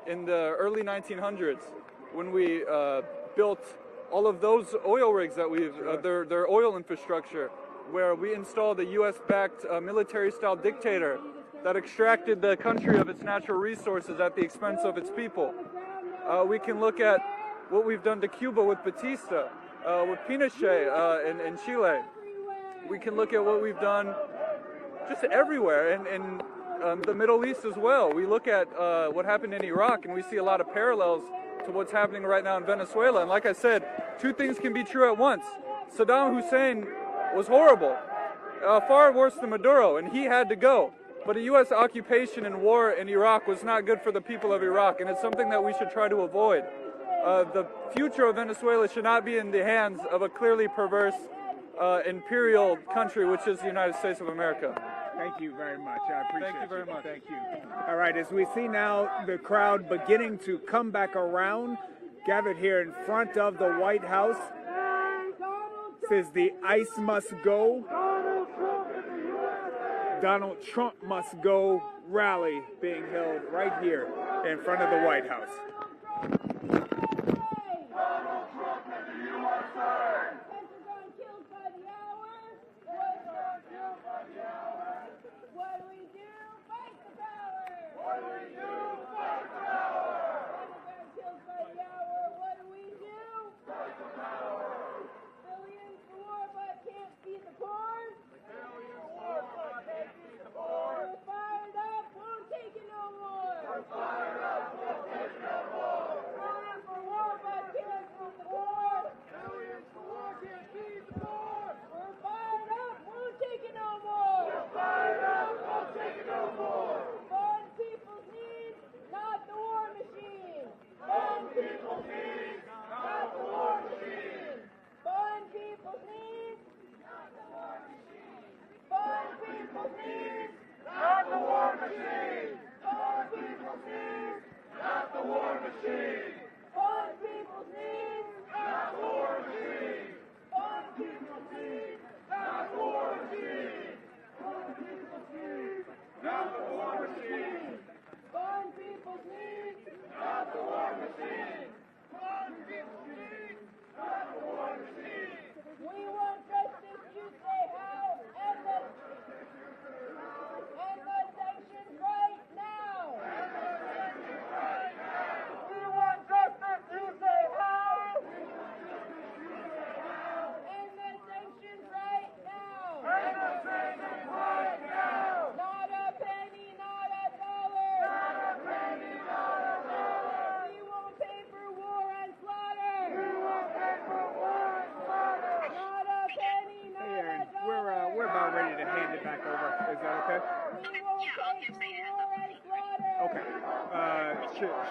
[SPEAKER 20] in the early 1900s when we built all of those oil rigs that we've, their oil infrastructure, where we installed a U.S.-backed military-style dictator that extracted the country of its natural resources at the expense of its people. We can look at what we've done to Cuba with Batista, with Pinochet in Chile. We can look at what we've done just everywhere in the Middle East as well. We look at what happened in Iraq, and we see a lot of parallels to what's happening right now in Venezuela. And like I said, two things can be true at once. Saddam Hussein was horrible, far worse than Maduro, and he had to go. But a U.S. occupation and war in Iraq was not good for the people of Iraq, and it's something that we should try to avoid. The future of Venezuela should not be in the hands of a clearly perverse imperial country, which is the United States of America.
[SPEAKER 4] Thank you very much. I appreciate it.
[SPEAKER 20] Thank you very much.
[SPEAKER 4] Thank you. All right, as we see now the crowd beginning to come back around, gathered here in front of the White House. This is the ICE must go, Donald Trump must go rally being held right here in front of the White House.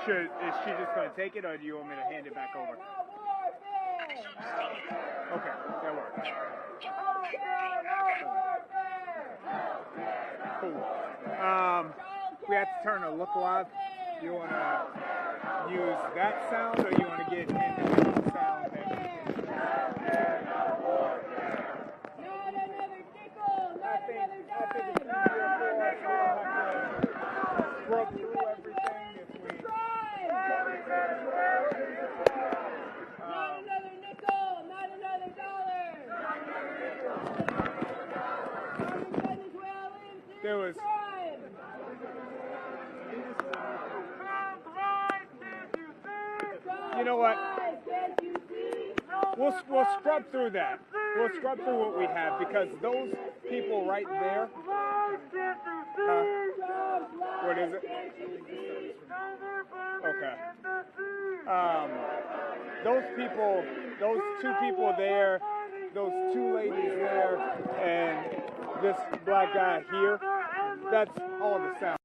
[SPEAKER 4] Is she just going to take it, or do you want me to hand it back over? Okay, that works. Cool. We have to turn a look live. You want to use that sound, or you want to get individual sound? Scrub through everything if we.
[SPEAKER 23] Not another nickel, not another dollar. Venezuelans,
[SPEAKER 4] There was.
[SPEAKER 23] crime.
[SPEAKER 4] You know what? We'll scrub through that. We'll scrub through what we have because those people right there. What is it? Okay. Those people, those two people there, those two ladies there, and this black guy here, that's all the sound.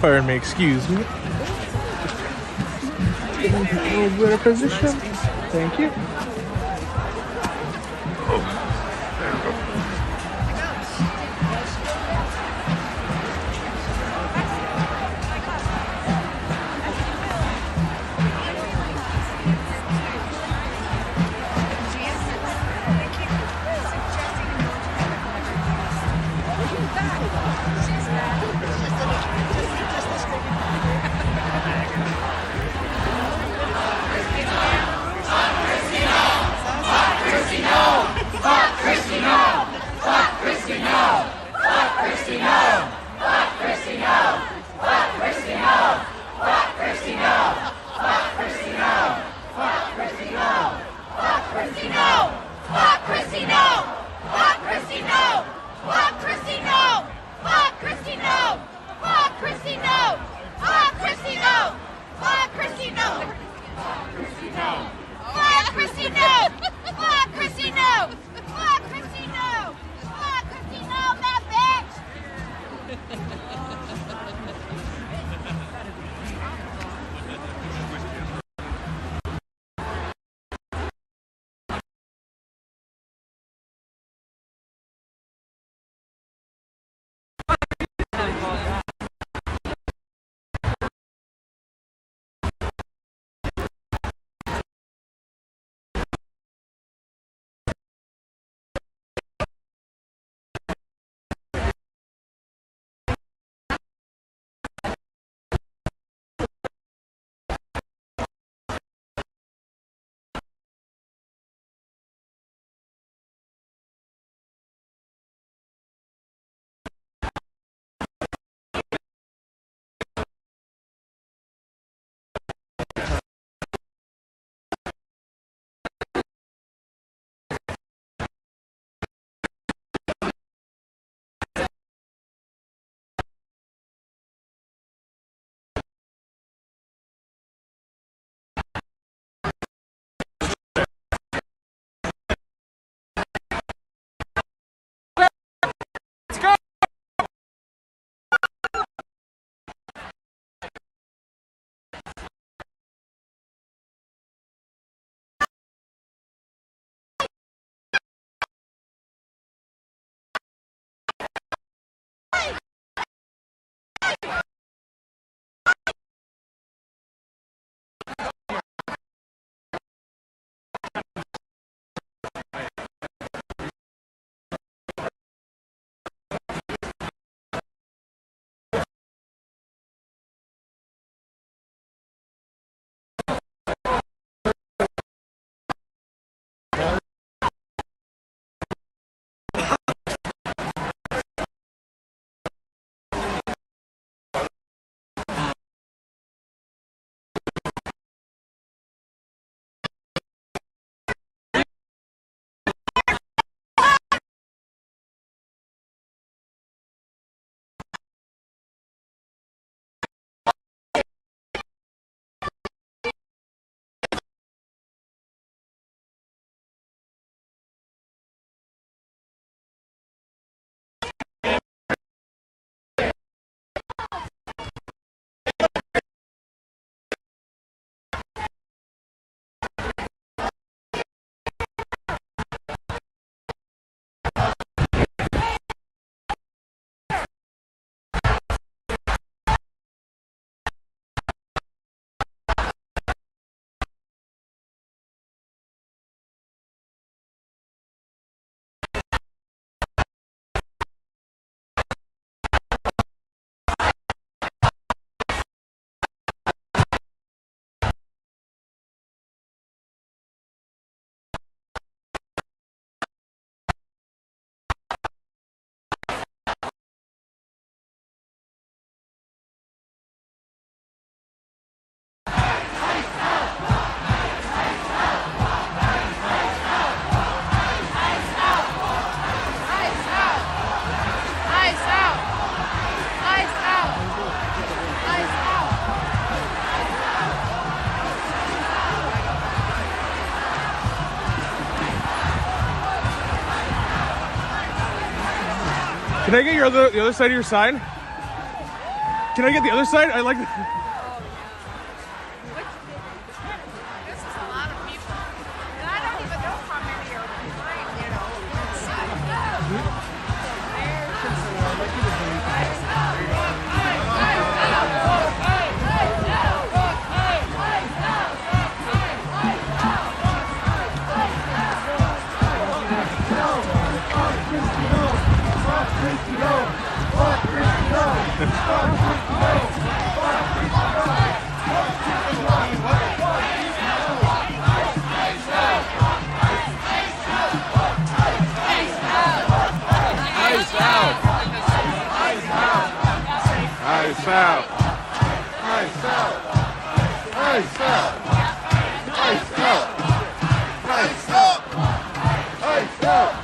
[SPEAKER 6] Pardon me, excuse me. Get into a little better position. Thank you. Can I get the other side of your sign? Can I get the other side? I like.
[SPEAKER 2] This is a lot of people. And I don't even know how many are behind, you know.
[SPEAKER 8] Ice out! Ice out! Ice out! Ice out! Ice out! Ice out!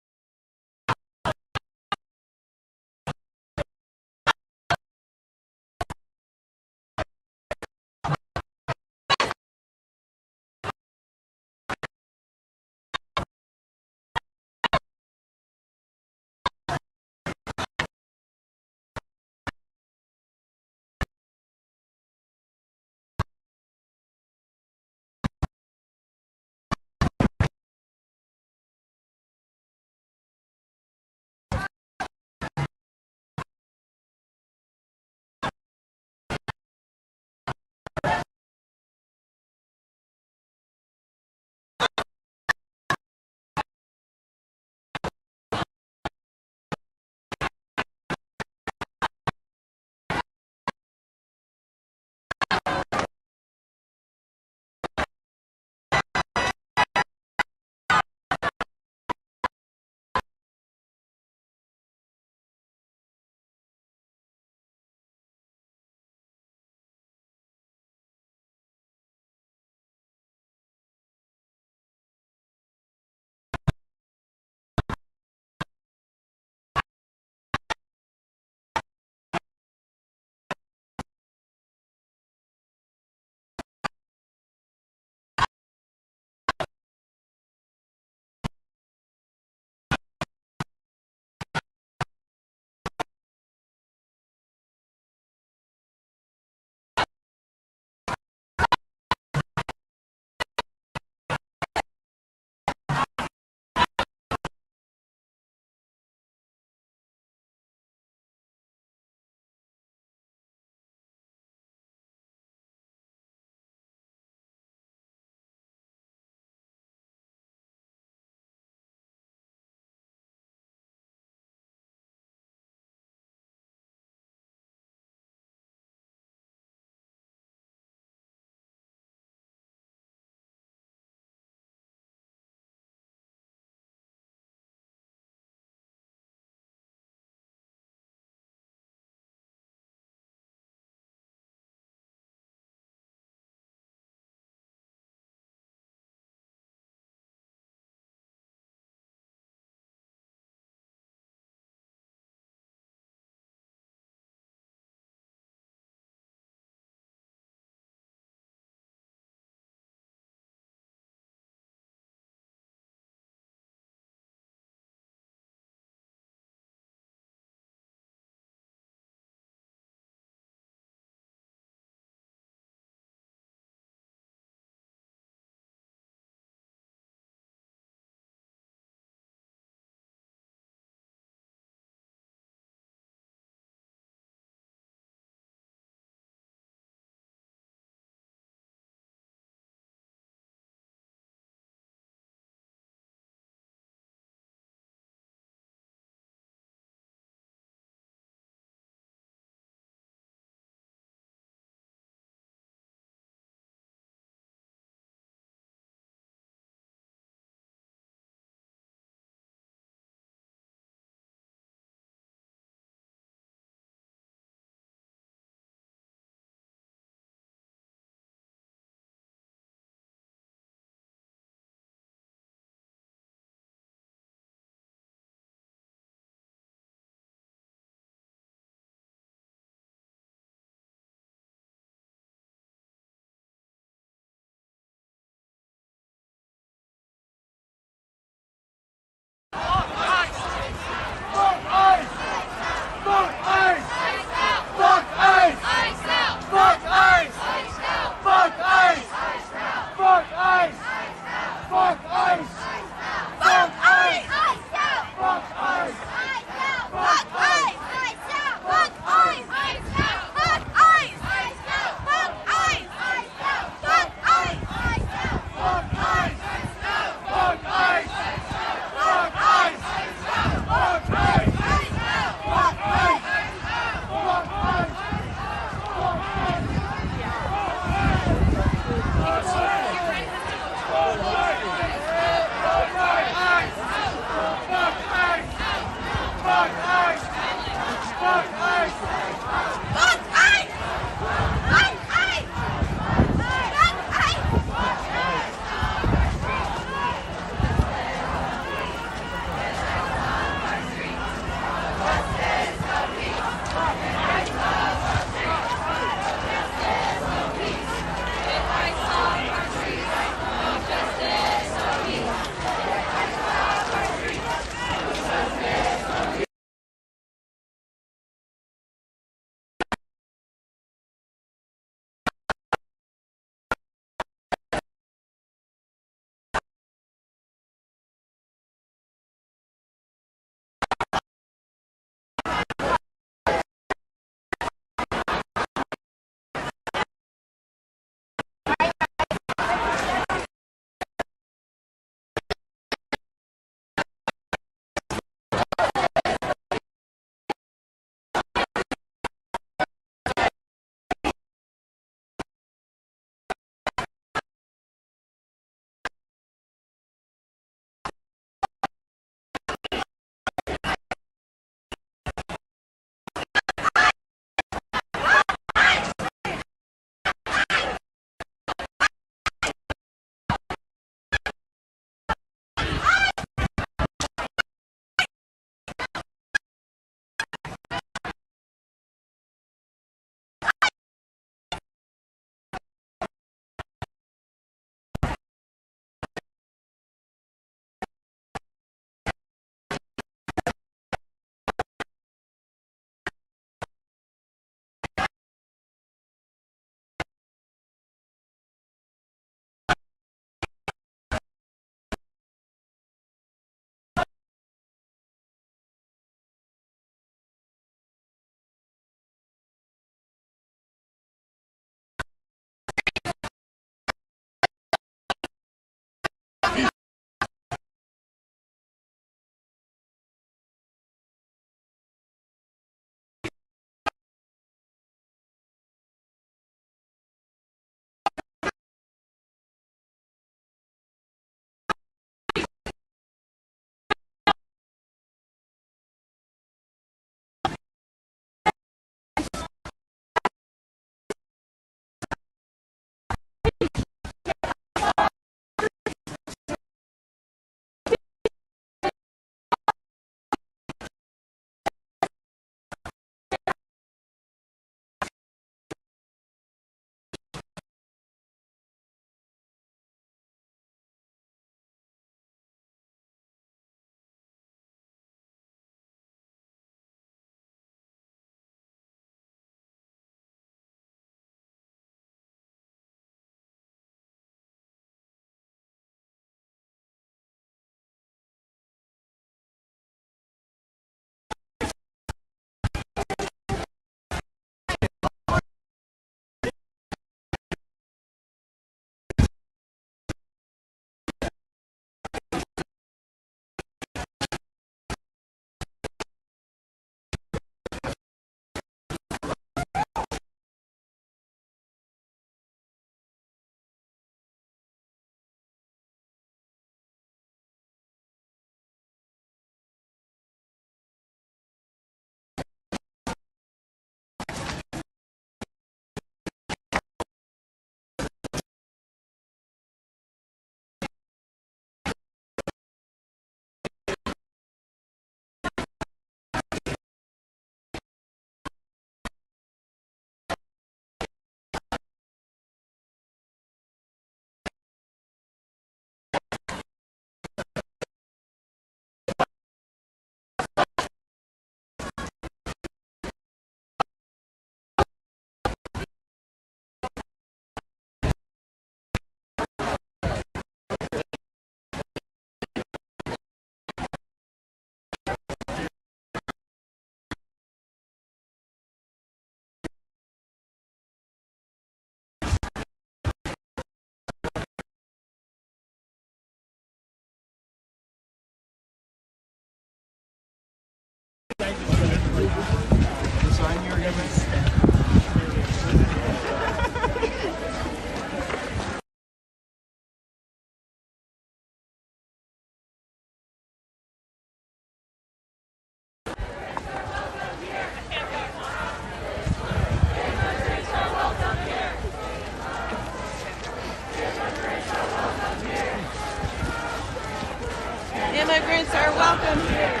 [SPEAKER 2] Immigrants are welcome here.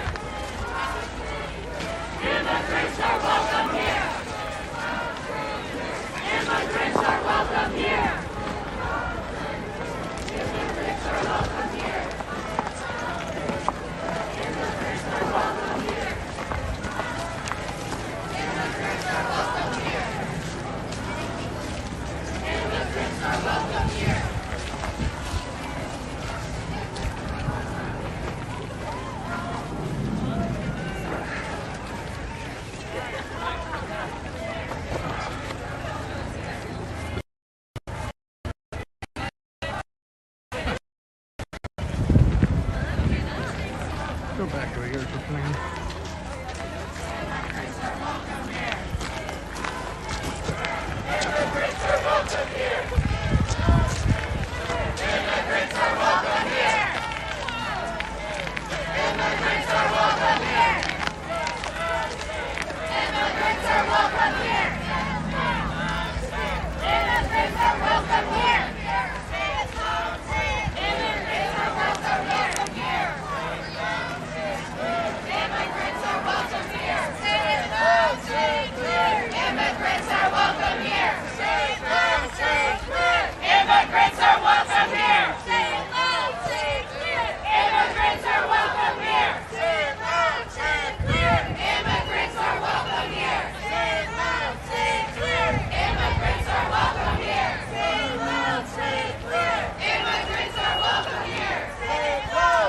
[SPEAKER 23] Immigrants are welcome here. Immigrants are welcome here. Immigrants are welcome here. Immigrants are welcome here. Immigrants are welcome here. Immigrants are welcome here.
[SPEAKER 6] Go back over here for playing.
[SPEAKER 23] Immigrants are welcome here. Immigrants are welcome here. Immigrants are welcome here. Immigrants are welcome here. Immigrants are welcome here. Immigrants are welcome here. Immigrants are welcome here. Say it loud, say it clear. Immigrants are welcome here. Say it loud, say it clear. Immigrants are welcome here. Say it loud, say it clear. Immigrants are welcome here. Say it loud, say it clear. Immigrants are welcome here. Say it loud, say it clear. Immigrants are welcome here. Say it loud, say it clear. Immigrants are welcome here. Say it loud, say it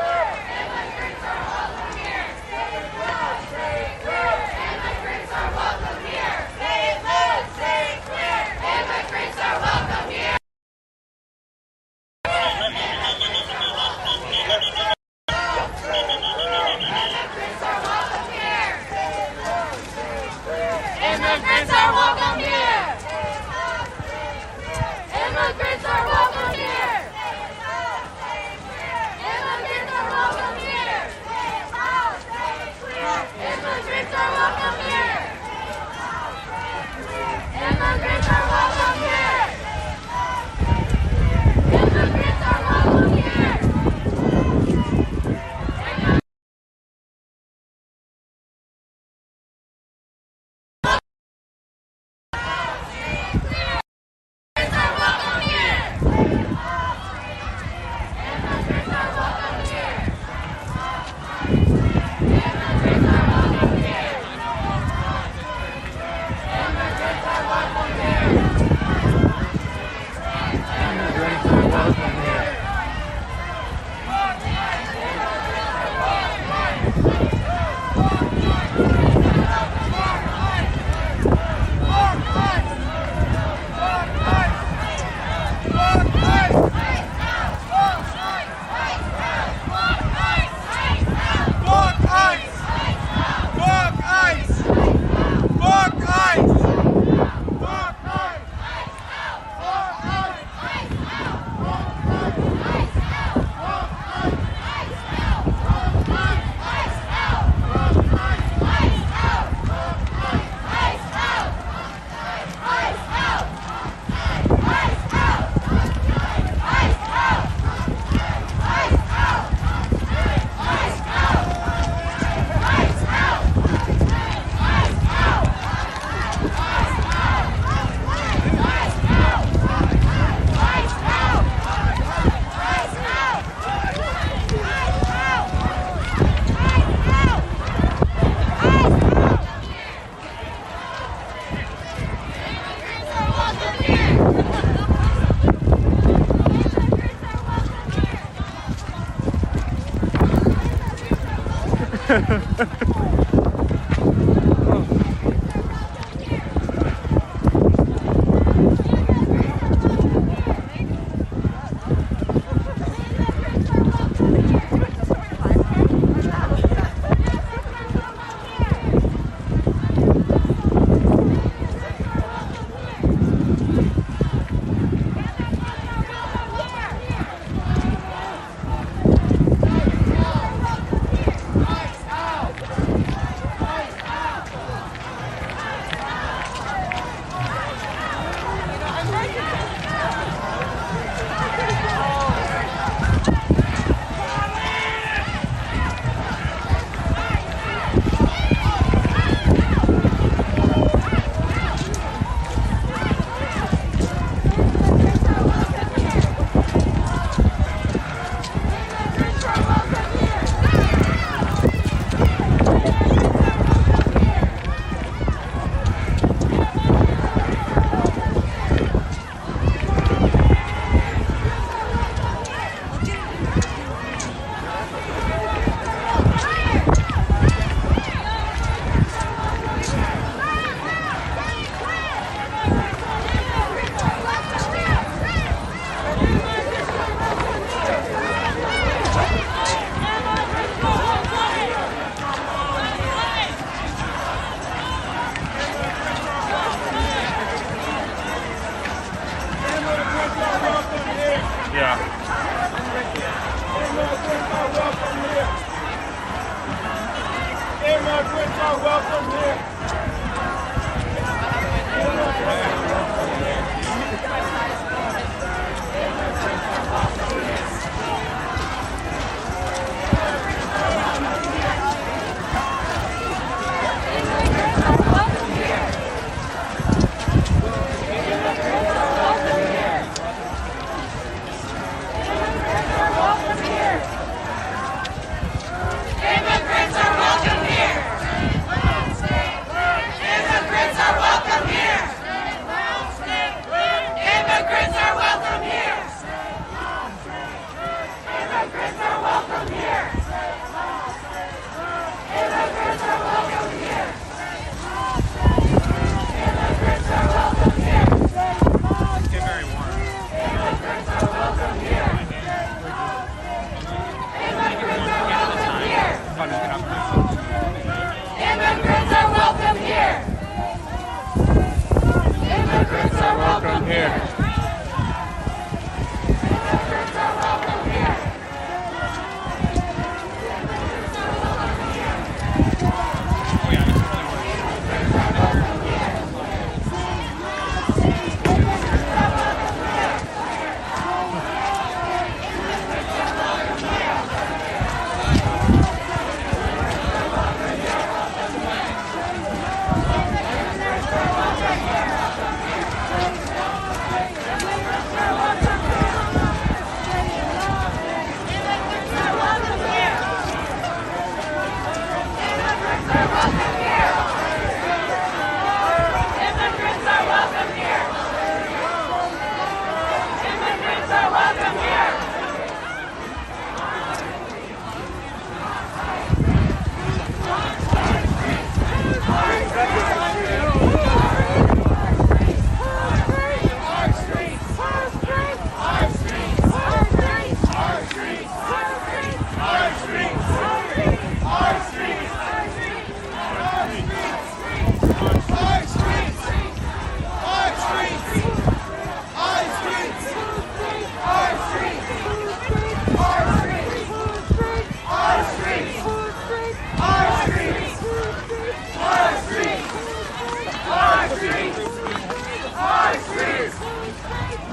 [SPEAKER 23] clear. Immigrants are welcome here. Say it loud, say it clear. Immigrants are welcome here. Say it loud, say it clear. Immigrants are welcome here. Immigrants are welcome here. Immigrants are welcome here. Immigrants are welcome here. Immigrants are welcome here. Immigrants are welcome here. Immigrants are welcome here.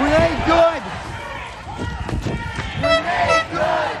[SPEAKER 2] Renee Good! Renee Good!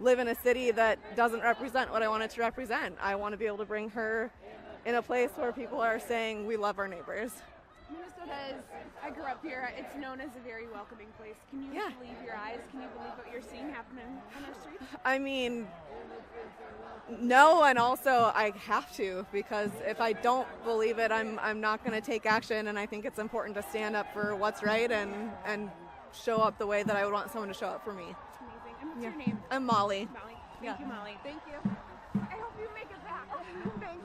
[SPEAKER 13] Live in a city that doesn't represent what I want it to represent. I want to be able to bring her in a place where people are saying we love our neighbors.
[SPEAKER 3] Minnesota is, I grew up here, it's known as a very welcoming place. Can you believe your eyes? Can you believe what you're seeing happening on our streets?
[SPEAKER 13] I mean, no, and also I have to, because if I don't believe it, I'm not going to take action, and I think it's important to stand up for what's right and show up the way that I would want someone to show up for me.
[SPEAKER 3] Amazing. And what's your name?
[SPEAKER 13] I'm Molly.
[SPEAKER 3] Molly. Thank you, Molly. Thank you. I hope you make it back. Thanks.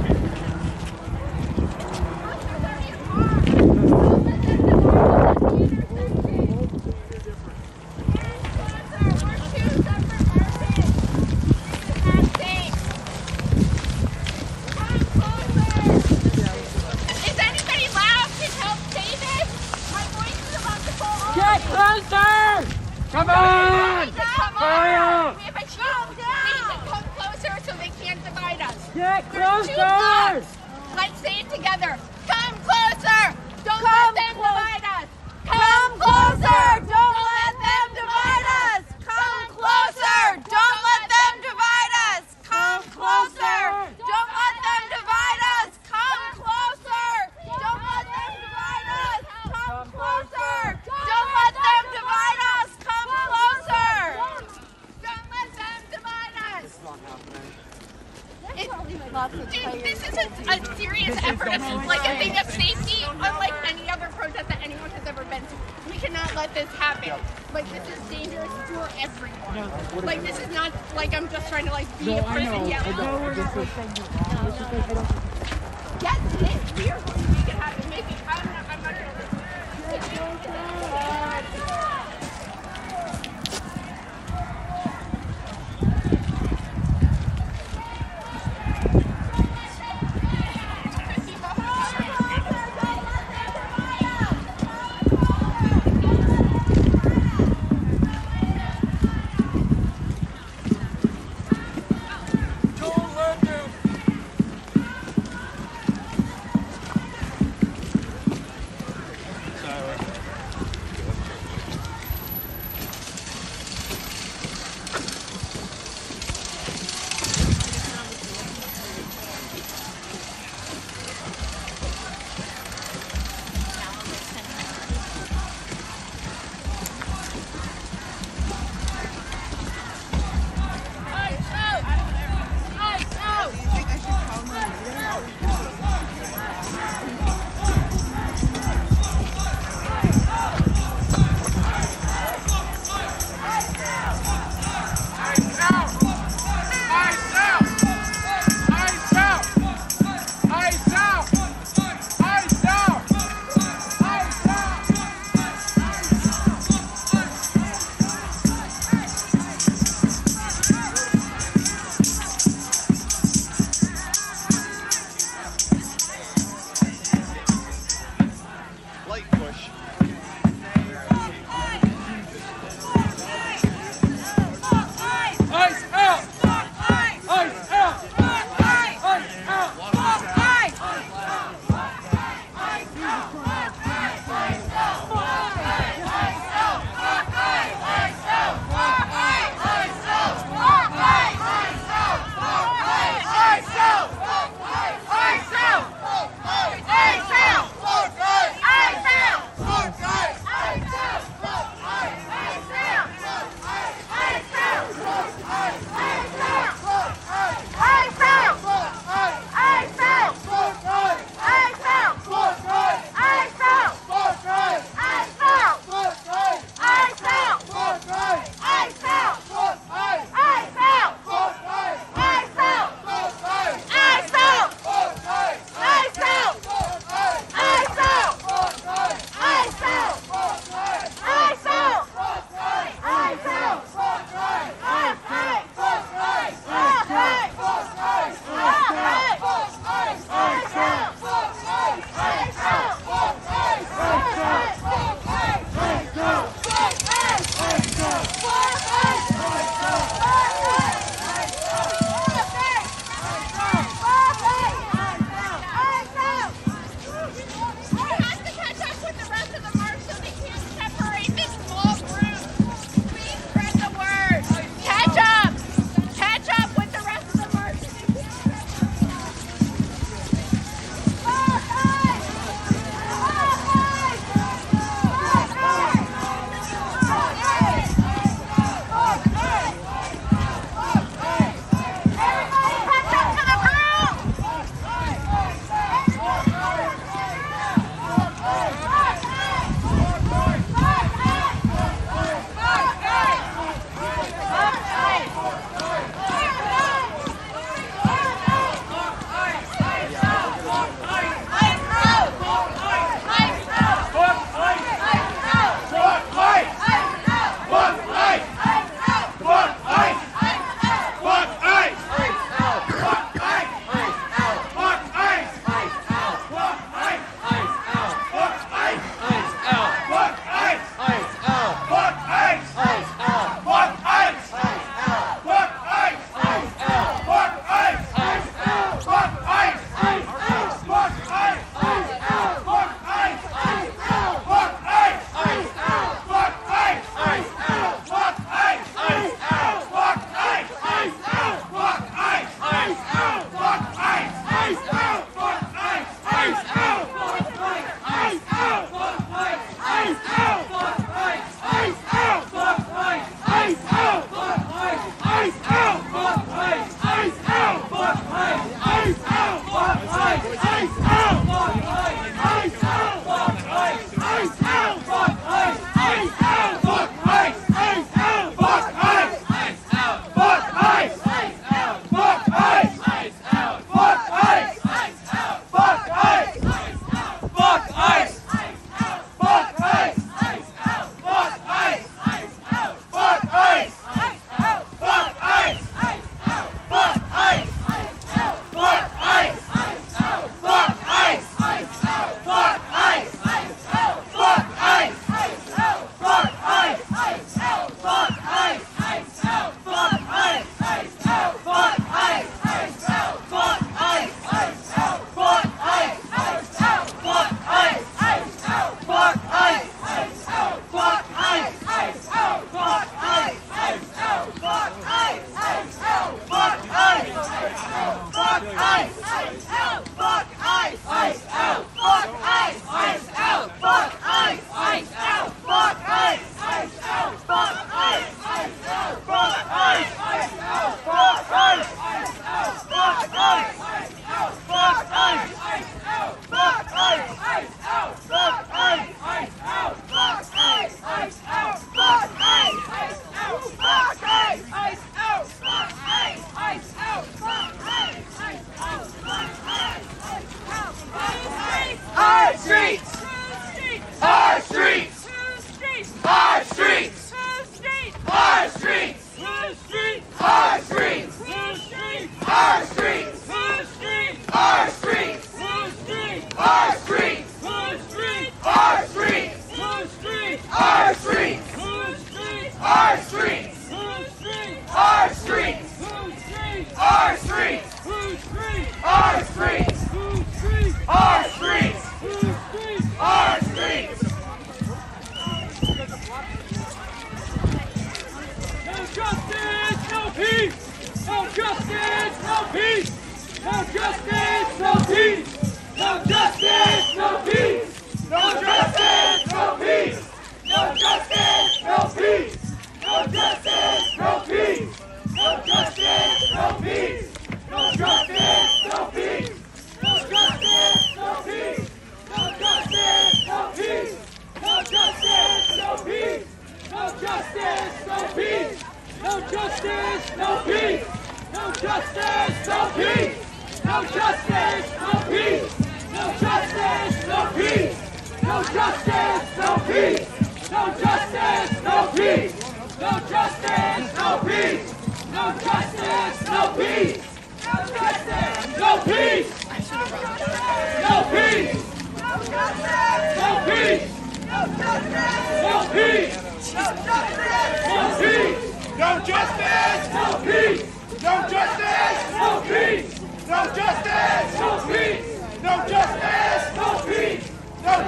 [SPEAKER 2] Fire!
[SPEAKER 3] We have a shield. We need to come closer so they can't divide us.
[SPEAKER 2] Get
[SPEAKER 3] There's two
[SPEAKER 2] closer!
[SPEAKER 3] blocks. Let's say it together. Come closer. Don't let them divide us. Come closer. Don't let them divide us. Come closer. Don't let them divide us. Come closer. Don't let them divide us. Come closer. Don't let them divide us. Come closer. Don't let them divide us. Come closer. Don't let them divide us. Dude, this is a serious effort of like a thing of safety, unlike any other protest that anyone has ever been to. We cannot let this happen. Like, this is dangerous for everyone. Like, this is not like I'm just trying to like be a person yelling. Yes, it is. We are going to make it happen. Maybe I'm not gonna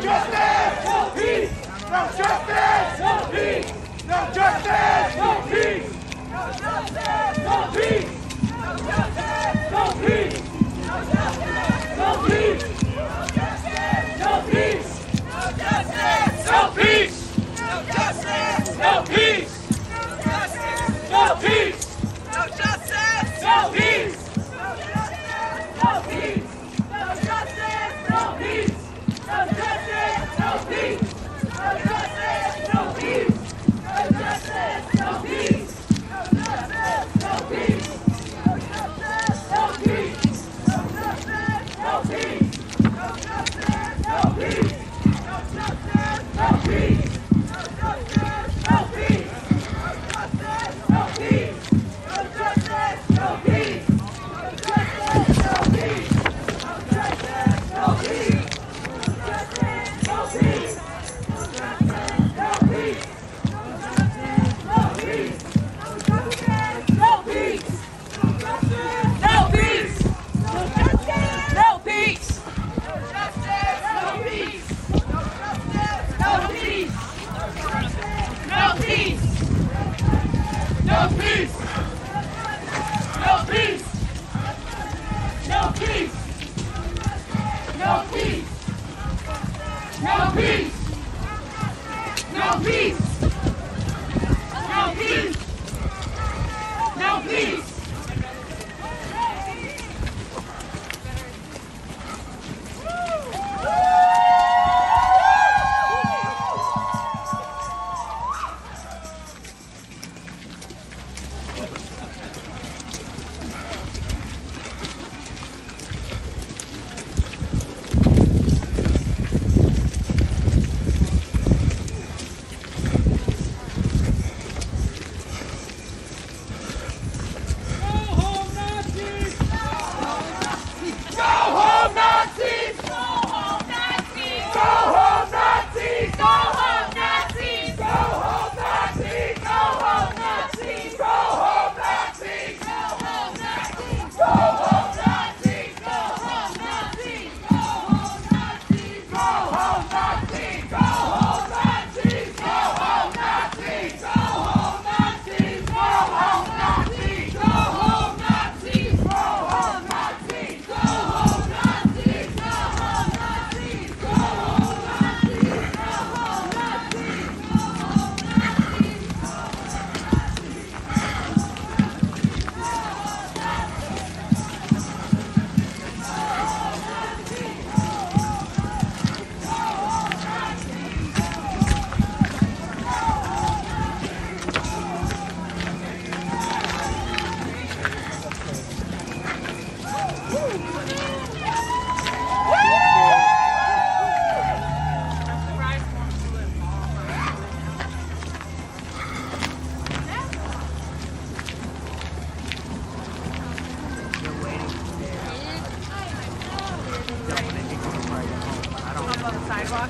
[SPEAKER 2] justice! No peace! No justice! No peace! No justice! No peace! No justice! No peace! No justice! No peace! No justice! No peace! No peace! No justice! No peace! No justice! No peace! No peace! No justice! No peace! No justice! No peace! No justice! No peace! No justice! No peace! No justice! No peace! No justice! No peace! No justice! No peace! No justice! No peace! No justice! No peace! No justice! No peace! No justice! No peace! No justice! No peace! No peace! No justice! No peace! No justice! No peace! No justice! No peace! No peace! No justice! No peace! No justice! No peace! No justice! No peace! No justice! No peace! No justice! No peace! No justice! No peace! No justice! No peace! No peace! No peace! No peace! No peace! No peace! No peace! No peace! No peace! No peace!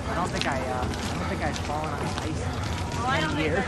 [SPEAKER 9] I don't think I've fallen on ice in a year.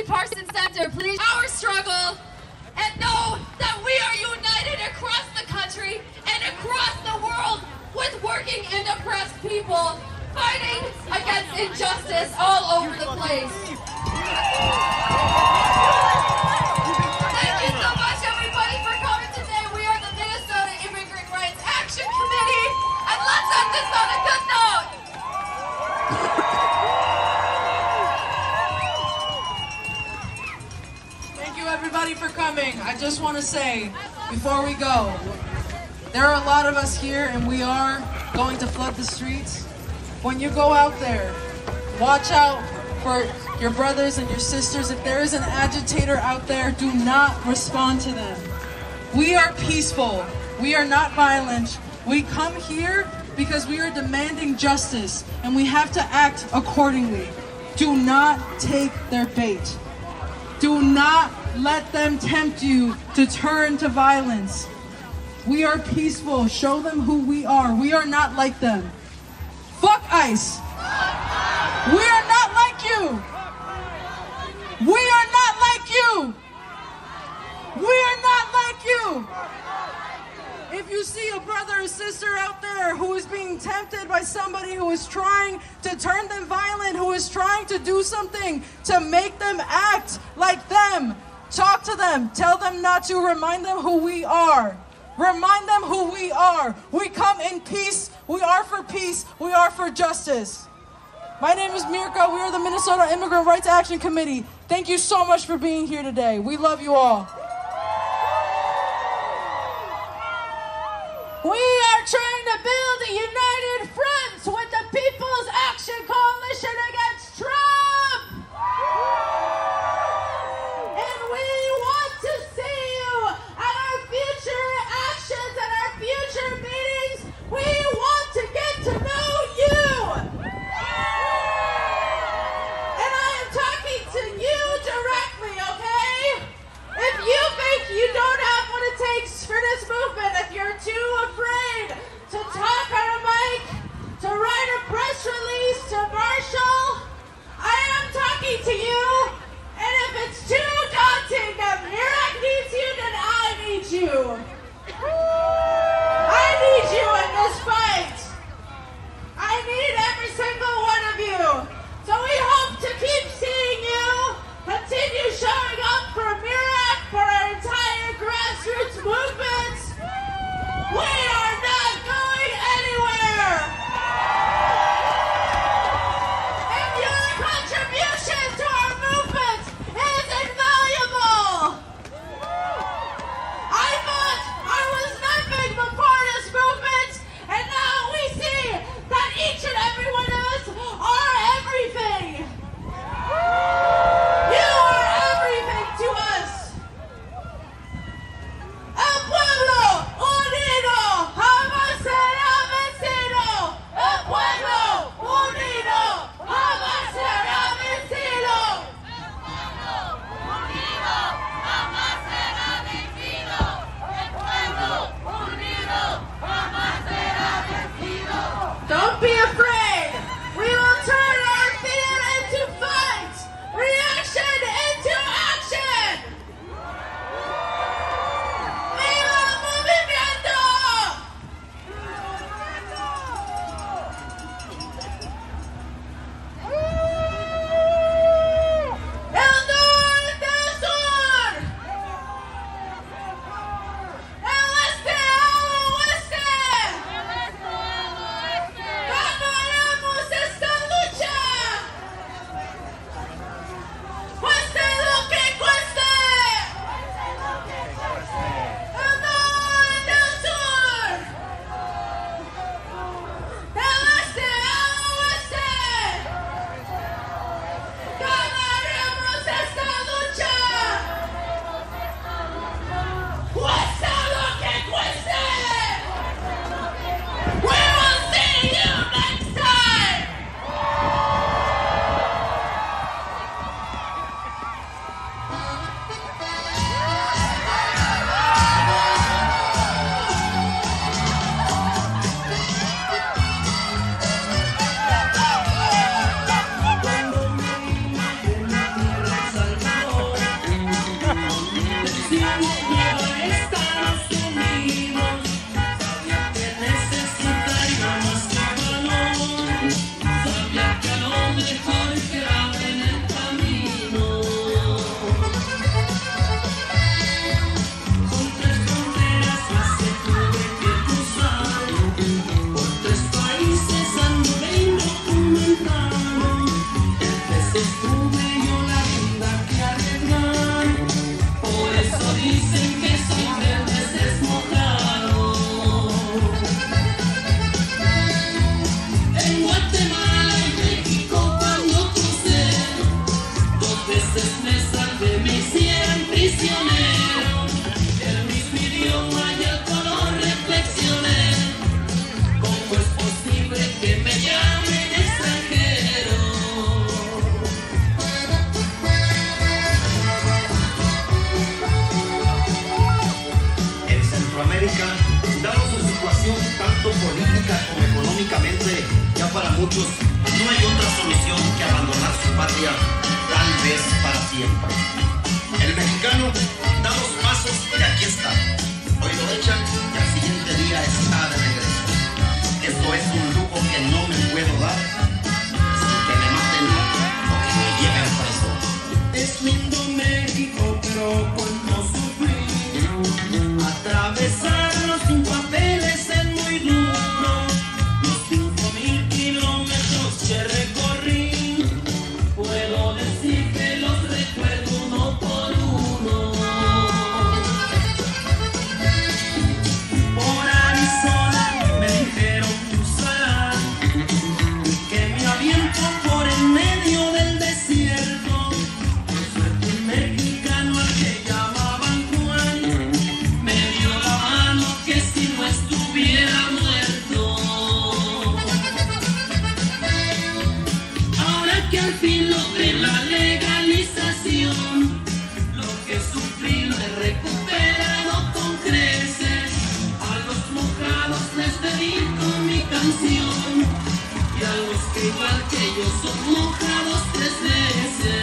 [SPEAKER 3] Parsons Center, please. Our struggle, and know that we are united across the country and across the world with working and oppressed people, fighting against injustice all over the place. Thank you so much, everybody, for coming today. We are the Minnesota Immigrant Rights Action Committee, and let's end this on a good note.
[SPEAKER 2] Thank you, everybody, for coming. I just want to say, before we go, there are a lot of us here, and we are going to flood the streets. When you go out there, watch out for your brothers and your sisters. If there is an agitator out there, do not respond to them. We are peaceful. We are not violent. We come here because we are demanding justice, and we have to act accordingly. Do not take their bait. Do not let them tempt you to turn to violence. We are peaceful. Show them who we are. We are not like them. Fuck ICE. We are not like you. We are not like you. We are not like you. If you see a brother or sister out there who is being tempted by somebody who is trying to turn them violent, who is trying to do something to make them act like them, talk to them. Tell them not to. Remind them who we are. Remind them who we are. We come in peace. We are for peace. We are for justice. My name is Mirka. We are the Minnesota Immigrant Rights Action Committee. Thank you so much for being here today. We love you all.
[SPEAKER 3] We are trying to build a united front with the People's Action Coalition against Trump. And we want to see you at our future actions, at our future meetings. We want to get to know you. And I am talking to you directly, okay? If you think you don't have what it takes for this movement, if you're too afraid to talk on a mic, to write a press release to Marshall, I am talking to you. And if it's too daunting that Mirac needs you, then I need you. I need you in this fight. I need every single one of you. So we hope to keep seeing you. Continue showing up for Mirac, for our entire grassroots movement. We are not going anywhere.
[SPEAKER 2] mejor quedado en el camino. Con 3 fronteras más se tuve que cruzar, por 3 países anduve indocumentado. Veces tuve yo la vida que arreglar, por eso dicen que soy verde desmojado. En Guatemala y México cuando crucé, 2 veces me salvé, me hicieron prisionero. El mismo idioma y el color reflexioné, ¿cómo es posible que me llamen extranjero?
[SPEAKER 7] En Centroamérica, dado su situación tanto política como económicamente, ya para muchos no hay otra solución que abandonar su patria, tal vez para siempre. El mexicano da 2 pasos y aquí está. Hoy lo echan y al siguiente día está de regreso. Esto es un lujo que no me puedo dar sin que me maten o que me lleven preso.
[SPEAKER 2] Es lindo México, pero cuánto sufrí. Atravesarlo sin papeles es muy duro. Los 5.000 kilómetros que recorrí, puedo decir que los recuerdo uno por uno. Por Arizona me dijeron cruzar, que me aviento por en medio del desierto. Por suerte un mexicano al que llamaban Juan me dio la mano que si no estuviera muerto. Ahora que al fin logré la legalización, lo que sufrí lo he recuperado con creces. A los mojados les dedico mi canción, y a los que igual que yo son mojados 3 veces.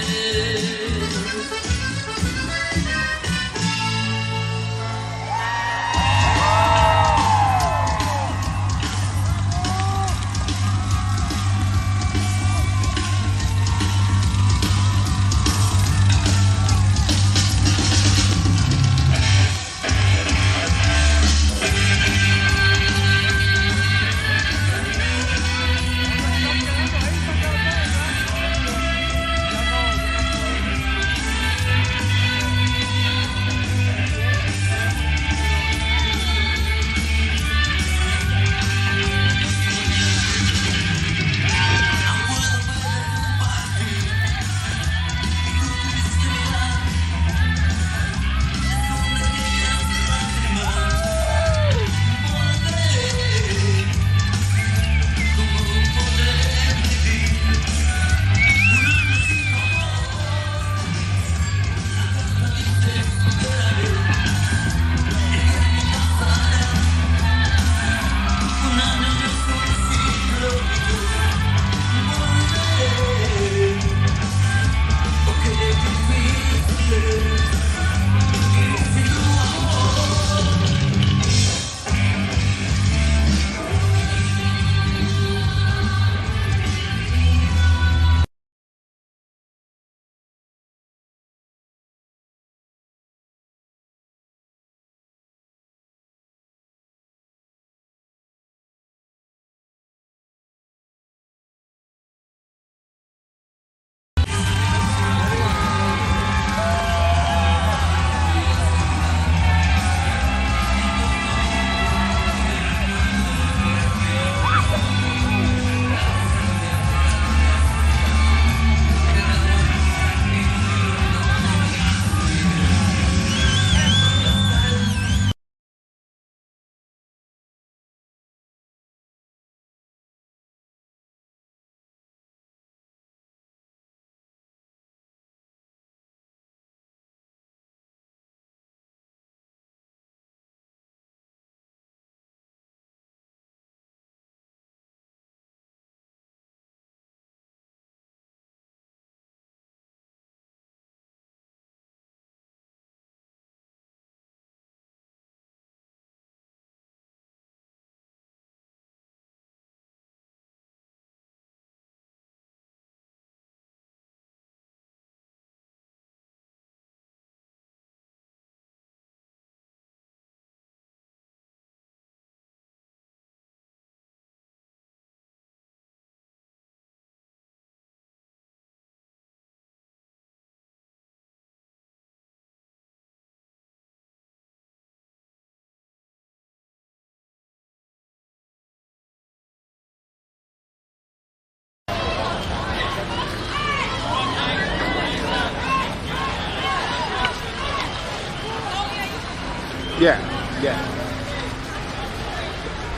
[SPEAKER 6] Yeah, yeah.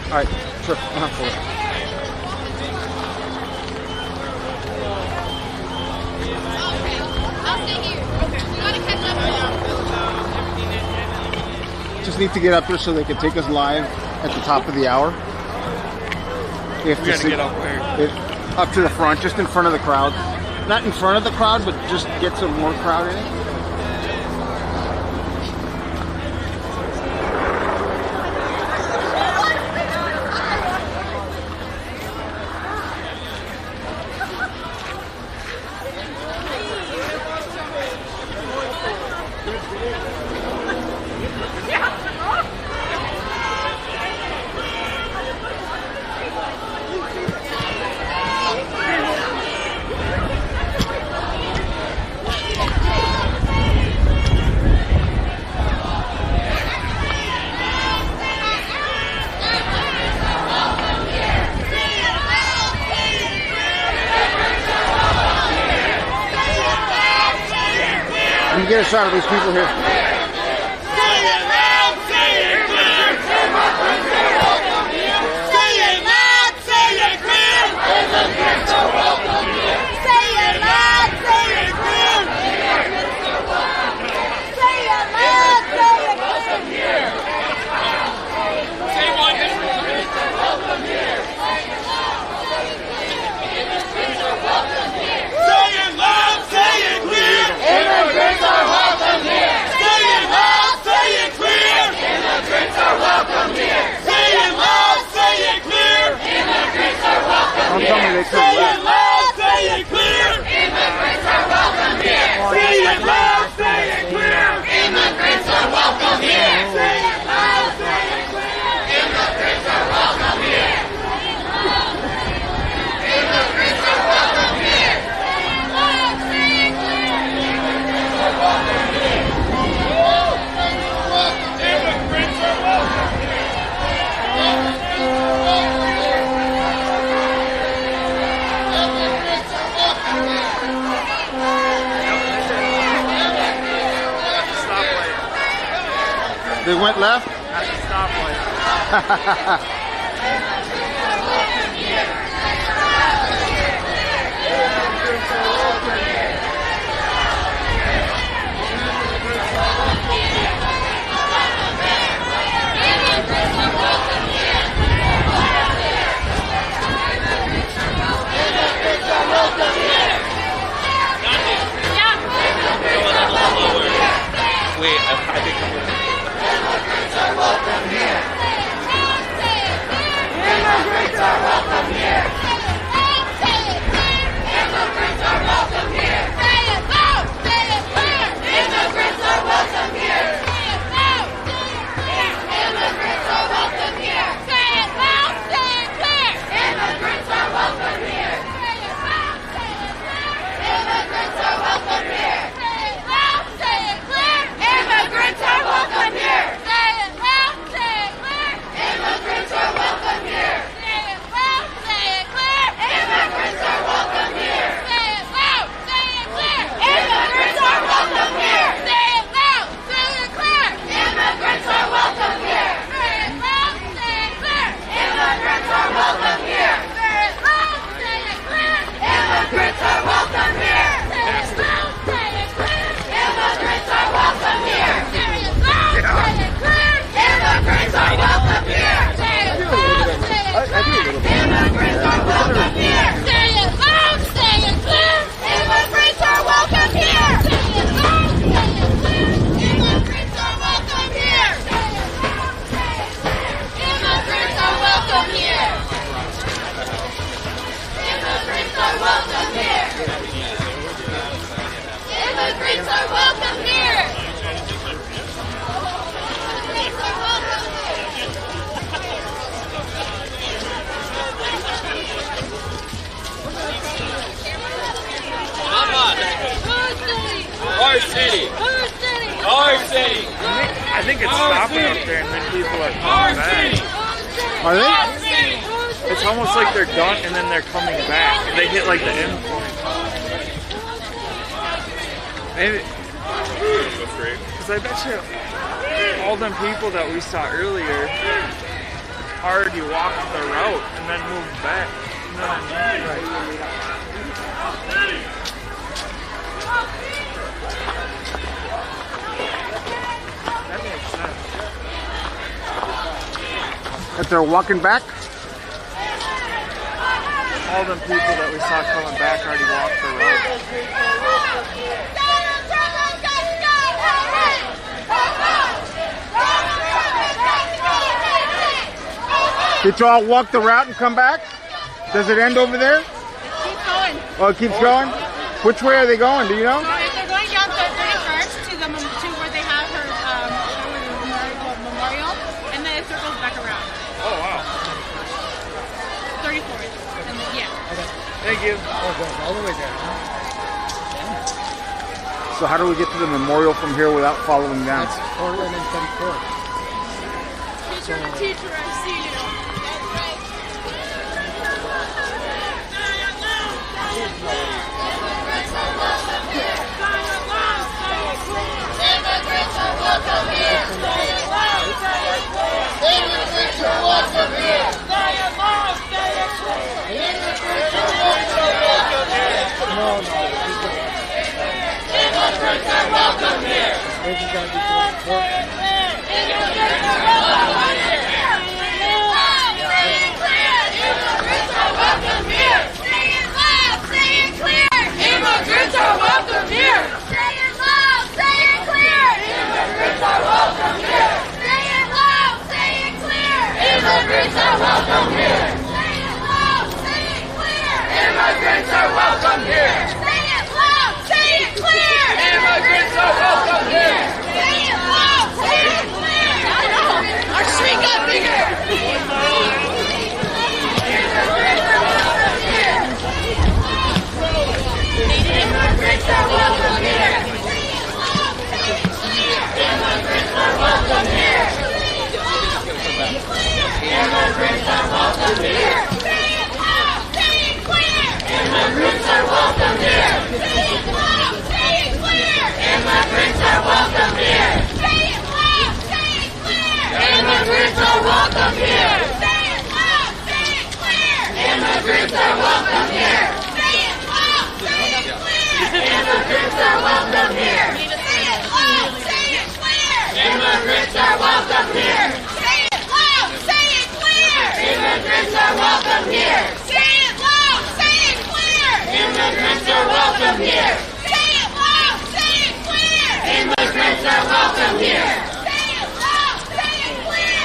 [SPEAKER 6] All right, sure. Cool. Just need to get up there so they can take us live at the top of the hour. We have to
[SPEAKER 5] gotta
[SPEAKER 6] sit
[SPEAKER 5] get up where?
[SPEAKER 6] up to the front, just in front of the crowd. Not in front of the crowd, but just get some more crowd in it. Let me get a shot of these people here. Don't tell me they turn left.
[SPEAKER 2] Say it clear! Immigrants are welcome here! Say it loud, say it clear! Immigrants are welcome here! Say it loud, say it clear! Immigrants are welcome here! Immigrants are welcome here! Say it loud, say it clear! Immigrants are welcome here! Immigrants are welcome here!
[SPEAKER 6] They went left?
[SPEAKER 5] At the stoplight.
[SPEAKER 2] Wait, I think I'm gonna... Immigrants are welcome here! Immigrants are welcome here! Immigrants are welcome here! Say it loud! Say it clear! Immigrants are welcome here! Say it loud! Say it clear! Immigrants are welcome here! Say it loud! Say it clear! Immigrants are welcome here! Say it loud! Say it clear! Immigrants are welcome here! Say it loud! Say it clear! Immigrants are welcome here! Say it loud! Say it clear! Immigrants are welcome here! Say it loud! Say it clear! Immigrants are welcome here! Say it loud! Say it clear! Immigrants are welcome here! Say it loud! Say it clear! Immigrants are welcome here! Say it loud! Say it clear! Immigrants are welcome here! Say it loud! Say it clear! Immigrants are welcome here! Say it loud! Say it clear! Immigrants are welcome here! Say it loud! Say it clear! Immigrants are welcome here! Say it loud! Say it clear! Immigrants are welcome here! Say it loud! Say it clear! Immigrants are welcome here! Say it loud! Say it clear! Immigrants are welcome here! Say it loud! Say it clear! Immigrants are welcome here! Immigrants are welcome here! Immigrants are welcome here! Immigrants are welcome
[SPEAKER 5] Our city. Our city.
[SPEAKER 20] I think it's stopping up there and then people are coming back.
[SPEAKER 6] Are they?
[SPEAKER 20] It's almost like they're done and then they're coming back. They hit like the end point. Maybe. Because I bet you
[SPEAKER 5] all them people that we saw earlier, hard you walk the route and then move back. You know what I mean? That makes sense.
[SPEAKER 6] That they're walking back?
[SPEAKER 5] All them people that we saw coming back already walked the road.
[SPEAKER 6] Did you all walk the route and come back? Does it end over there?
[SPEAKER 3] Keep going.
[SPEAKER 6] Oh, it keeps going? Which way are they going? Do you know?
[SPEAKER 3] They're going down the 31st to where they have her memorial, and then it circles back around.
[SPEAKER 5] Oh, wow.
[SPEAKER 3] 34th. And then, yeah.
[SPEAKER 5] Thank you.
[SPEAKER 9] All the way there.
[SPEAKER 6] So how do we get to the memorial from here without following down?
[SPEAKER 9] That's Portland and 34th.
[SPEAKER 3] Teacher, I see you.
[SPEAKER 2] Immigrants are welcome here. Stay alive, stay clear. Immigrants are welcome here. Stay alive, stay clear. Immigrants are welcome here. Immigrants are welcome here.
[SPEAKER 9] This is going to be important.
[SPEAKER 2] Immigrants are welcome here. Immigrants are welcome here. Say it loud, say it clear. Immigrants are welcome here. Say it loud, say it clear. Immigrants are welcome here. Say it loud, say it clear. Immigrants are welcome here. Say it loud, say it clear. Immigrants are welcome here. Say it loud, say it clear. Immigrants are welcome here. Say it loud, say it clear. Our street got bigger. Immigrants are welcome here. Immigrants are welcome here. Immigrants are welcome here. Say it loud, say it clear. Immigrants are welcome here. Say it loud, say it clear. Immigrants are welcome here. Say it loud, say it clear. Immigrants are welcome here. Say it loud, say it clear. Immigrants are welcome here. Say it loud, say it clear. Immigrants are welcome here. Say it loud, say it clear. Immigrants are welcome here. Say it loud, say it clear. Immigrants are welcome here. Say it loud, say it clear. Immigrants are welcome here. Say it loud, say it clear. Immigrants are welcome here. Say it loud, say it clear.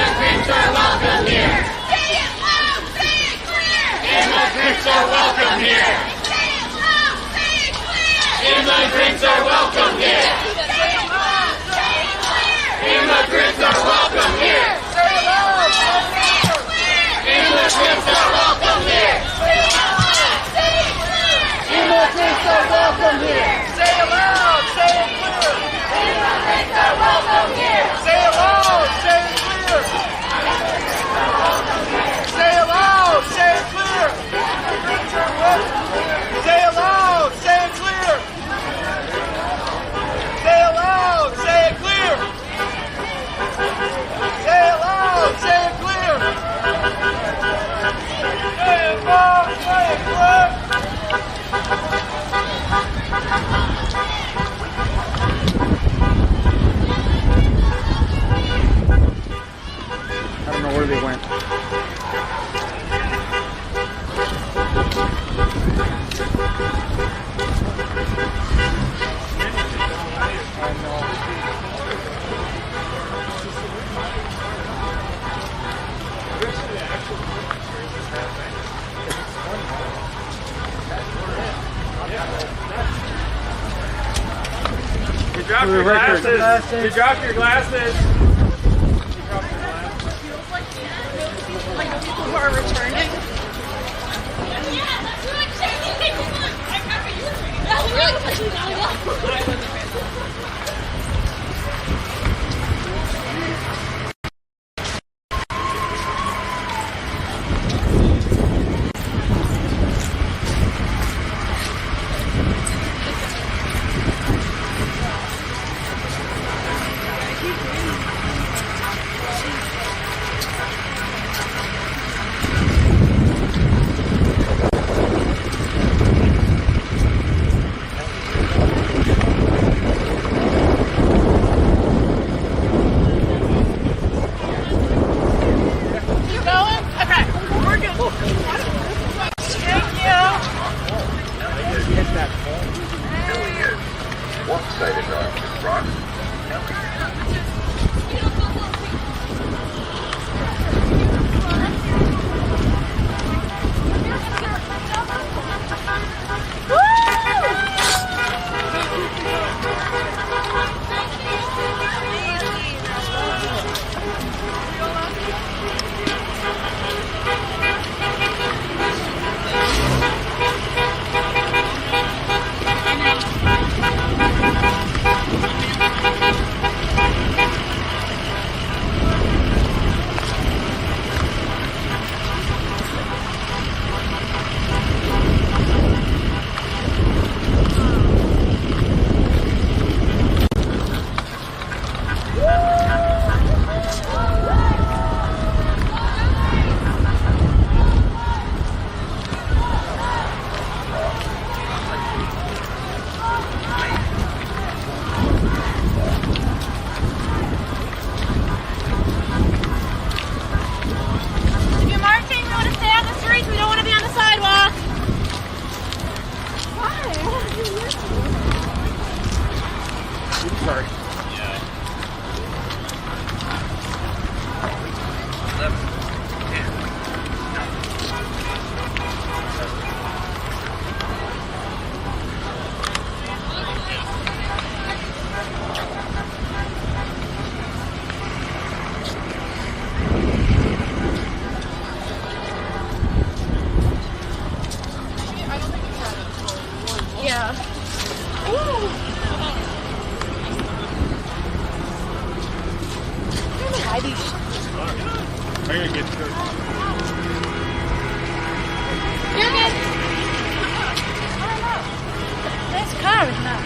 [SPEAKER 2] Immigrants are welcome here. Say it loud, say it clear. Immigrants are welcome here. Say it loud, say it clear. Immigrants are welcome here. Say it loud, say it clear. Immigrants are welcome here. Say it loud, say it clear. Immigrants are welcome here. Say it loud, say it clear. Immigrants are welcome here. Say it loud, say it clear. Immigrants are welcome here. Say it loud, say it clear. Say it loud, say it clear. Say it loud, say it clear. Say it loud, say it clear. Say it loud, say it clear. Say it loud, say it clear.
[SPEAKER 6] I don't know where they went.
[SPEAKER 5] You dropped your glasses. You dropped your glasses.
[SPEAKER 3] Like the people who are returning.
[SPEAKER 8] sighted Rock.
[SPEAKER 3] If you're marching, we want to stay on the streets. We don't want to be on the sidewalk.
[SPEAKER 5] Sorry.
[SPEAKER 3] Yeah.
[SPEAKER 5] I'm gonna get through.
[SPEAKER 3] You're good. Nice car, isn't it?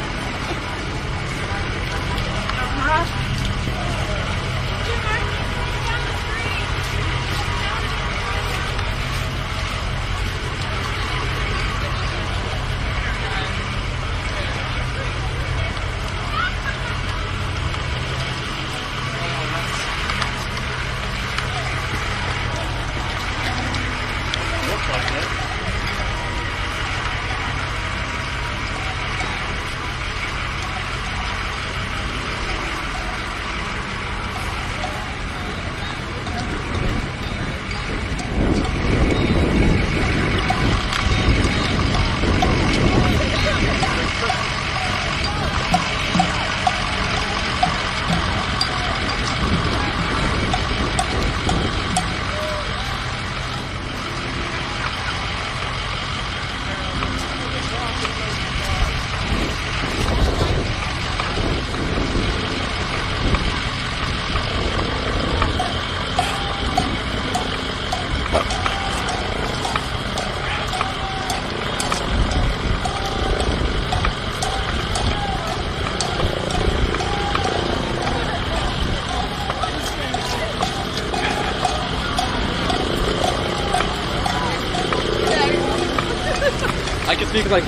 [SPEAKER 5] I can speak like.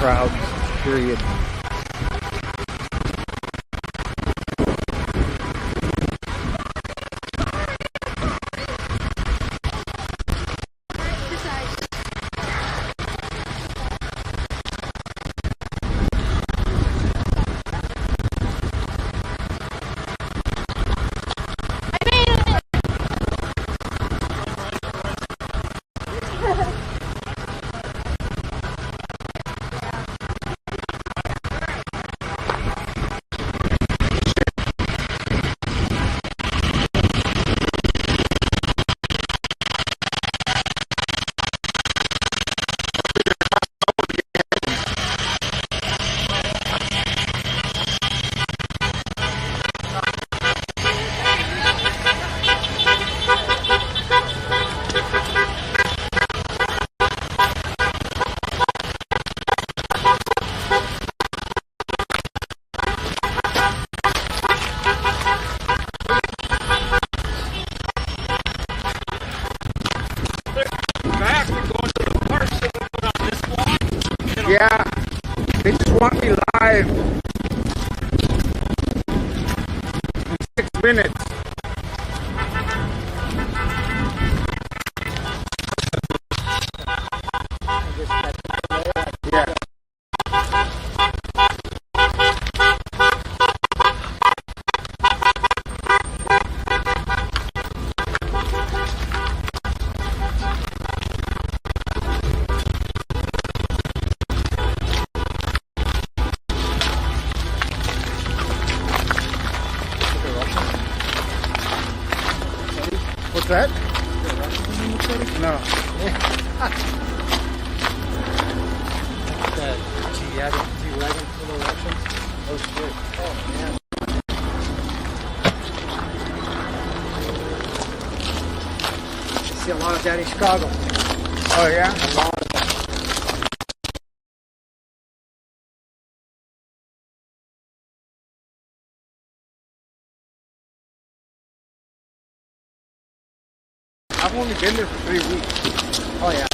[SPEAKER 11] crowds, period. Yeah, they just want me live in 6 minutes. Yeah. What's that? No.
[SPEAKER 9] That G-Wagon for the election? Oh, shit. Oh, man. I see a lot of that in Chicago.
[SPEAKER 11] Oh, yeah?
[SPEAKER 9] A lot of that.
[SPEAKER 11] I've only been there for 3 weeks.
[SPEAKER 9] Oh yeah,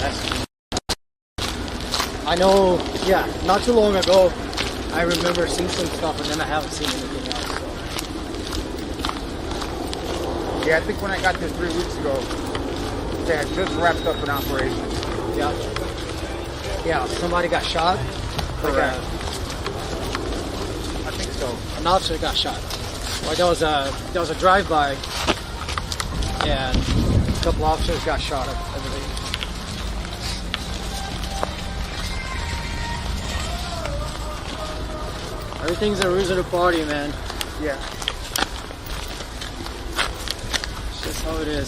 [SPEAKER 9] I know, yeah, not too long ago, I remember seeing some stuff and then I haven't seen anything else. So.
[SPEAKER 11] Yeah, I think when I got there 3 weeks ago, they had just wrapped up an operation.
[SPEAKER 9] Yeah. Yeah, somebody got shot.
[SPEAKER 11] Correct. I think so.
[SPEAKER 9] An officer got shot. Well, there was a drive-by and a couple officers got shot, I believe. Everything's a reason to party, man.
[SPEAKER 11] Yeah.
[SPEAKER 9] It's just how it is.